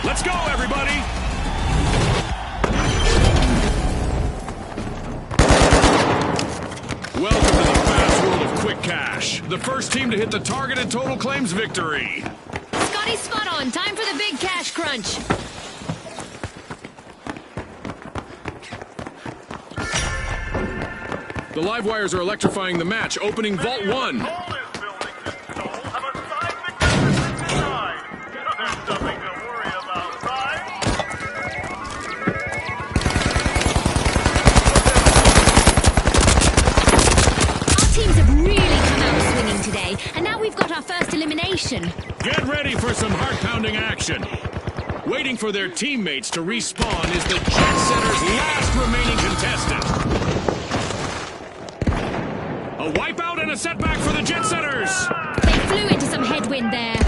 Let's go, everybody! Welcome to the fast world of Quick Cash. The first team to hit the targeted total claims victory. Scotty's spot on. Time for the big cash crunch. The Live Wires are electrifying the match, opening Vault 1. All this building can stole have a seismic distance inside. There's nothing to worry about, right? Our teams have really come out swinging today, and now we've got our first elimination. Get ready for some heart-pounding action. Waiting for their teammates to respawn is the Jet Setters' last remaining contestant. A wipeout and a setback for the Jet Setters. They flew into some headwind there.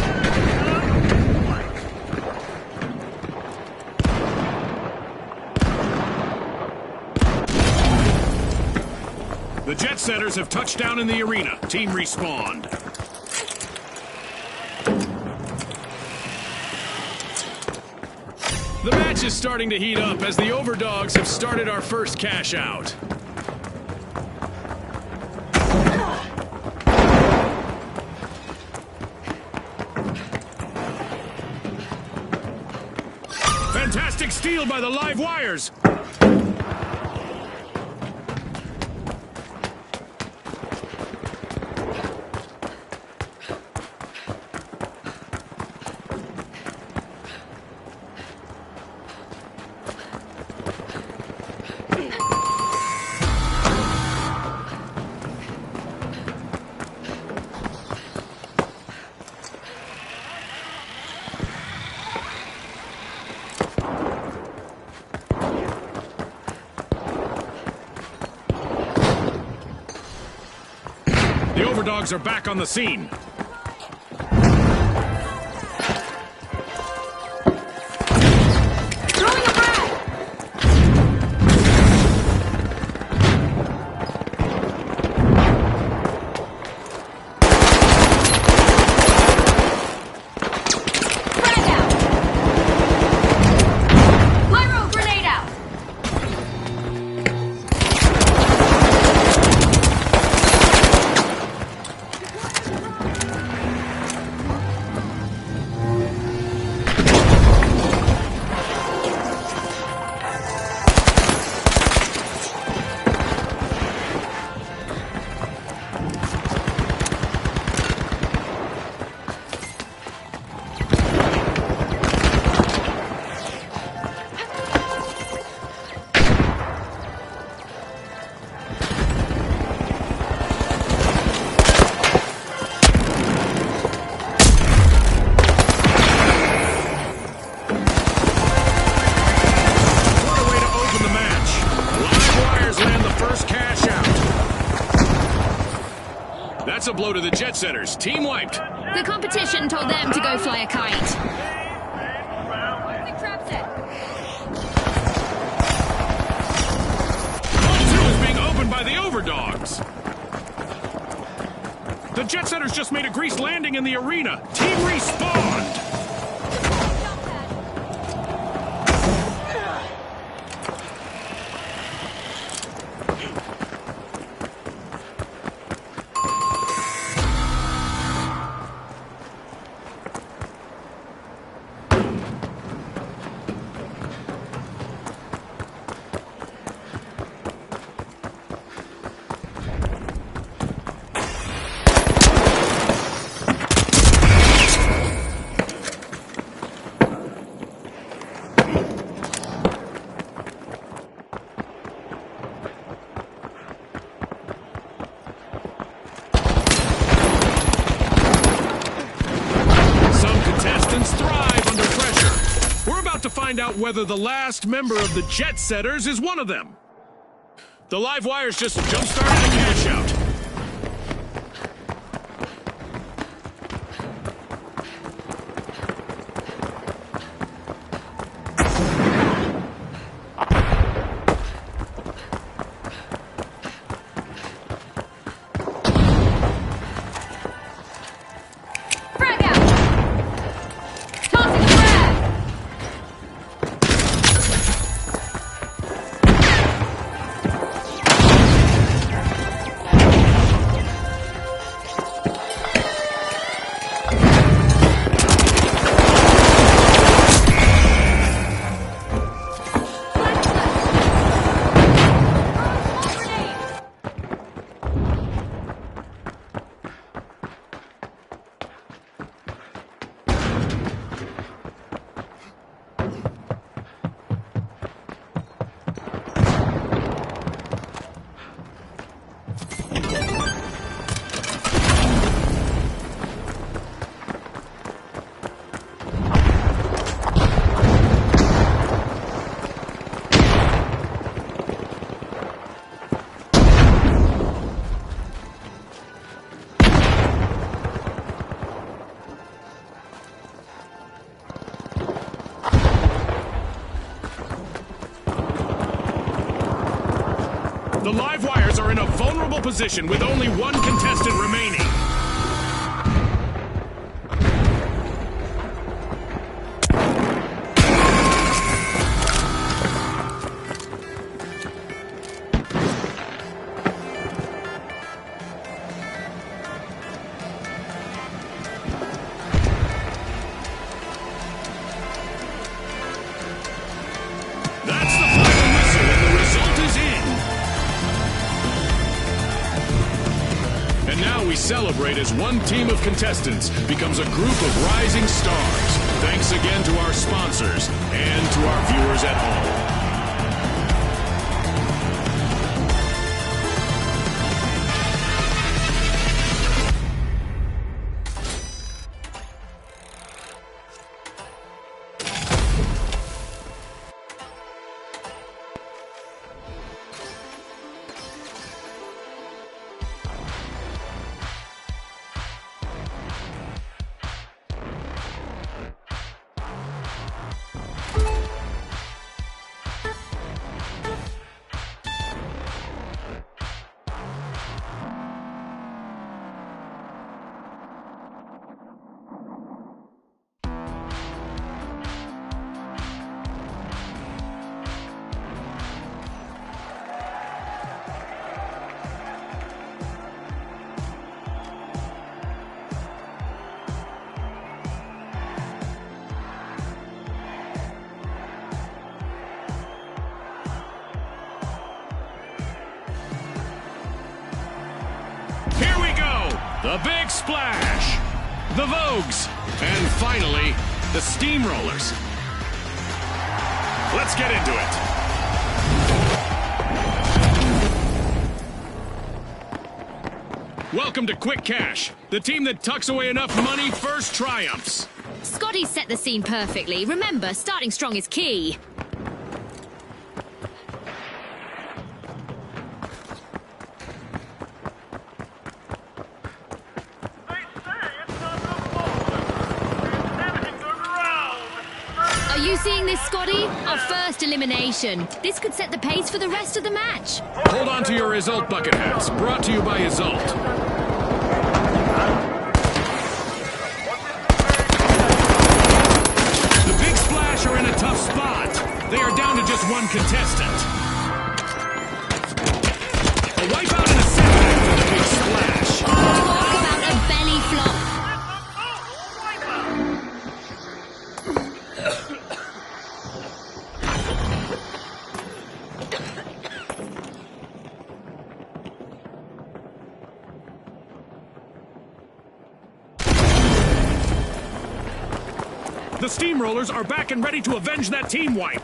The Jet Setters have touched down in the arena. Team respawned. The match is starting to heat up as the Overdogs have started our first cash out. Fantastic steal by the Live Wires. The Overdogs are back on the scene. Throwing a frag! Frag out! Pyro grenade out! What a way to open the match. Live Wires land the first cash out. That's a blow to the Jet Setters. Team wiped. The competition told them to go fly a kite. Vault 2 is being opened by the Overdogs. The Jet Setters just made a greased landing in the arena. Team respawned. Thrive under pressure. We're about to find out whether the last member of the Jet Setters is one of them. The Live Wires just jump-started a cash out. The live wires are in a vulnerable position with only one contestant remaining. That's the final whistle, and the result is in. And now we celebrate as one team of contestants becomes a group of rising stars. Thanks again to our sponsors and to our viewers at home. Here we go! The Big Splash! The Vogues! And finally, the Steamrollers. Let's get into it. Welcome to Quick Cash. The team that tucks away enough money first triumphs. Scotty set the scene perfectly. Remember, starting strong is key. They say it's not the fault. It's damaging the ground. Are you seeing this, Scotty? Our first elimination. This could set the pace for the rest of the match. Hold on to your Result bucket hats. Brought to you by Result. The Big Splash are in a tough spot. They are down to just one contestant. A wipeout in a setback for the Big Splash. Talk about a belly flop. The Steamrollers are back and ready to avenge that team wipe.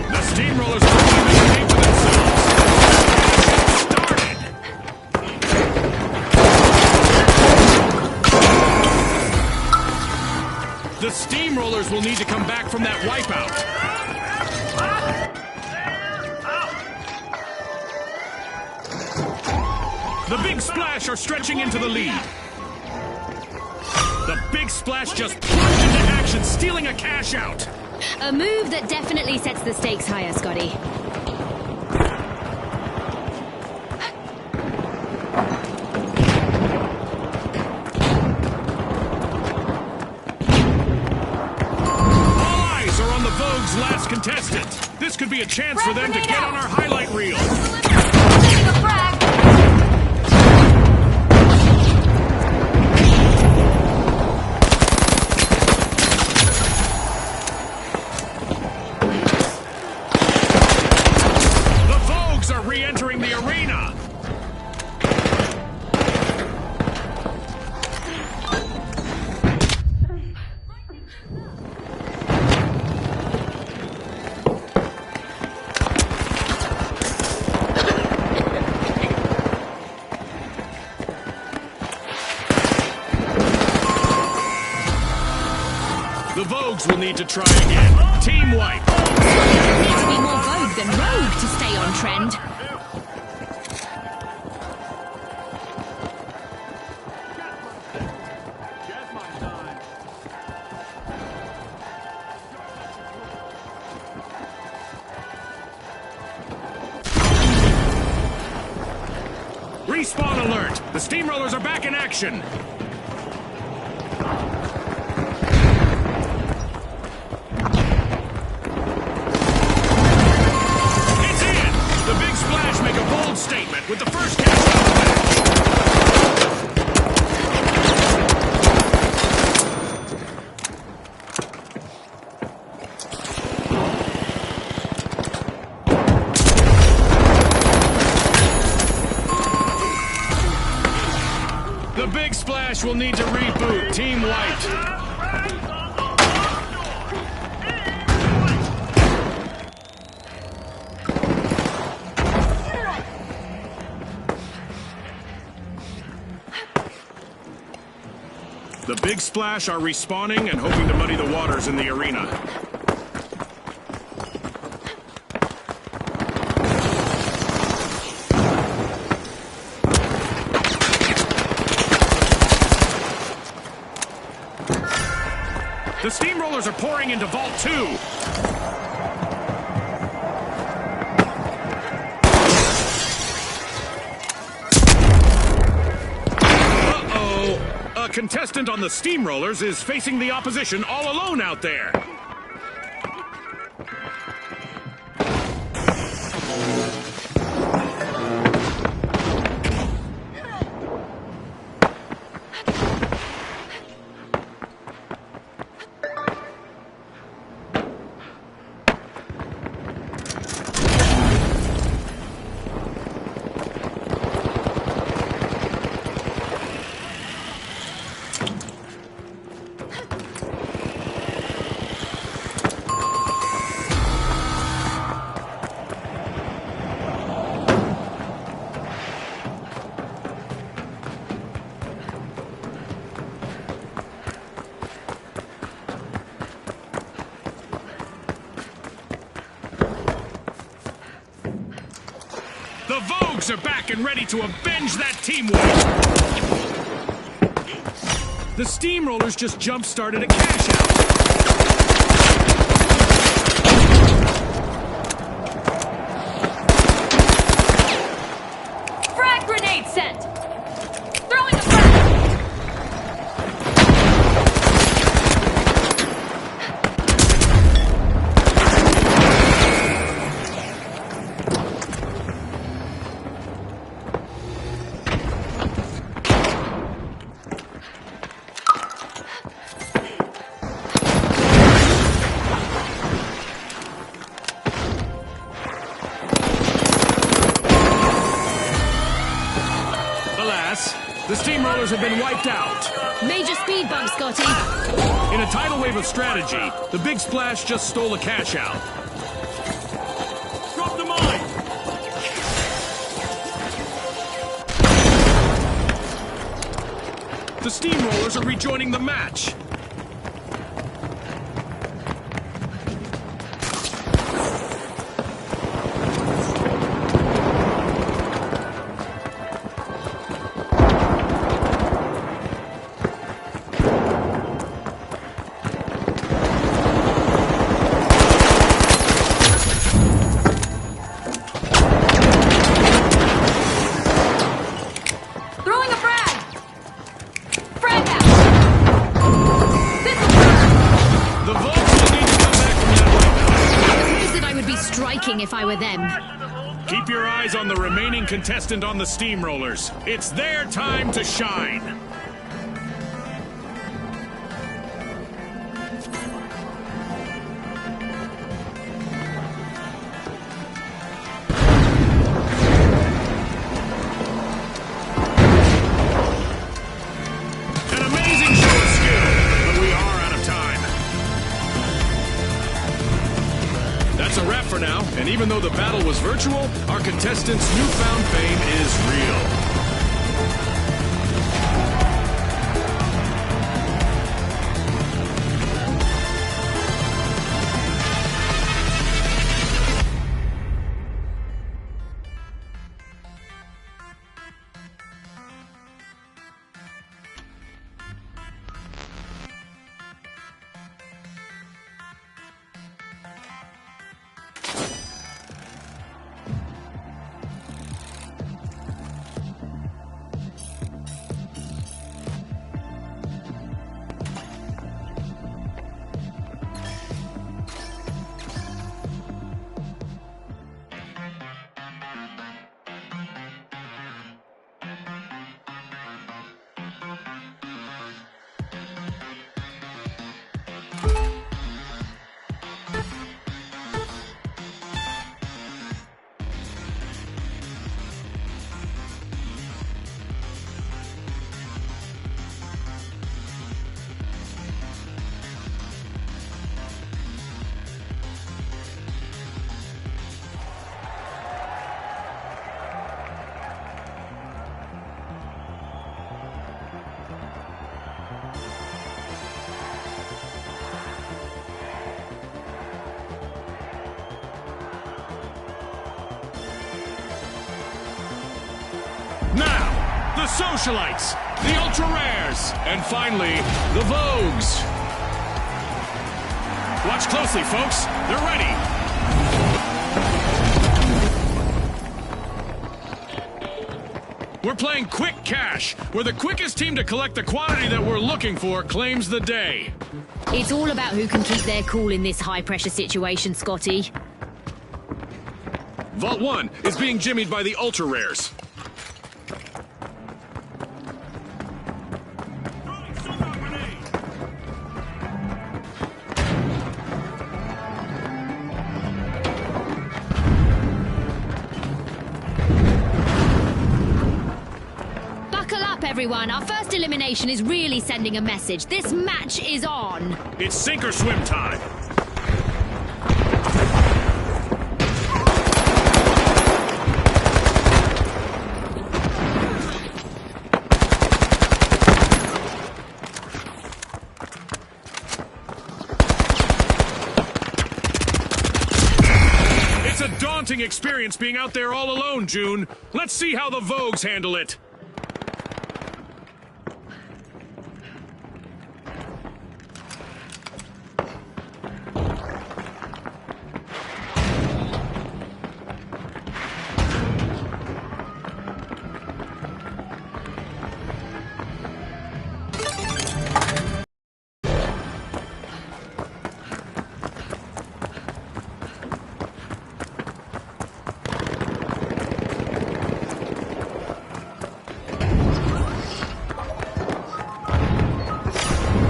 The Steamrollers are trying to make a name for themselves. Started. The Steamrollers will need to come back from that wipeout. The Big Splash are stretching into the lead. The Big Splash just plunged into action, stealing a cash out. A move that definitely sets the stakes higher, Scotty. All eyes are on the Vogue's last contestant. This could be a chance for them to get on our highlight reel. The Vogues are re-entering the arena. Vogues will need to try again. Team wipe. You need to be more Vogue than Rogue to stay on trend. Respawn alert! The steamrollers are back in action! It's in! The Big Splash make a bold statement with the first catch of the match. The Big Splash will need to reboot. Team wiped. The Big Splash are respawning and hoping to muddy the waters in the arena. The steamrollers are pouring into Vault 2. Uh-oh. A contestant on the steamrollers is facing the opposition all alone out there. The Vogues are back and ready to avenge that team wipe. The steamrollers just jump-started a cash out. Frag grenade sent! Throwing a frag! Alas, the steamrollers have been wiped out. Major speed bump, Scotty. In a tidal wave of strategy, the Big Splash just stole a cash out. Drop the mine! The steamrollers are rejoining the match. Throwing a frag! Frag out! This'll The Vogues will need to come back from that wipeout. Who is it I would be striking if I were them? Keep your eyes on the remaining contestant on the steamrollers. It's their time to shine. An amazing show of skill, but we are out of time. That's a wrap for now, and even though the battle was virtual, our contestants' newfound fame is real. The Socialites, the Ultra Rares, and finally, the Vogues. Watch closely, folks. They're ready. We're playing Quick Cash, where the quickest team to collect the quantity that we're looking for claims the day. It's all about who can keep their cool in this high-pressure situation, Scotty. Vault 1 is being jimmied by the Ultra Rares. Everyone, our first elimination is really sending a message. This match is on. It's sink or swim time. It's a daunting experience being out there all alone, June. Let's see how the Vogues handle it.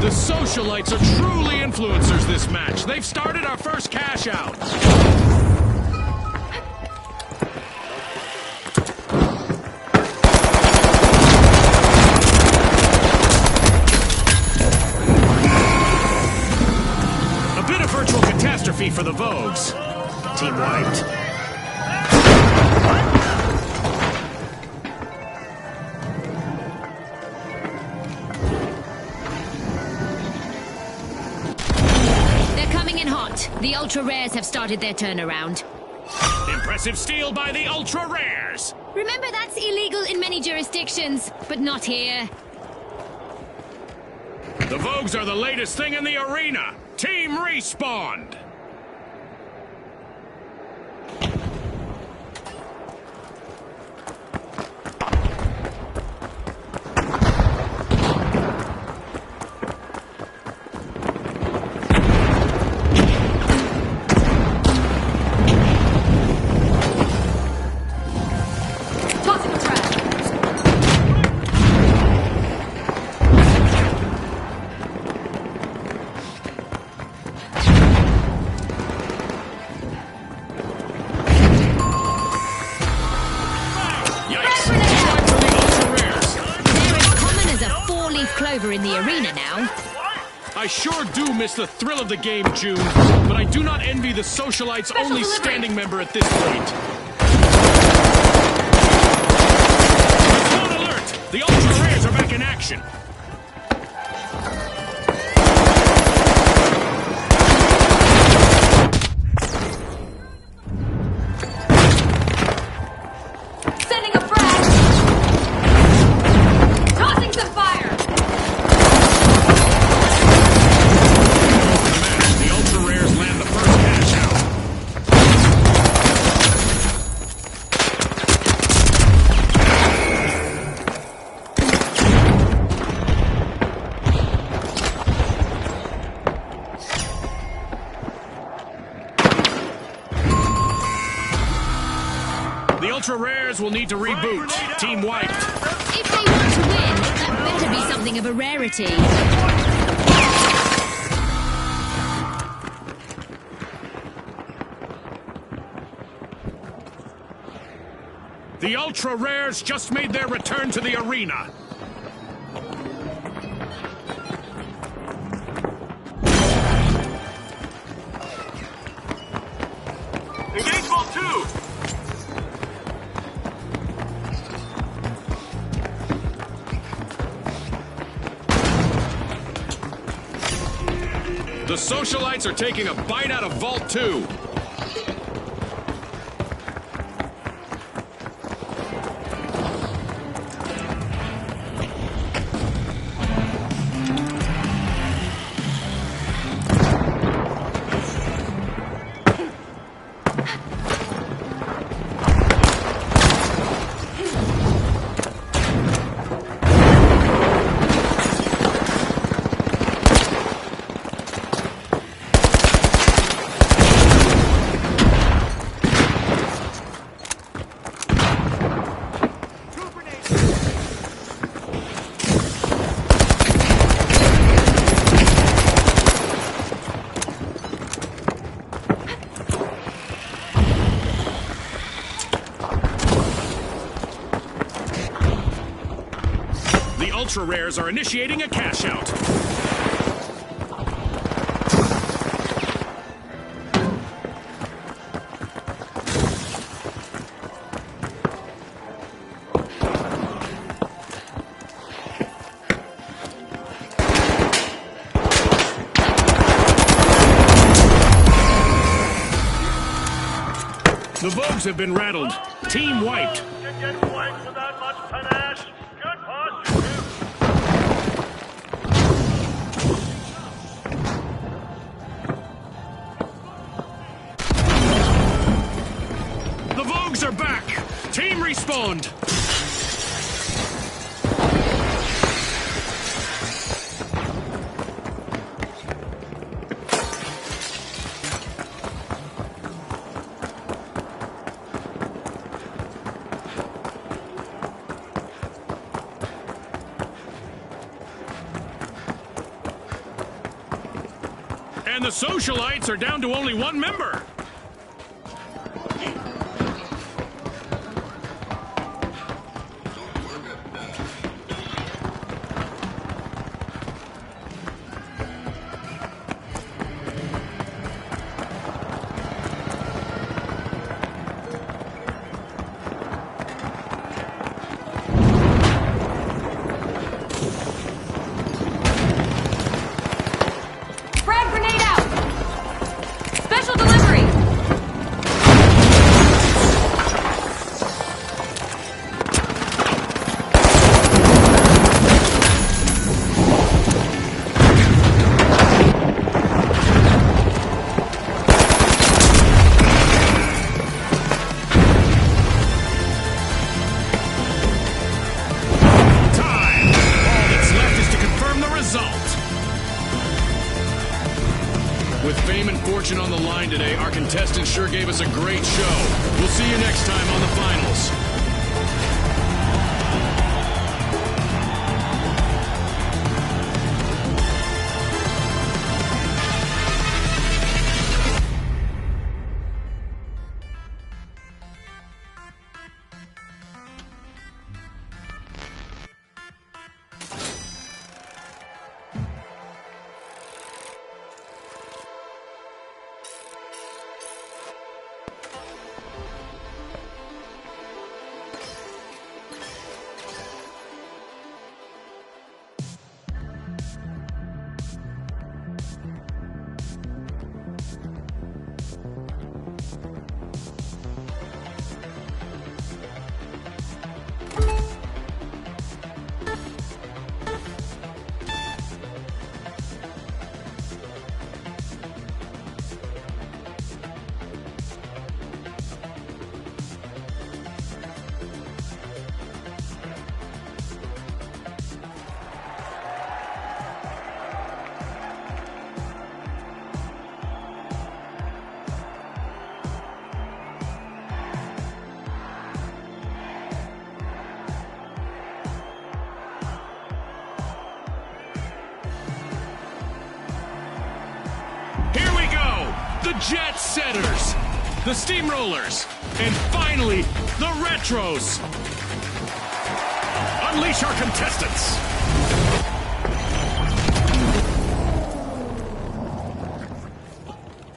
The Socialites are truly influencers this match. They've started our first cash out. A bit of virtual catastrophe for the Vogues. Team wiped. The Ultra Rares have started their turnaround. Impressive steal by the Ultra Rares. Remember, that's illegal in many jurisdictions, but not here. The Vogues are the latest thing in the arena. Team Respawned. Clover in the arena now. I sure do miss the thrill of the game, June, but I do not envy the Socialites' only standing member at this point. Zone alert! The Ultra Rares are back in action. Sending a frag! Tossing some fire! The Ultra Rares land the first cash out. The Ultra Rares will need to reboot. Team wiped. If they want to win, that better be something of a rarity. The Ultra Rares just made their return to the arena. Engage Vault 2! The Socialites are taking a bite out of Vault 2. ultra rares are initiating a cash out. The Vogues have been rattled. Team wiped. Can get wiped without much panache. Good posture, too. The Vogues are back. Team respawned. And the socialites are down to only one member. Frag grenade out! Special delivery! Time. All that's left is to confirm the result. With fame and fortune on the line today, our contestants sure gave us a great show. We'll see you next time on the finals. Here we go! The Jet Setters, the Steamrollers, and finally, the Retros! Unleash our contestants!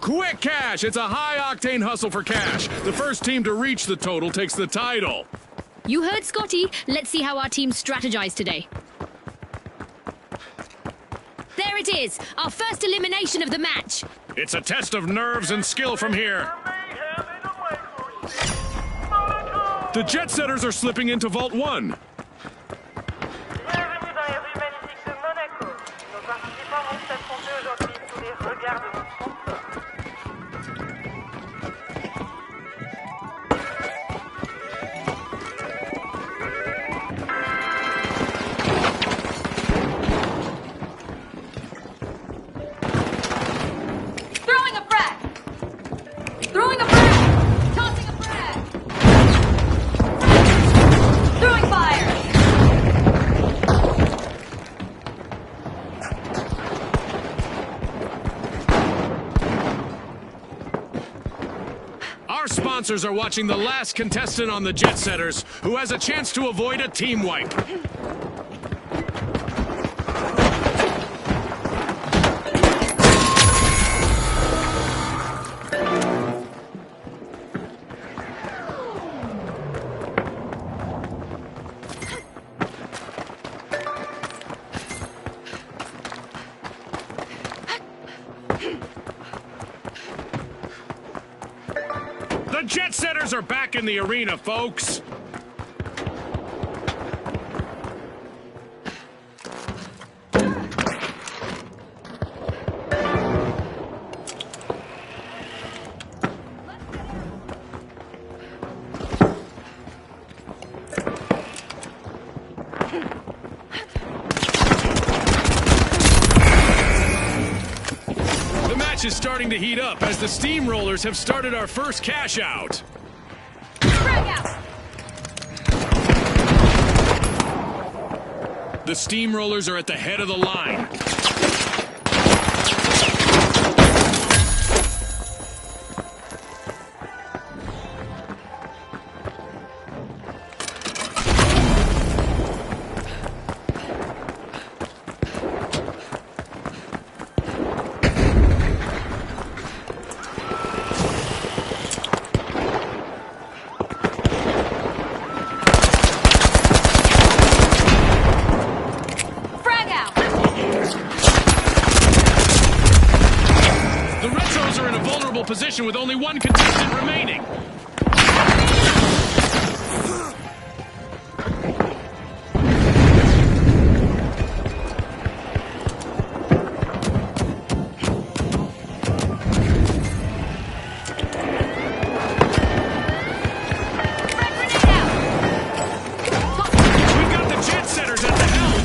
Quick Cash! It's a high-octane hustle for cash. The first team to reach the total takes the title. You heard Scotty. Let's see how our team strategized today. There it is, our first elimination of the match. It's a test of nerves and skill from here. Mayhem is away for you. Molotov! The Jet Setters are slipping into Vault 1. Bienvenue dans les rues magnifiques de Monaco. Nos participants vont s'affronter aujourd'hui sous les regards de nos sponsors. Throwing a frag! Throwing a frag! Tossing a frag! Throwing fire! Our sponsors are watching the last contestant on the Jet Setters, who has a chance to avoid a team wipe. Jet Setters are back in the arena, folks. Is starting to heat up as the Steamrollers have started our first cash out. Frag out! The Steamrollers are at the head of the line. Position with only one contestant remaining. We've got the Jet Setters at the helm.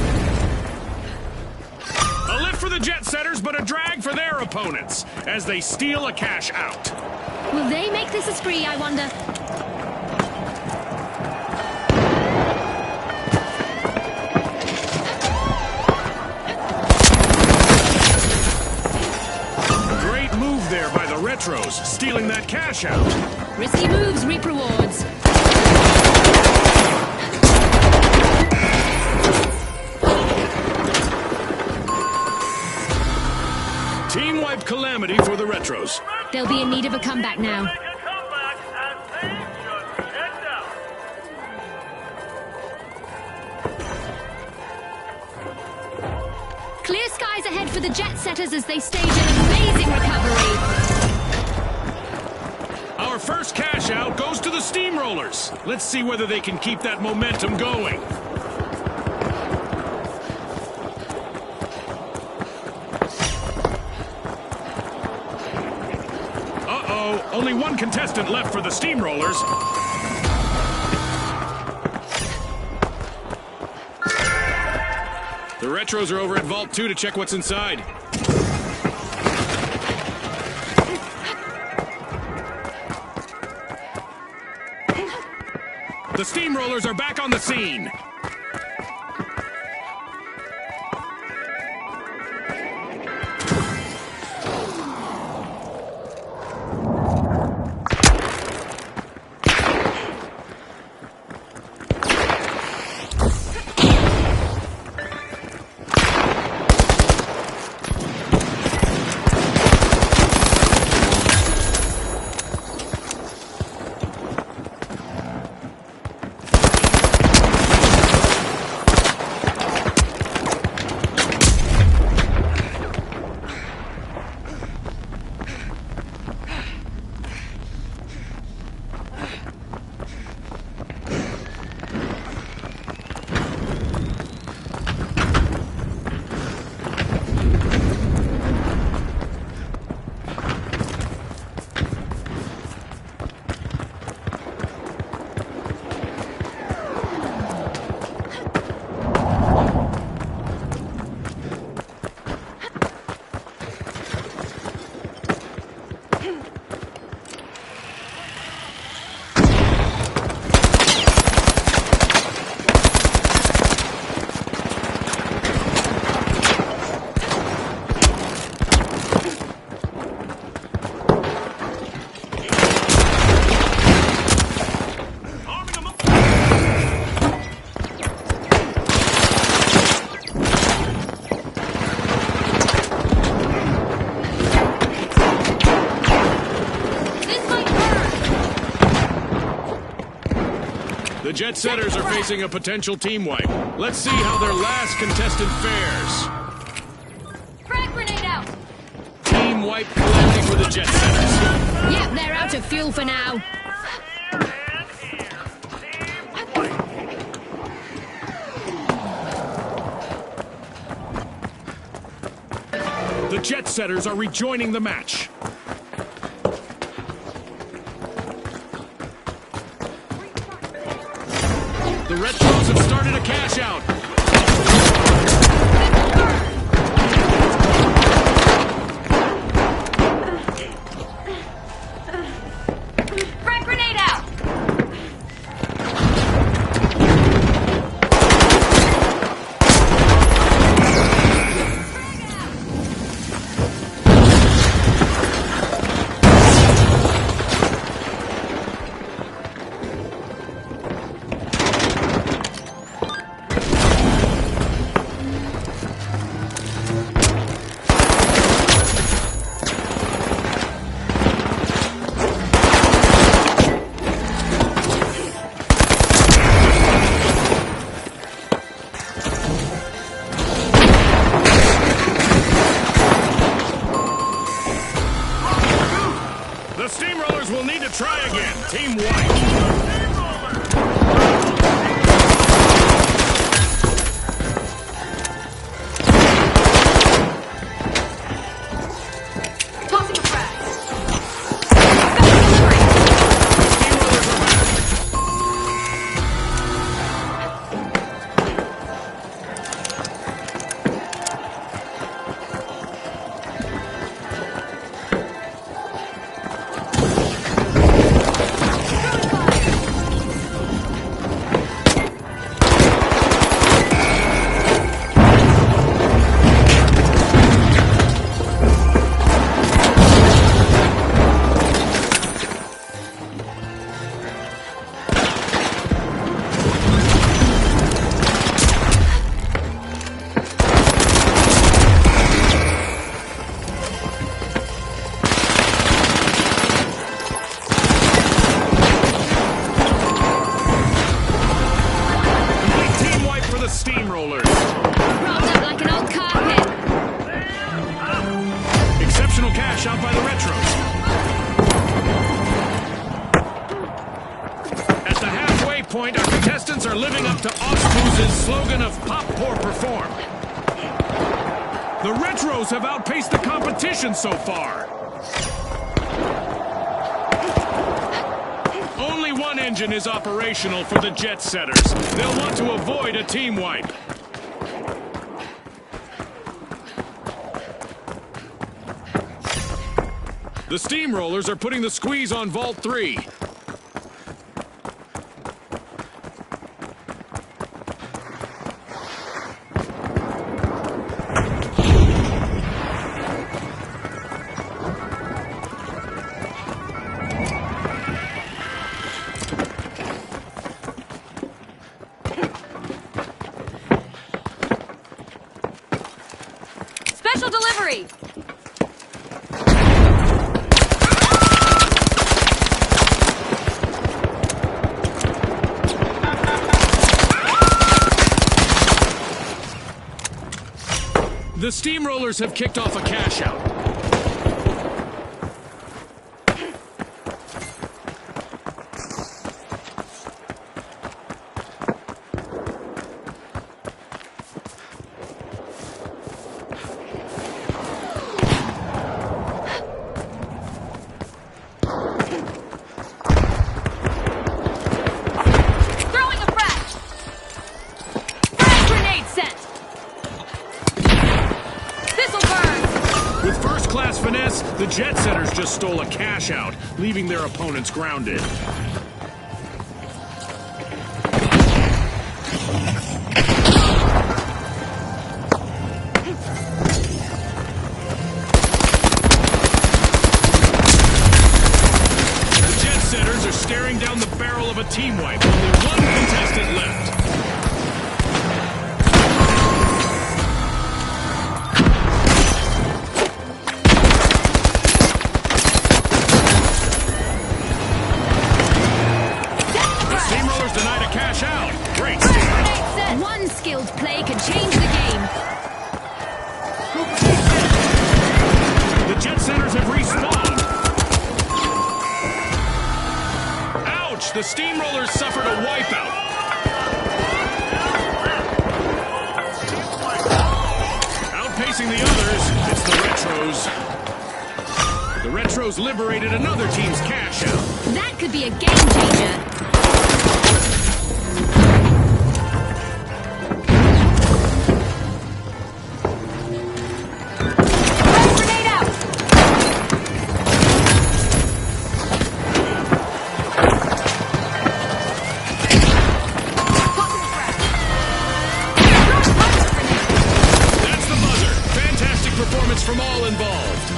A lift for the Jet Setters, but a drag for their opponents as they steal a cash out. Will they make this a spree, I wonder? Great move there by the Retros, stealing that cash out. Risky moves reap rewards. Team wipe calamity for the Retros. They'll be in need of a comeback now. Make a comeback as they just checked out. Clear skies ahead for the Jet Setters as they stage an amazing recovery. Our first cash out goes to the Steamrollers. Let's see whether they can keep that momentum going. Only one contestant left for the Steamrollers. The Retros are over at Vault 2 to check what's inside. The Steamrollers are back on the scene. The Jet Setters are facing a potential team wipe. Let's see how their last contestant fares. Frag grenade out! Team wipe calamity for the Jet Setters. Yep, they're out of fuel for now. The Jet Setters are rejoining the match. The Retros have started a cash out. Frag grenade out! The Steamrollers will need to try again. Team White. Tossing a frag. Special delivery. Steamrollers are back. Team White for the Steamrollers. Rolled up like an old carpet. Exceptional cash out by the Retros. At the halfway point, our contestants are living up to Osthu's slogan of Pop, Pour, Perform. The Retros have outpaced the competition so far. Only one engine is operational for the Jet Setters. They'll want to avoid a team wipe. The Steamrollers are putting the squeeze on Vault 3. Special delivery. The Steamrollers have kicked off a cash out. Throwing a frag. Frag grenade set. This'll burn. With first-class finesse, the Jet Setters just stole a cash out, leaving their opponents grounded. The Jet Setters are staring down the barrel of a team wipe. Only one contestant left. Steamrollers denied a cash out. Great Frag start. grenade set. One skilled play could change the game. The Jet Setters have respawned. Ouch! The Steamrollers suffered a wipeout. Outpacing the others, it's the Retros. lose. The Retros liberated another team's cash out. That could be a game changer. Grenade out! That's the buzzer. Fantastic performance from all involved.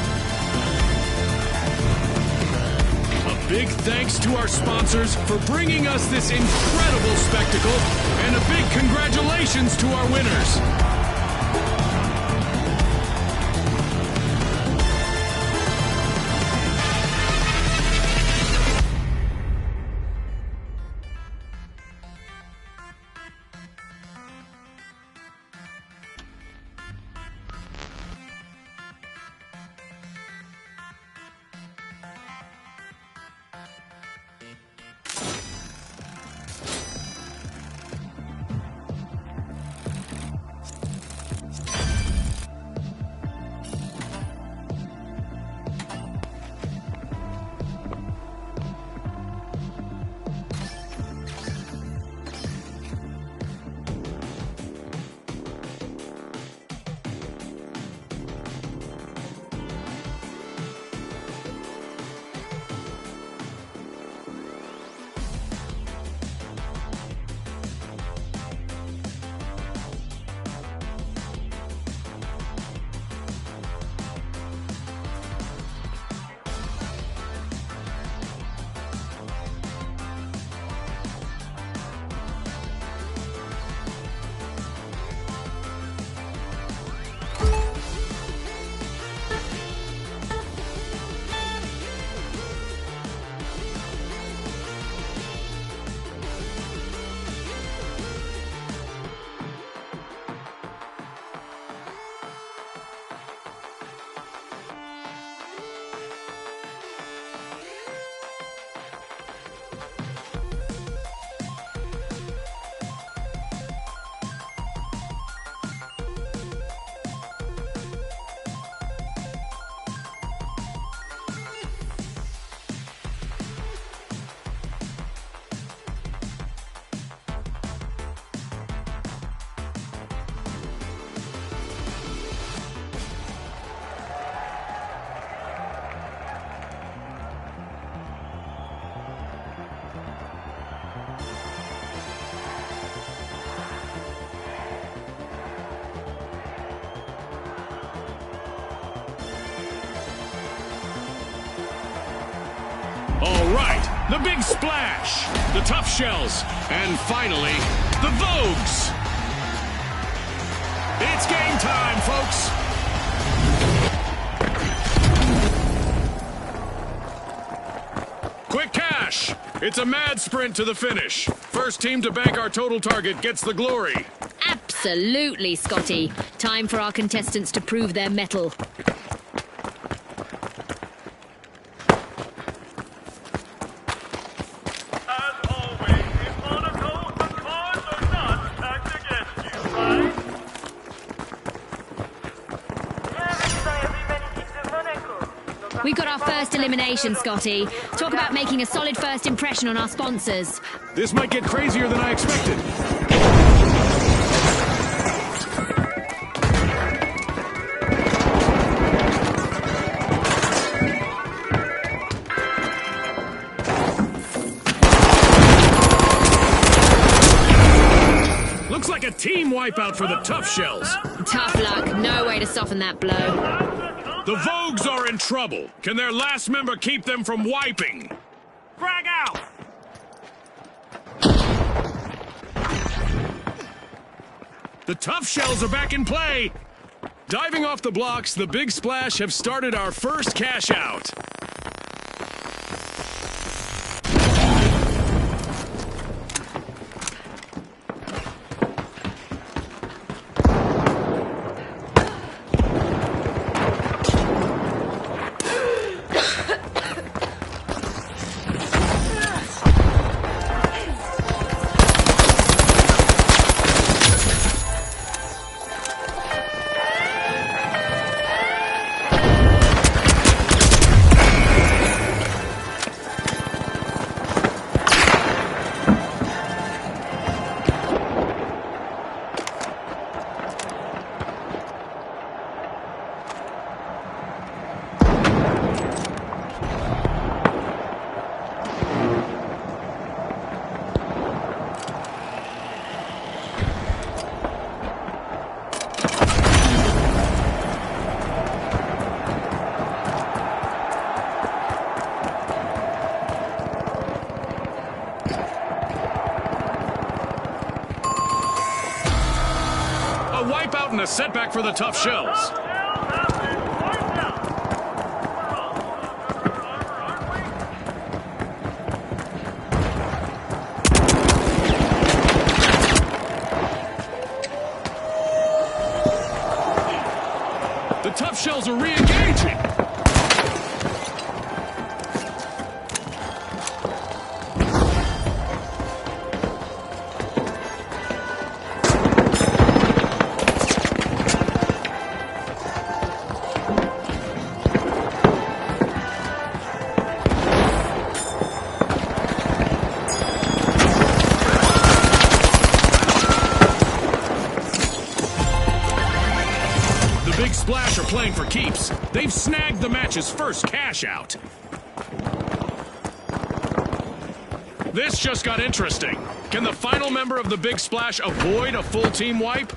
A big thanks to our sponsors for bringing us this incredible spectacle, and a big congratulations to our winners. All right, the big splash, the tough shells, and finally, the Vogues. It's game time, folks. Quick cash. It's a mad sprint to the finish. First team to bank our total target gets the glory. Absolutely, Scotty. Time for our contestants to prove their mettle. As always, in Monaco, the cards are not stacked against you, right? Bienvenue dans les humanités de Monaco. Nos We got our first elimination, Scotty. Talk about making a solid first impression on our sponsors. This might get crazier than I expected. Looks like a team wipeout for the tough shells. Tough luck. No way to soften that blow. The Vogues are in trouble. Can their last member keep them from wiping? Frag out! The tough shells are back in play. Diving off the blocks, the Big Splash have started our first cash out. wipeout and a setback for the Tough Shells. The Tough Shells are re-engaging. Splash are playing for keeps. They've snagged the match's first cash out. This just got interesting. Can the final member of the Big Splash avoid a full team wipe?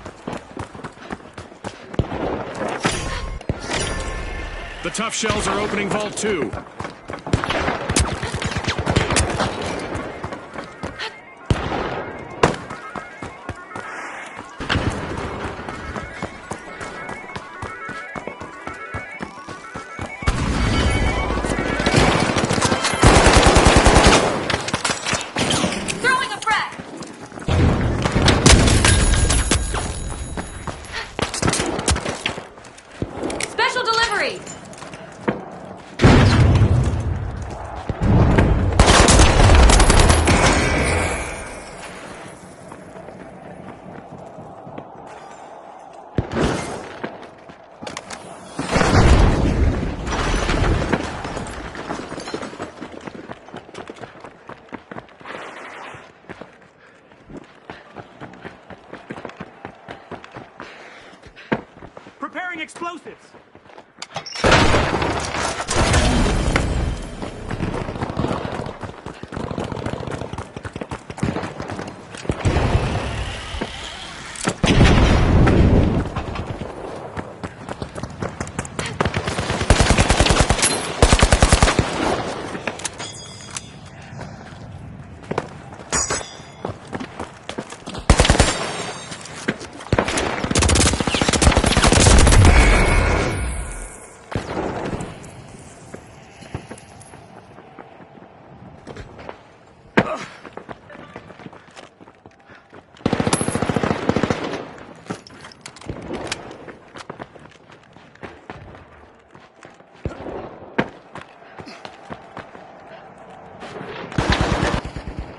The Tough Shells are opening Vault 2. Preparing explosives.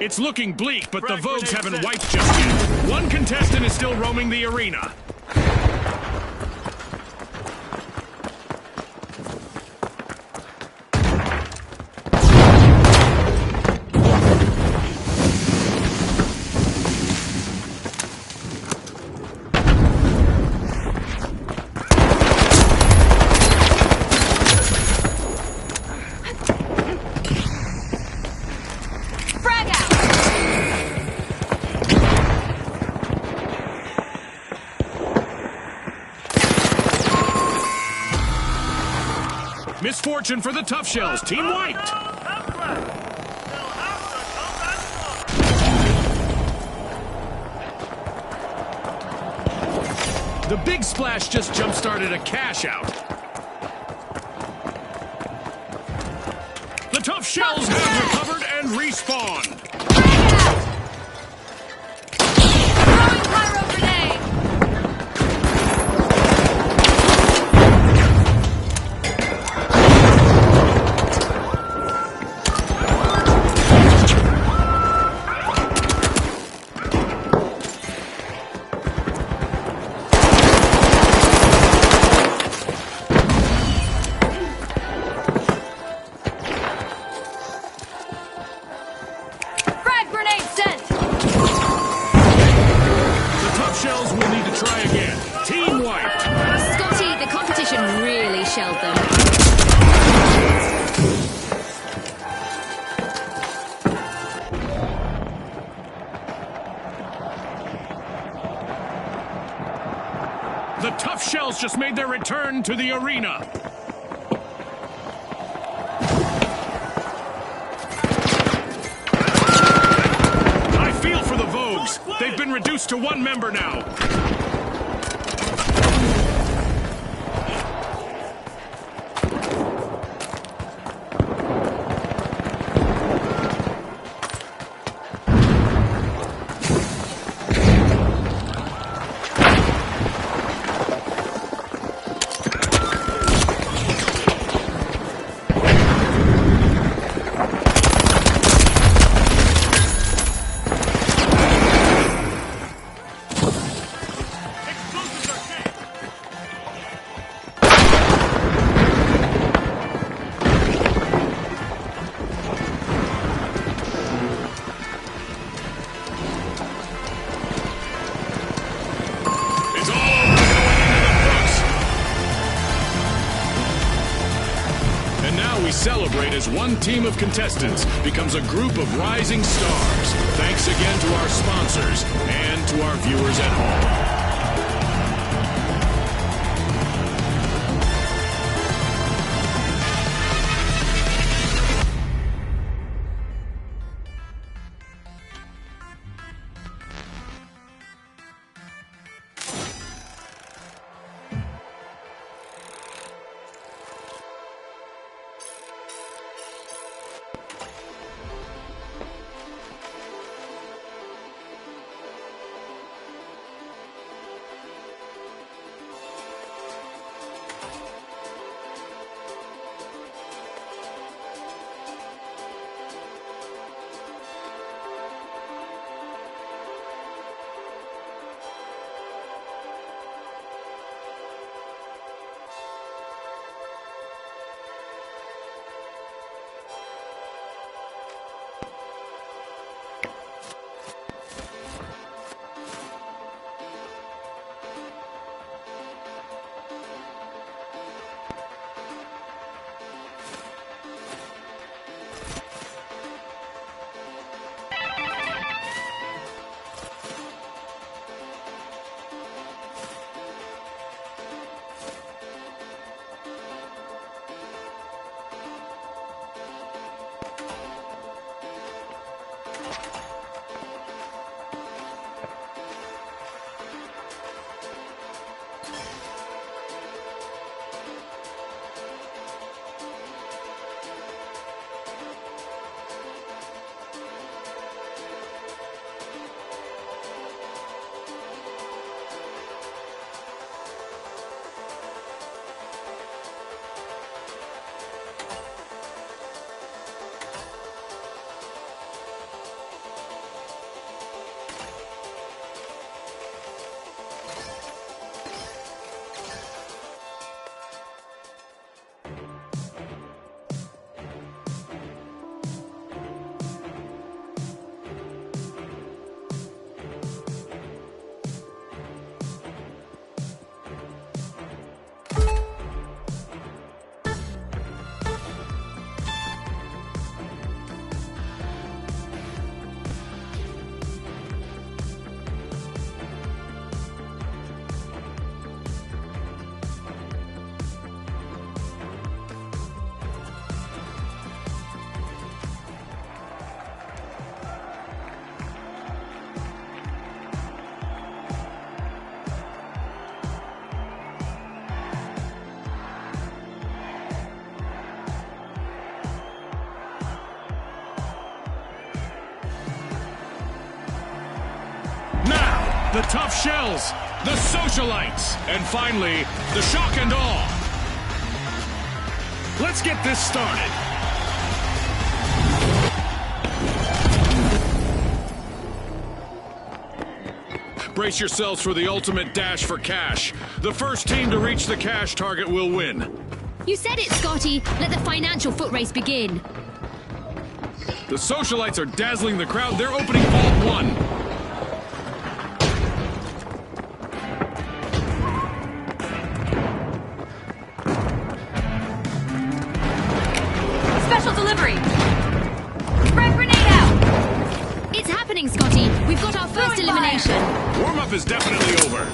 It's looking bleak, but the Vogues haven't wiped just yet. One contestant is still roaming the arena. Misfortune for the Tough Shells. Team wiped. The Big Splash just jump-started a cash out. The Tough Shells have recovered and respawned. The Tough Shells just made their return to the arena. I feel for the Vogues. They've been reduced to one member now. celebrate as one team of contestants becomes a group of rising stars. Thanks again to our sponsors and to our viewers at home. The Tough Shells, the Socialites, and finally, the Shock and Awe. Let's get this started. Brace yourselves for the ultimate dash for cash. The first team to reach the cash target will win. You said it, Scotty. Let the financial foot race begin. The Socialites are dazzling the crowd. They're opening Vault 1. Special delivery! Frag grenade out! It's happening, Scotty. We've got our first Throwing elimination. Warm-up is definitely over.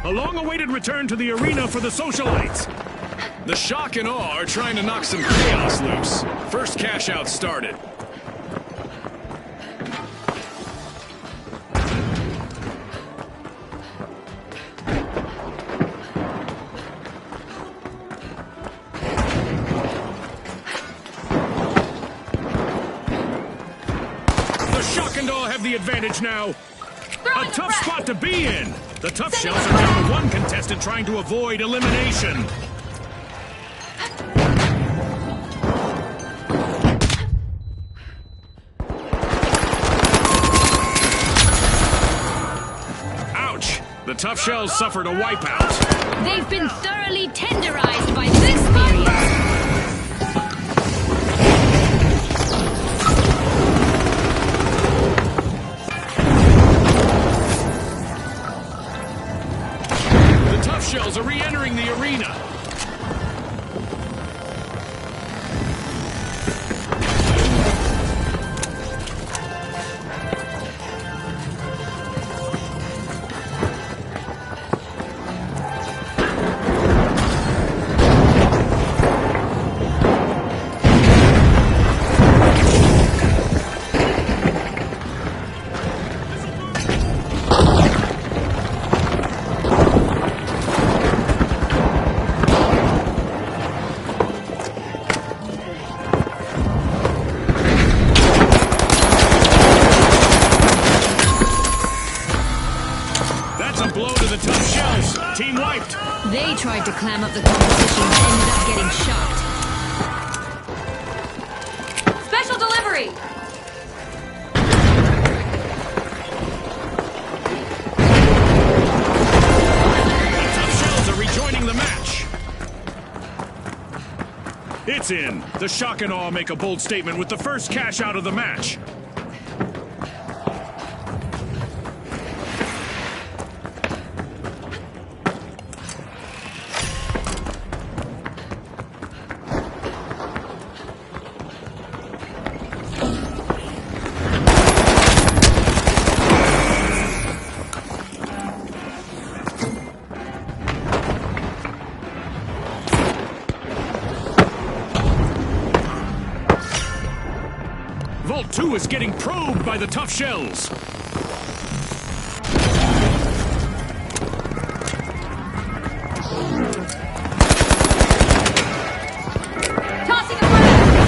A long-awaited return to the arena for the Socialites. The shock and awe are trying to knock some chaos loose. First cash out started. The shock and awe have the advantage now. A tough spot to be in. The tough shells are down to one contestant trying to avoid elimination. Ouch! The tough shells suffered a wipeout. They've been thoroughly tenderized by this period. Shells are re-entering the arena. Team wiped. They tried to clam up the competition but ended up getting shot. Special delivery! The tough shells are rejoining the match. It's in. The shock and awe make a bold statement with the first cash out of the match. Vault 2 is getting probed by the tough shells. Tossing a frag!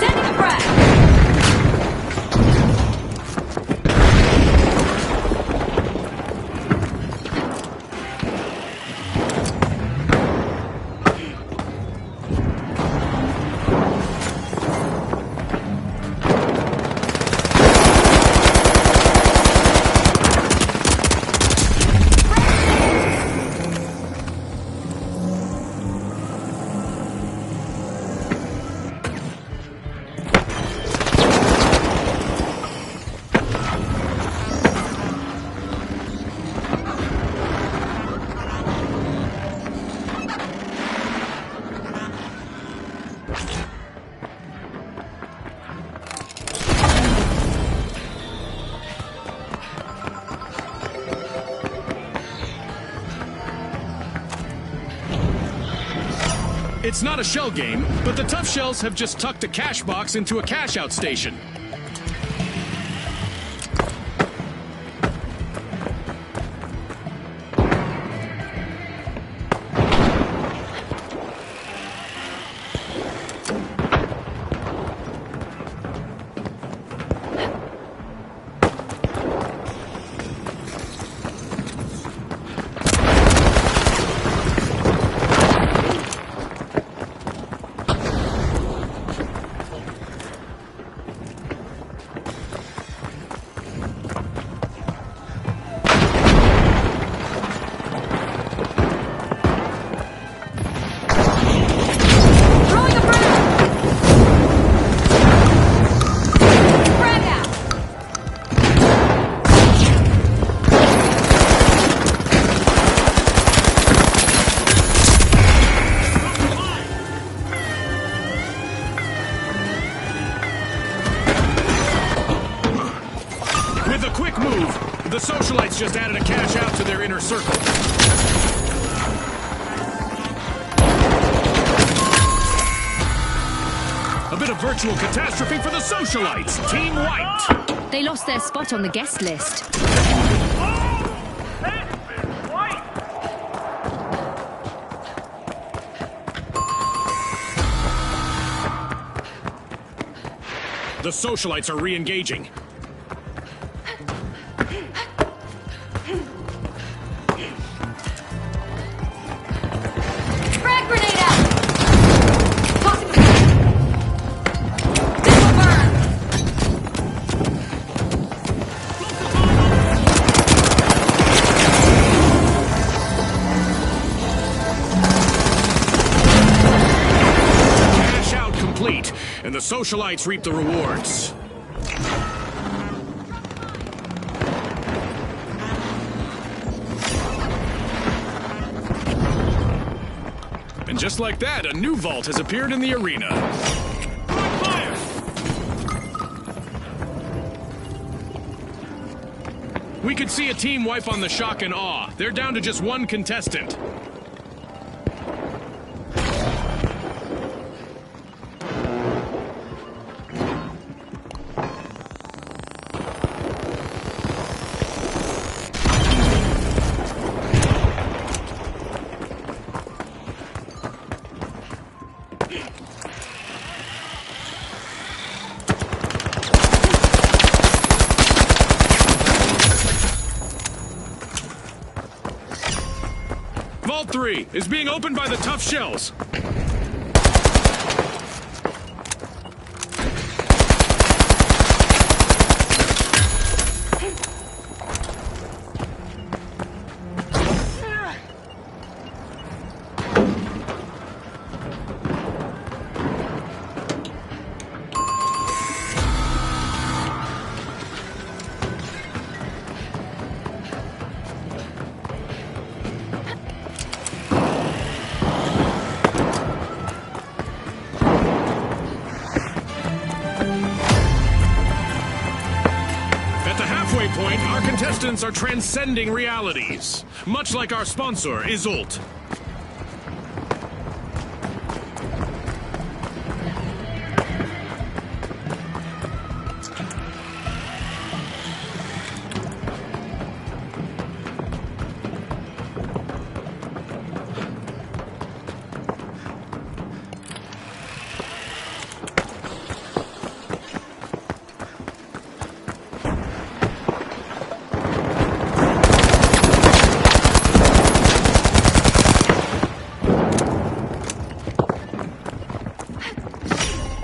Sending a frag! It's not a shell game, but the tough shells have just tucked a cash box into a cash out station. The socialites just added a cash out to their inner circle. A bit of virtual catastrophe for the socialites. Team wiped. They lost their spot on the guest list. The socialites are re-engaging. Frag grenade out! Tossing a frag! This will burn! Cash out complete, and the socialites reap the rewards. And just like that, a new vault has appeared in the arena. Fire! We could see a team wipe on the shock and awe. They're down to just one contestant. Vault 3 is being opened by the tough shells. Point, our contestants are transcending realities, much like our sponsor, Isolt.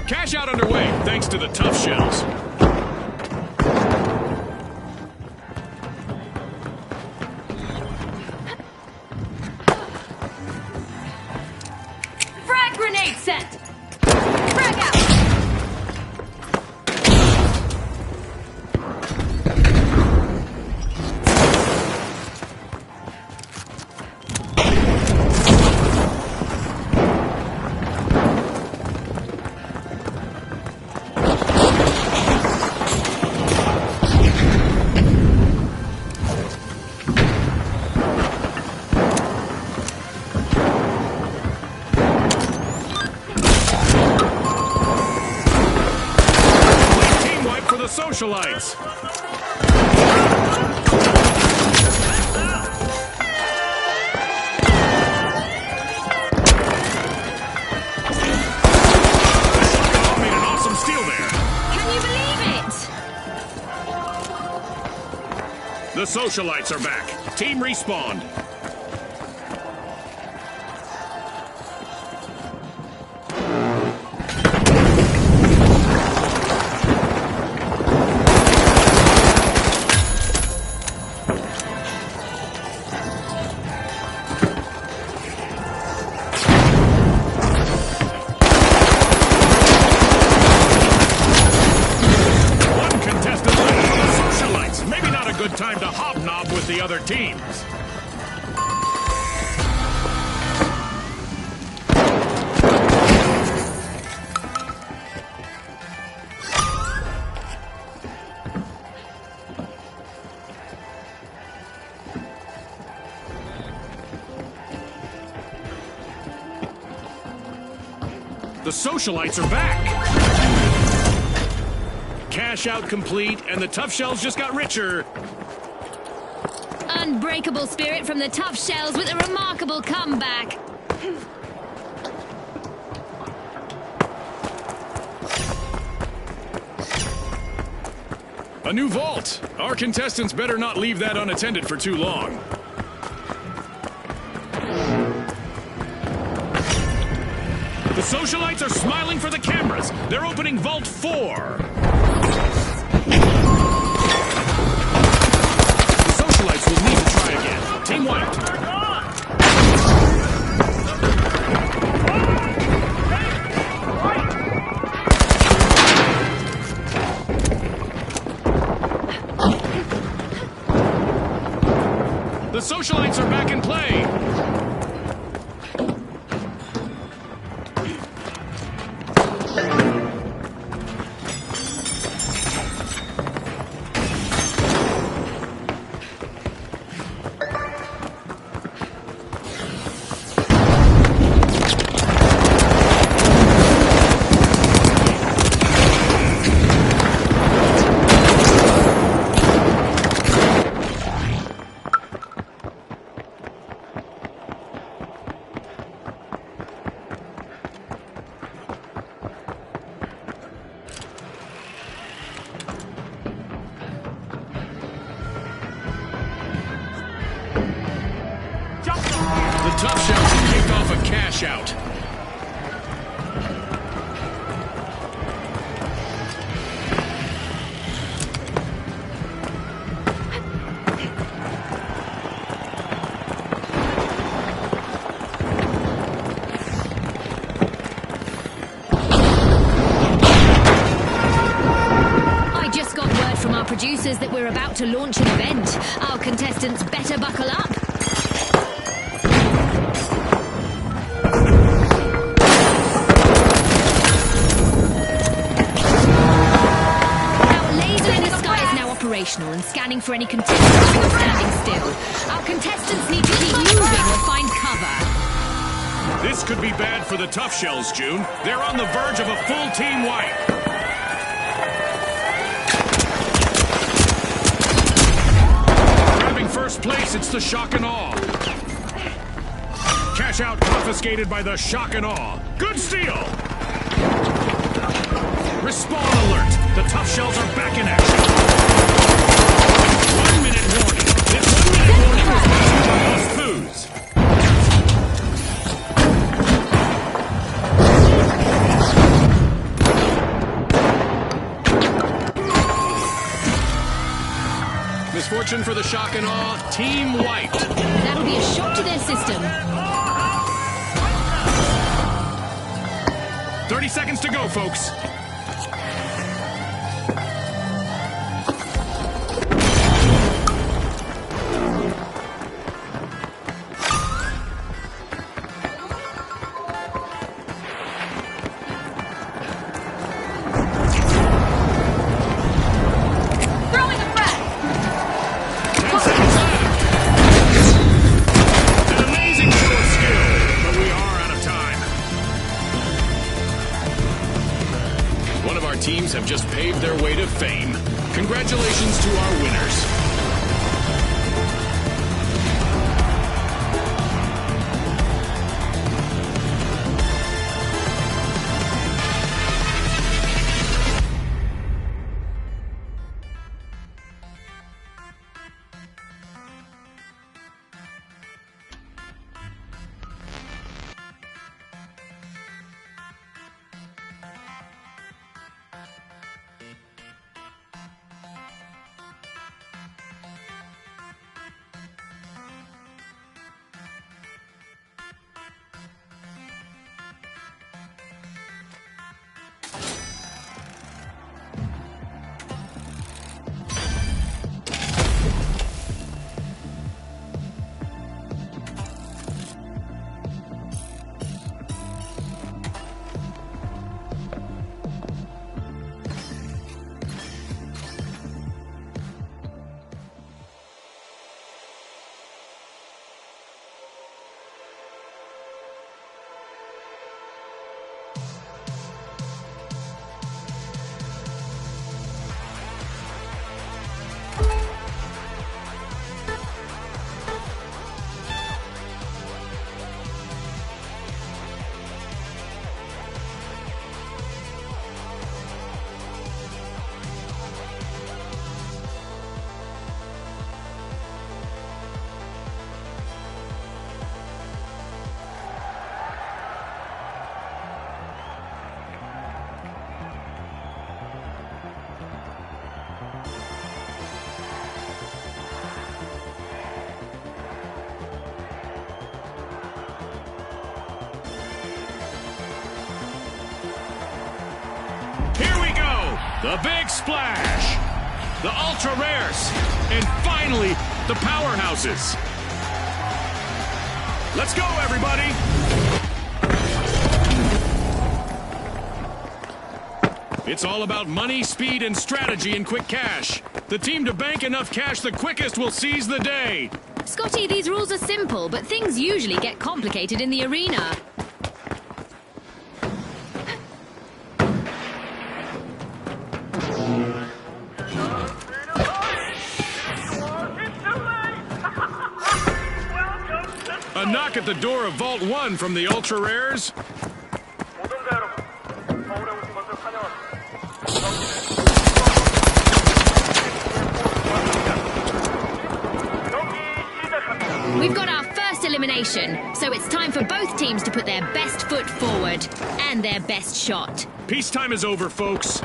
Cash out underway, thanks to the tough shells. Frag grenade sent! Frag out! Socialites. Made an awesome steal there. Can you believe it? The socialites are back. Team respawned. Time to hobnob with the other teams. The socialites are back! Cash out complete, and the Tough Shells just got richer. Unbreakable spirit from the Tough Shells with a remarkable comeback. A new vault! Our contestants better not leave that unattended for too long. The socialites are smiling for the cameras. They're opening Vault 4. The socialites will need to try again. Team wiped. The socialites are back in play. The Tough Shells have kicked off a cash out. I just got word from our producers that we're about to launch an event. Our contestants better buckle up. And scanning for any contestants who are standing still. Our contestants need to keep moving or find cover. This could be bad for the Tough Shells, June. They're on the verge of a full team wipe. Grabbing first place, it's the Shock and Awe. Cash out confiscated by the Shock and Awe. Good steal! Respawn alert! The Tough Shells are back in action. 1 minute warning. This 1 minute warning was brought to you by Lost Foods. Misfortune for the Shock and Awe. Team wiped. That'll be a shock to their system. 30 seconds to go, folks. Teams have just paved their way to fame. Congratulations to our winners. The big splash. The ultra rares. And finally, the powerhouses. Let's go, everybody. It's all about money, speed, and strategy in Quick Cash. The team to bank enough cash the quickest will seize the day. Scotty, these rules are simple, but things usually get complicated in the arena. A knock at the door of Vault 1 from the ultra rares. 우승자 여러분, 서울에 오신 것을 환영합니다. 경기 시작합니다. We've got our first elimination, so it's time for both teams to put their best foot forward and their best shot. Peacetime is over, folks.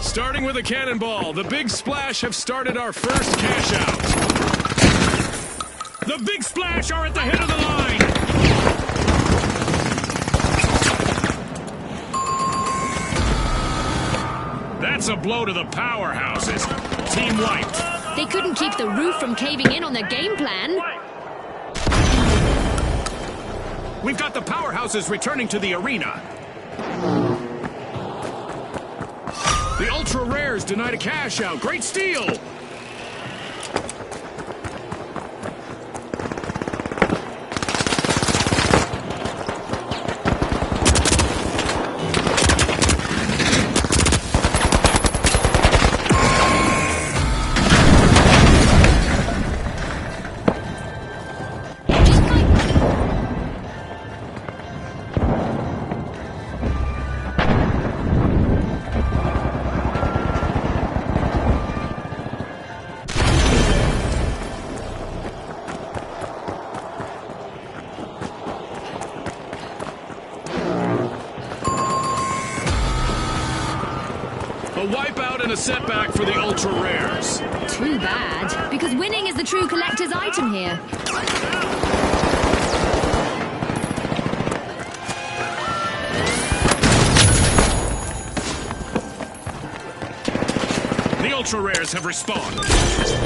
Starting with a cannonball, the Big Splash have started our first cash out. The Big Splash are at the head of the line. That's a blow to the powerhouses. Team wiped. They couldn't keep the roof from caving in on their game plan. We've got the powerhouses returning to the arena. The ultra rares denied a cash out. Great steal. A wipeout and a setback for the ultra rares. Too bad, because winning is the true collector's item here. The ultra rares have respawned.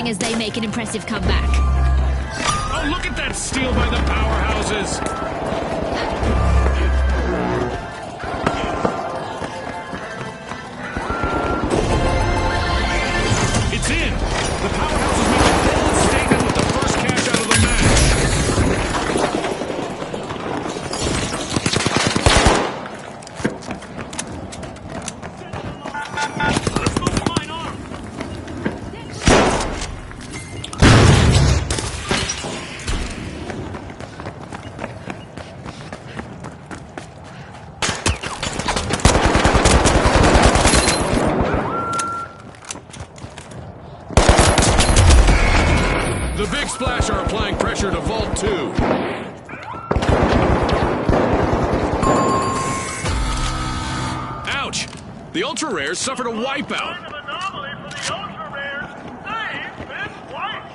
As they make an impressive comeback. Oh, look at that steal by the powerhouses. It's in. The powerhouses make a bold statement with the first cash out of the match. The Big Splash are applying pressure to Vault 2. Ouch! The Ultra Rares suffered a wipeout. Kind of anomaly for the ultra rares. They've been wiped.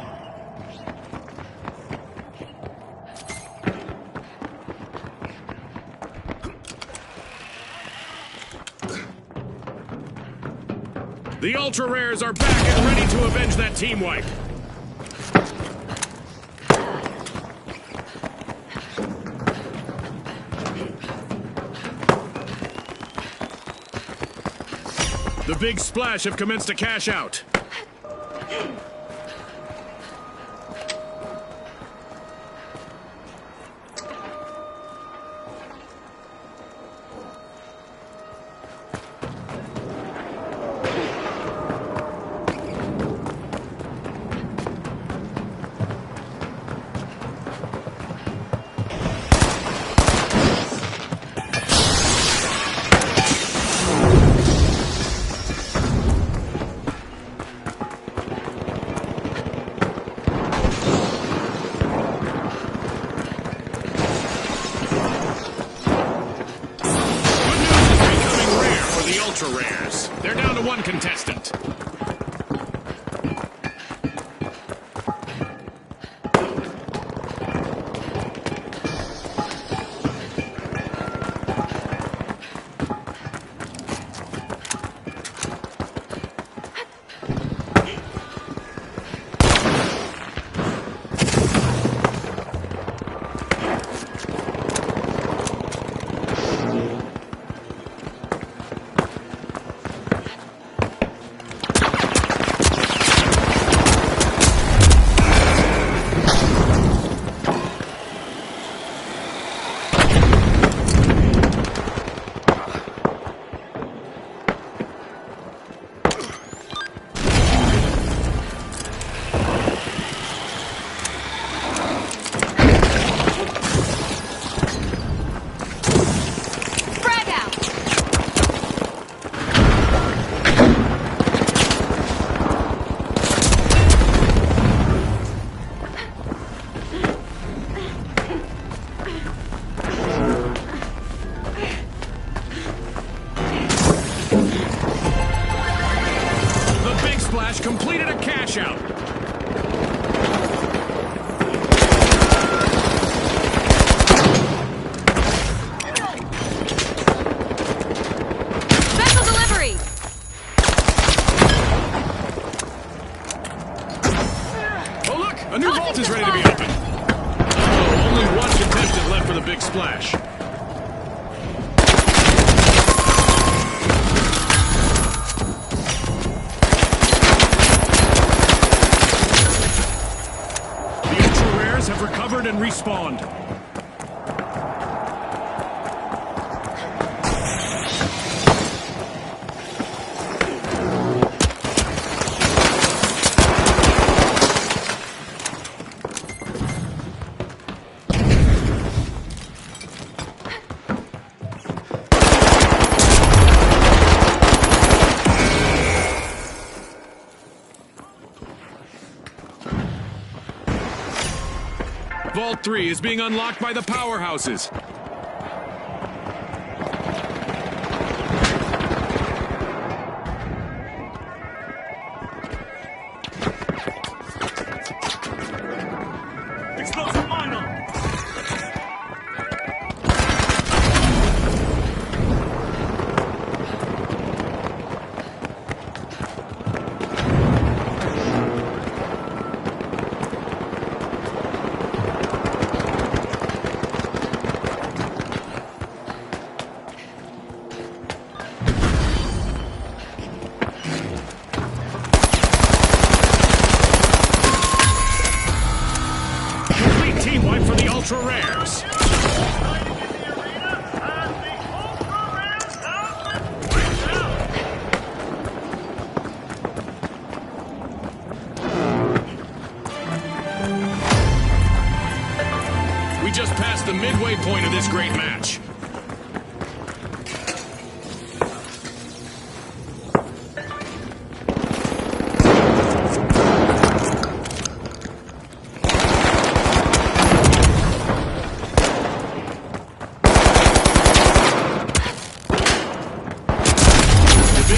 The Ultra Rares are back and ready to avenge that team wipe. The Big Splash have commenced a cash out. Ultra Rares. They're down to one contestant. Completed a cash out. Vessel delivery. Oh look, a new vault is ready to be opened. Oh, only one contestant left for the Big Splash. Have recovered and respawned. Vault 3 is being unlocked by the powerhouses. Explosive miner! Team wipe for the Ultra Rares. We just passed the midway point of this great match.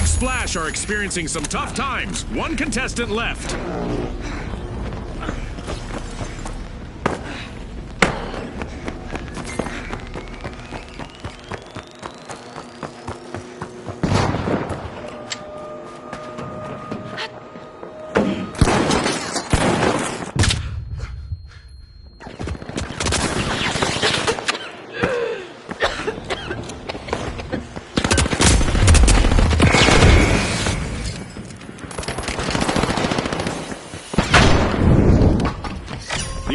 Splash are experiencing some tough times. One contestant left.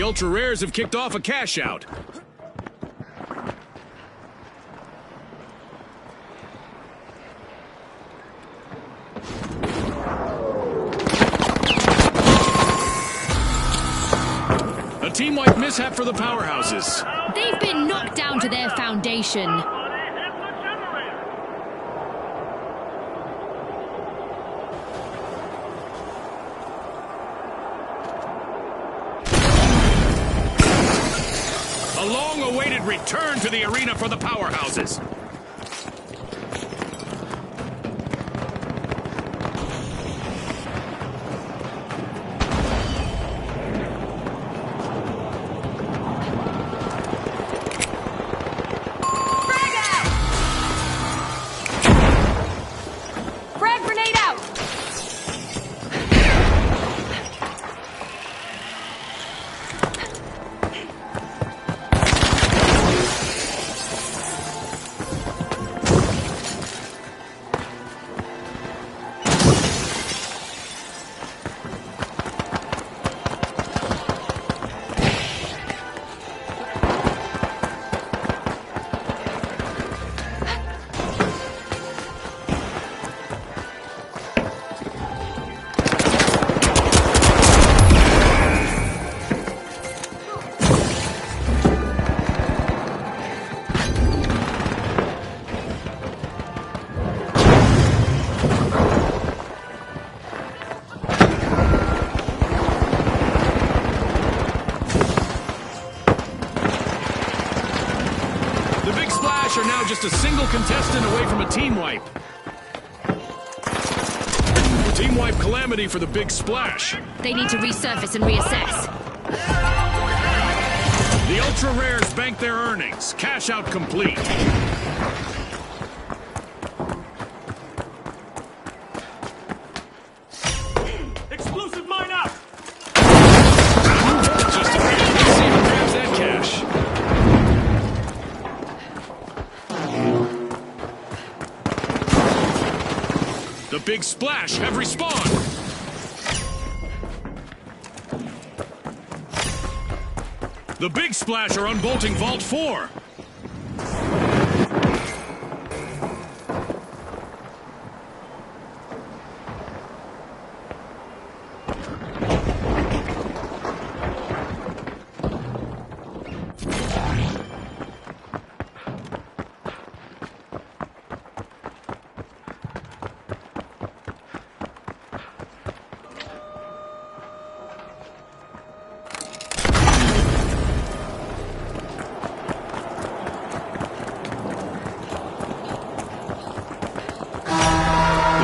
Ultra Rares have kicked off a cash out. A team-wide mishap for the powerhouses. They've been knocked down to their foundation. A long-awaited return to the arena for the powerhouses. Frag out! Frag grenade out! The Big Splash are now just a single contestant away from a team wipe. Team wipe calamity for the Big Splash. They need to resurface and reassess. The Ultra Rares bank their earnings. Cash out complete. Explosive mine out! Just a minute. Let's see who grabs that cash. The Big Splash have respawned. The Big Splash are unbolting Vault 4.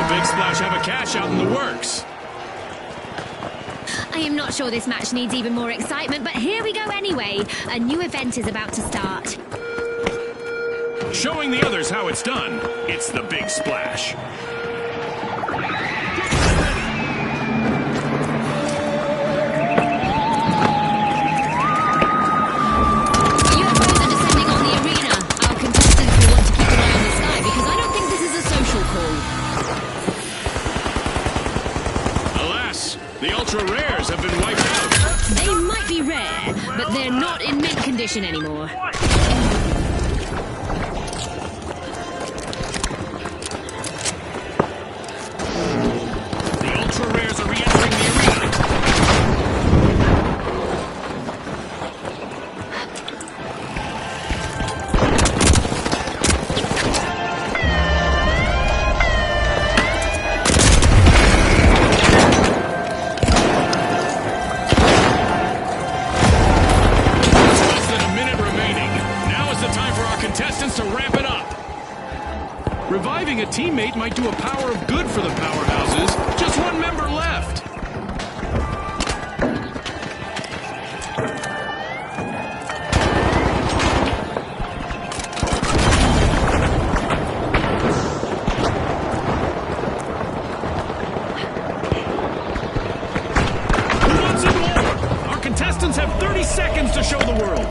Big Splash have a cash out in the works. I am not sure this match needs even more excitement, but here we go anyway. A new event is about to start. Showing the others how it's done, it's the Big Splash. UFOs are descending on the arena. Our contestants will want to keep an eye on the sky because I don't think this is a social call. Alas, the Ultra Rares have been wiped out. They might be rare, but they're not in mint condition anymore. The Ultra Rares are re-entering the arena. Less than a minute remaining. Now is the time for our contestants to ramp it up. Reviving a teammate might do a power of good for the powerhouses. Just one member left. Who wants it more? Our contestants have 30 seconds to show the world.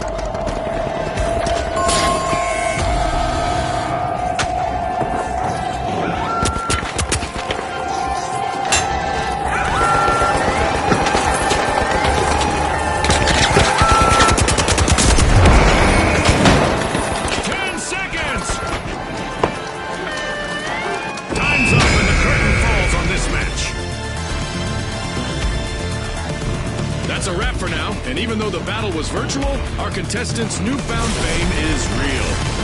And even though the battle was virtual, our contestants' newfound fame is real.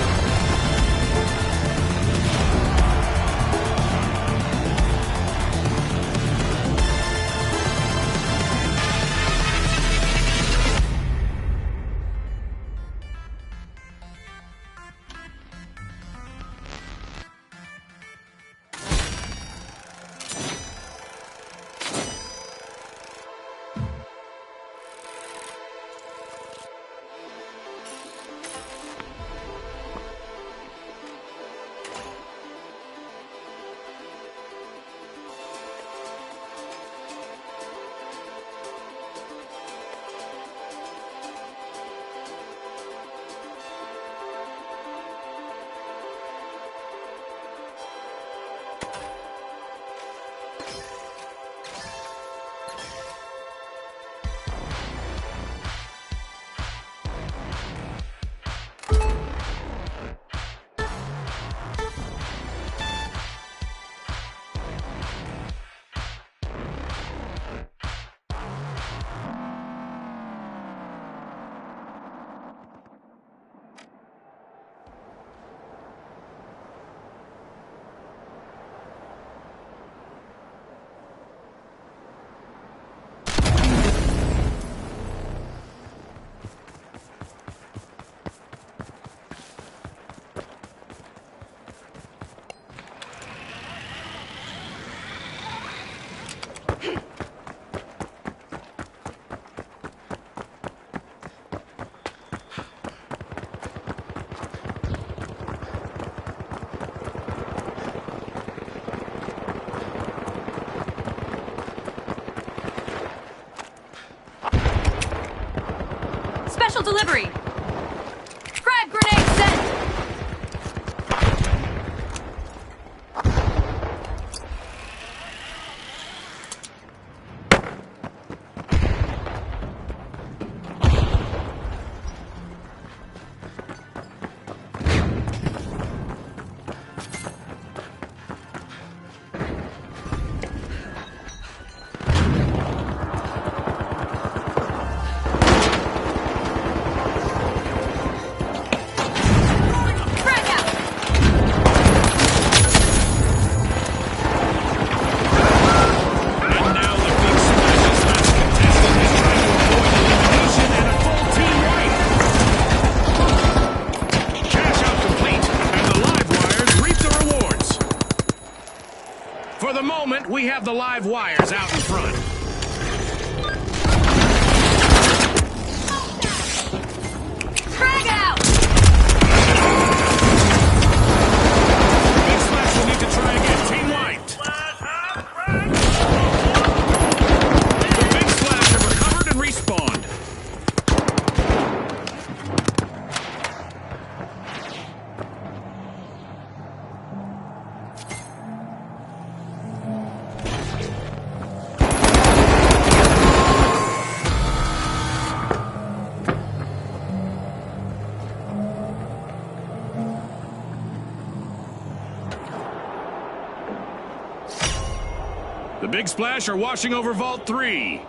Special delivery! Frag grenade set! For the moment, we have the live wires out in front. Frag out! Big Splash will need to try again. Team White. The Big Splash have recovered and respawned. The Big Splash are washing over Vault 3.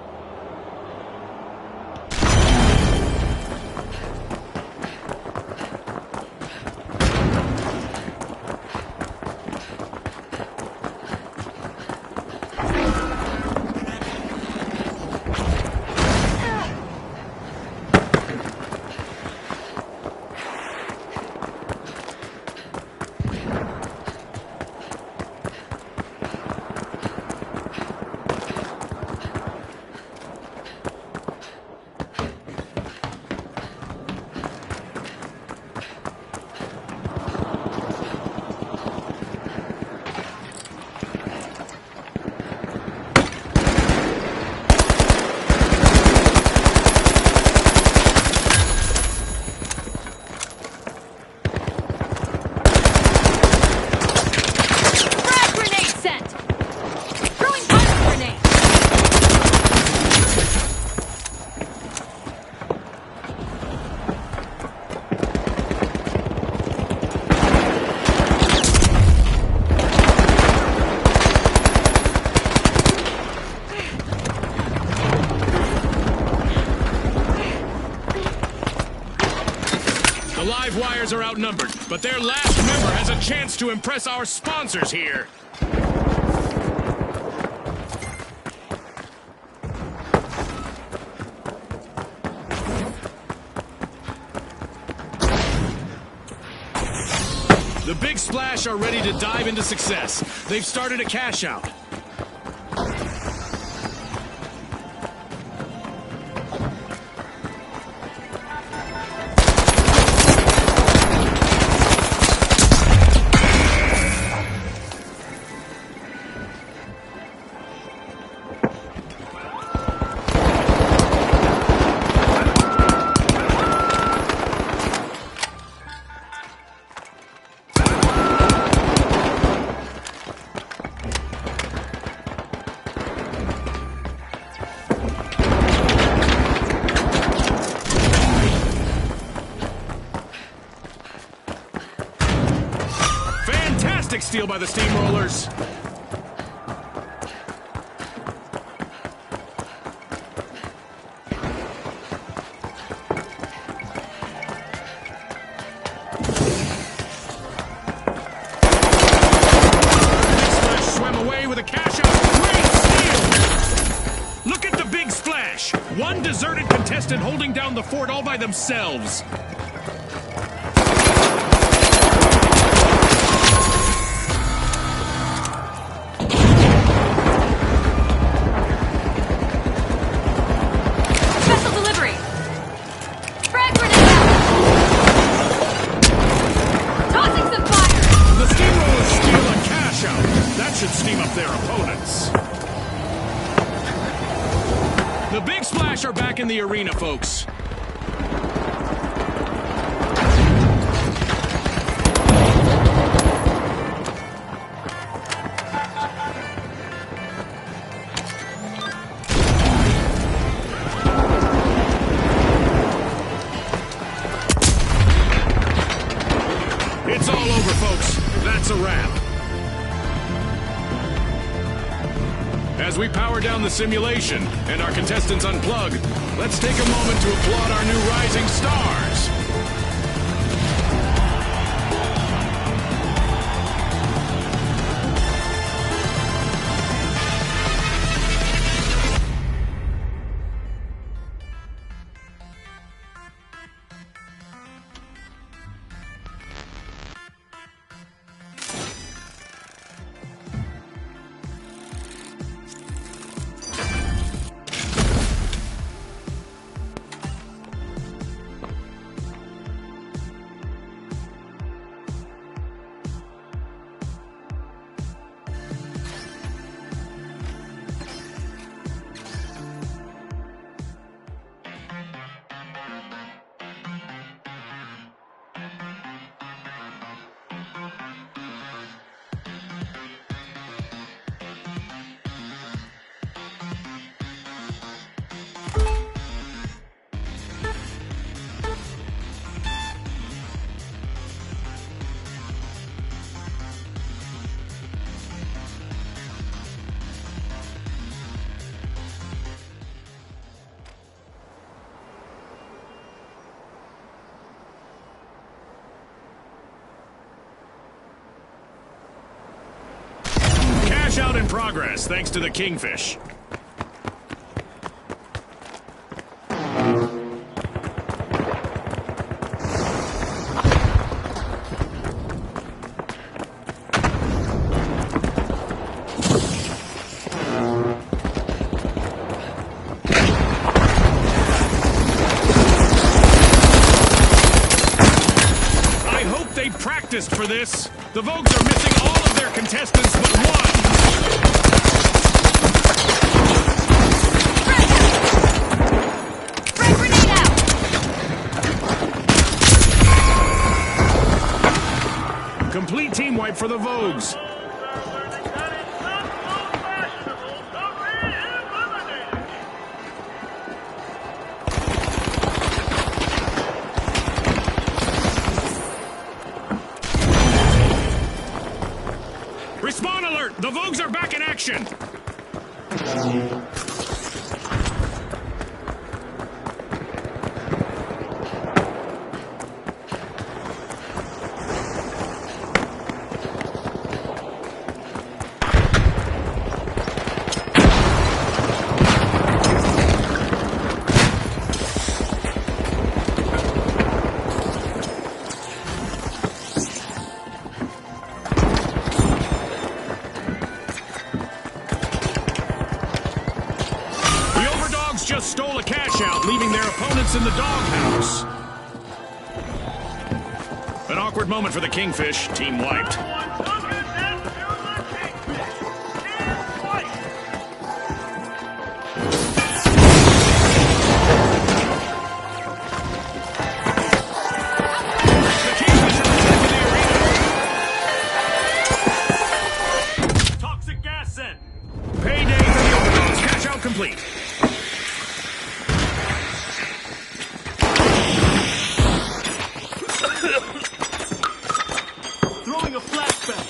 Wires are outnumbered, but their last member has a chance to impress our sponsors here. The Big Splash are ready to dive into success. They've started a cash out. Fantastic steal by the Steamrollers. Look at the Big Splash! One deserted contestant holding down the fort all by themselves. Special delivery! Frag grenade out! Tossing some fire! The Steamrollers steal a cash out. That should steam up their opponents. The Big Splash are back in the arena, folks. It's all over, folks. That's a wrap. As we power down the simulation and our contestants unplug, let's take a moment to applaud our new rising stars. Cash out in progress, thanks to the Kingfish. I hope they practiced for this. The Vogues are missing all of their contestants but one. Frag grenade out! Complete team wipe for the Vogues. That is not so fashionable to be eliminated. Respawn alert! The Vogues are back in action! stole a cash out, leaving their opponents in the doghouse. An awkward moment for the Kingfish. Team wiped. Toxic gas sent. Payday for the Overdogs. Cash out complete. Throwing a flashbang.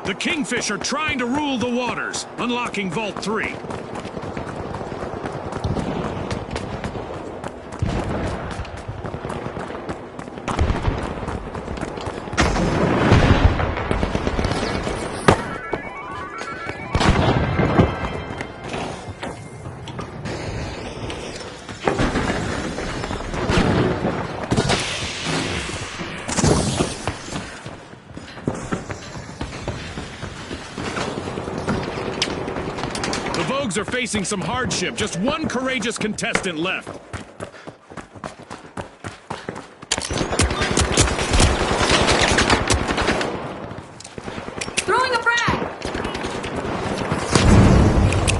The Kingfish are trying to rule the waters, unlocking Vault 3. The Vogues are facing some hardship. Just one courageous contestant left. Throwing a frag!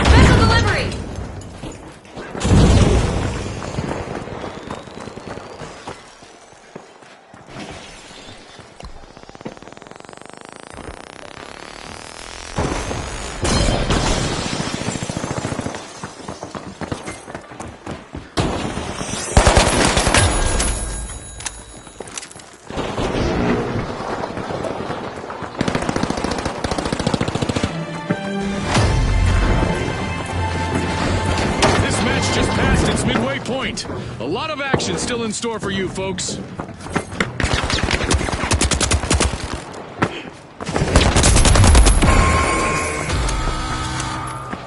Special delivery! This match just passed its midway point. A lot of action still in store for you folks.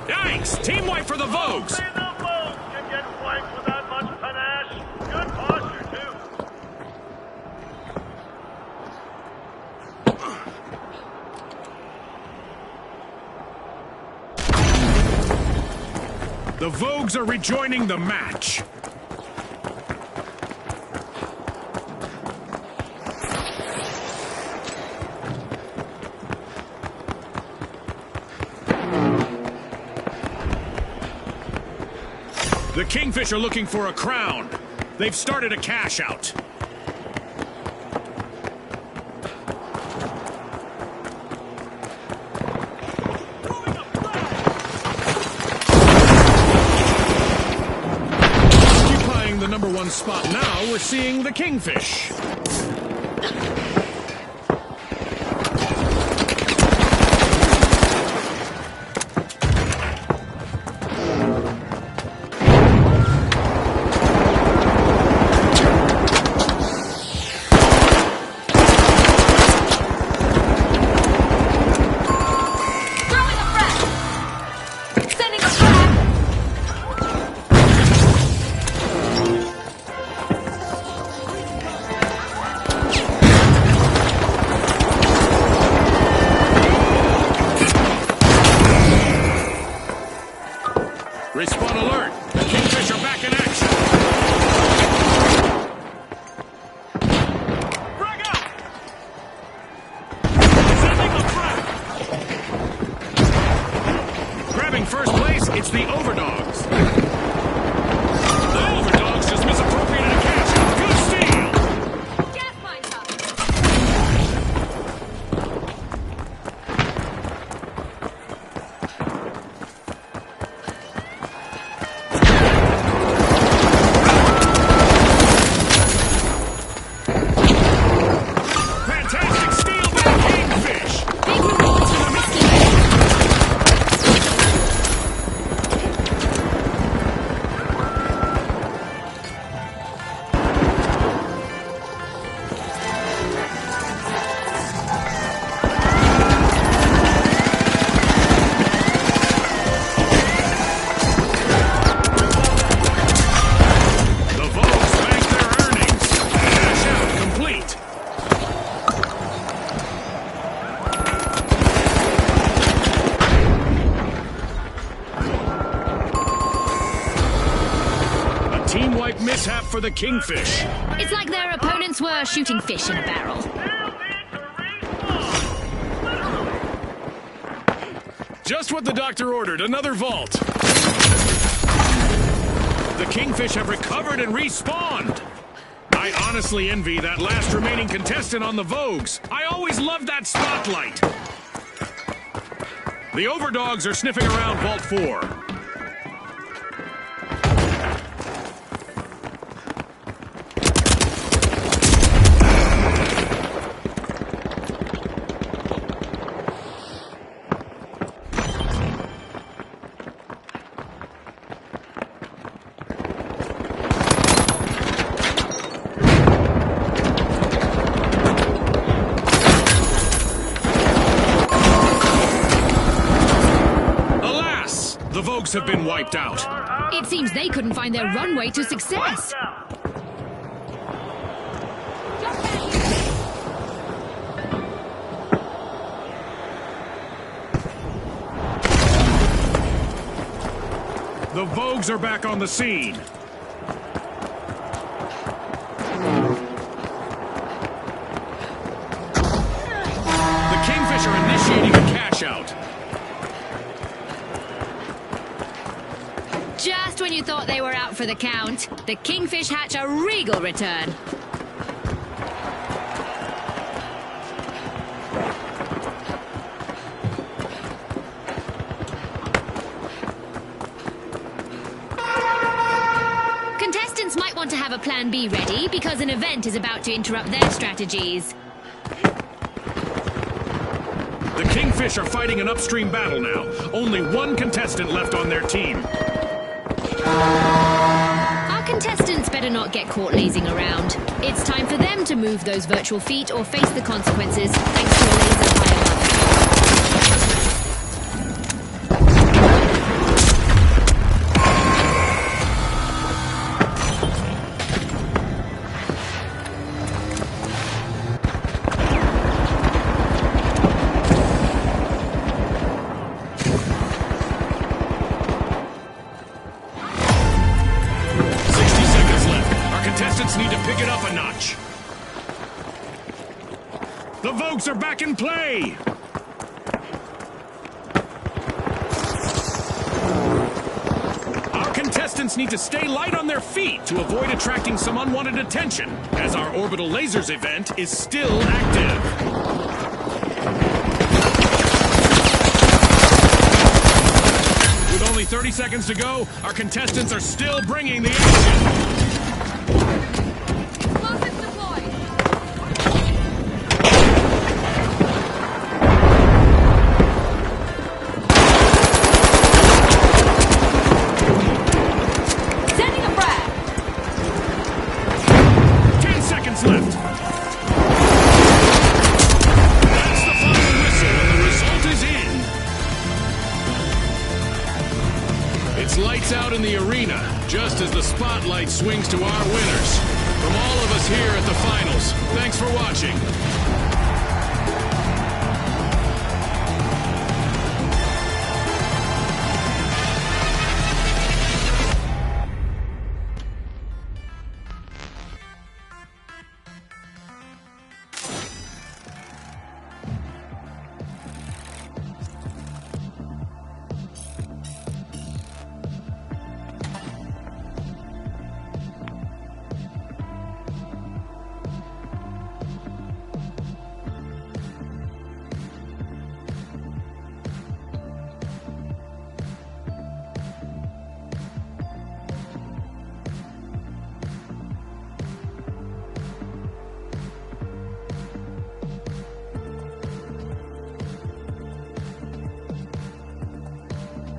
Yikes! Team wipe for the Vogues! Only the Vogues can get wiped with that much panache. Good posture, too. The Vogues are rejoining the match. The Kingfish are looking for a crown. They've started a cash out. Occupying the #1 spot now, we're seeing the Kingfish. Throwing a frag! Sending a frag! for the Kingfish. It's like their opponents were shooting fish in a barrel. Just what the doctor ordered, another vault. The Kingfish have recovered and respawned. I honestly envy that last remaining contestant on the Vogues. I always loved that spotlight. The Overdogs are sniffing around Vault 4. The Vogues have been wiped out. It seems they couldn't find their runway to success. The Vogues are back on the scene. The Kingfish are initiating a cash out. Just when you thought they were out for the count, the Kingfish hatch a regal return. Contestants might want to have a plan B ready because an event is about to interrupt their strategies. The Kingfish are fighting an upstream battle now. Only one contestant left on their team. Our contestants better not get caught lazing around. It's time for them to move those virtual feet or face the consequences thanks to a laser high above. Need to pick it up a notch. The Vogues are back in play. Our contestants need to stay light on their feet to avoid attracting some unwanted attention, as our Orbital Lasers event is still active. With only 30 seconds to go, our contestants are still bringing the action. Left. That's the final whistle, and the result is in. It's lights out in the arena, just as the spotlight swings to our winners. From all of us here at the finals, thanks for watching.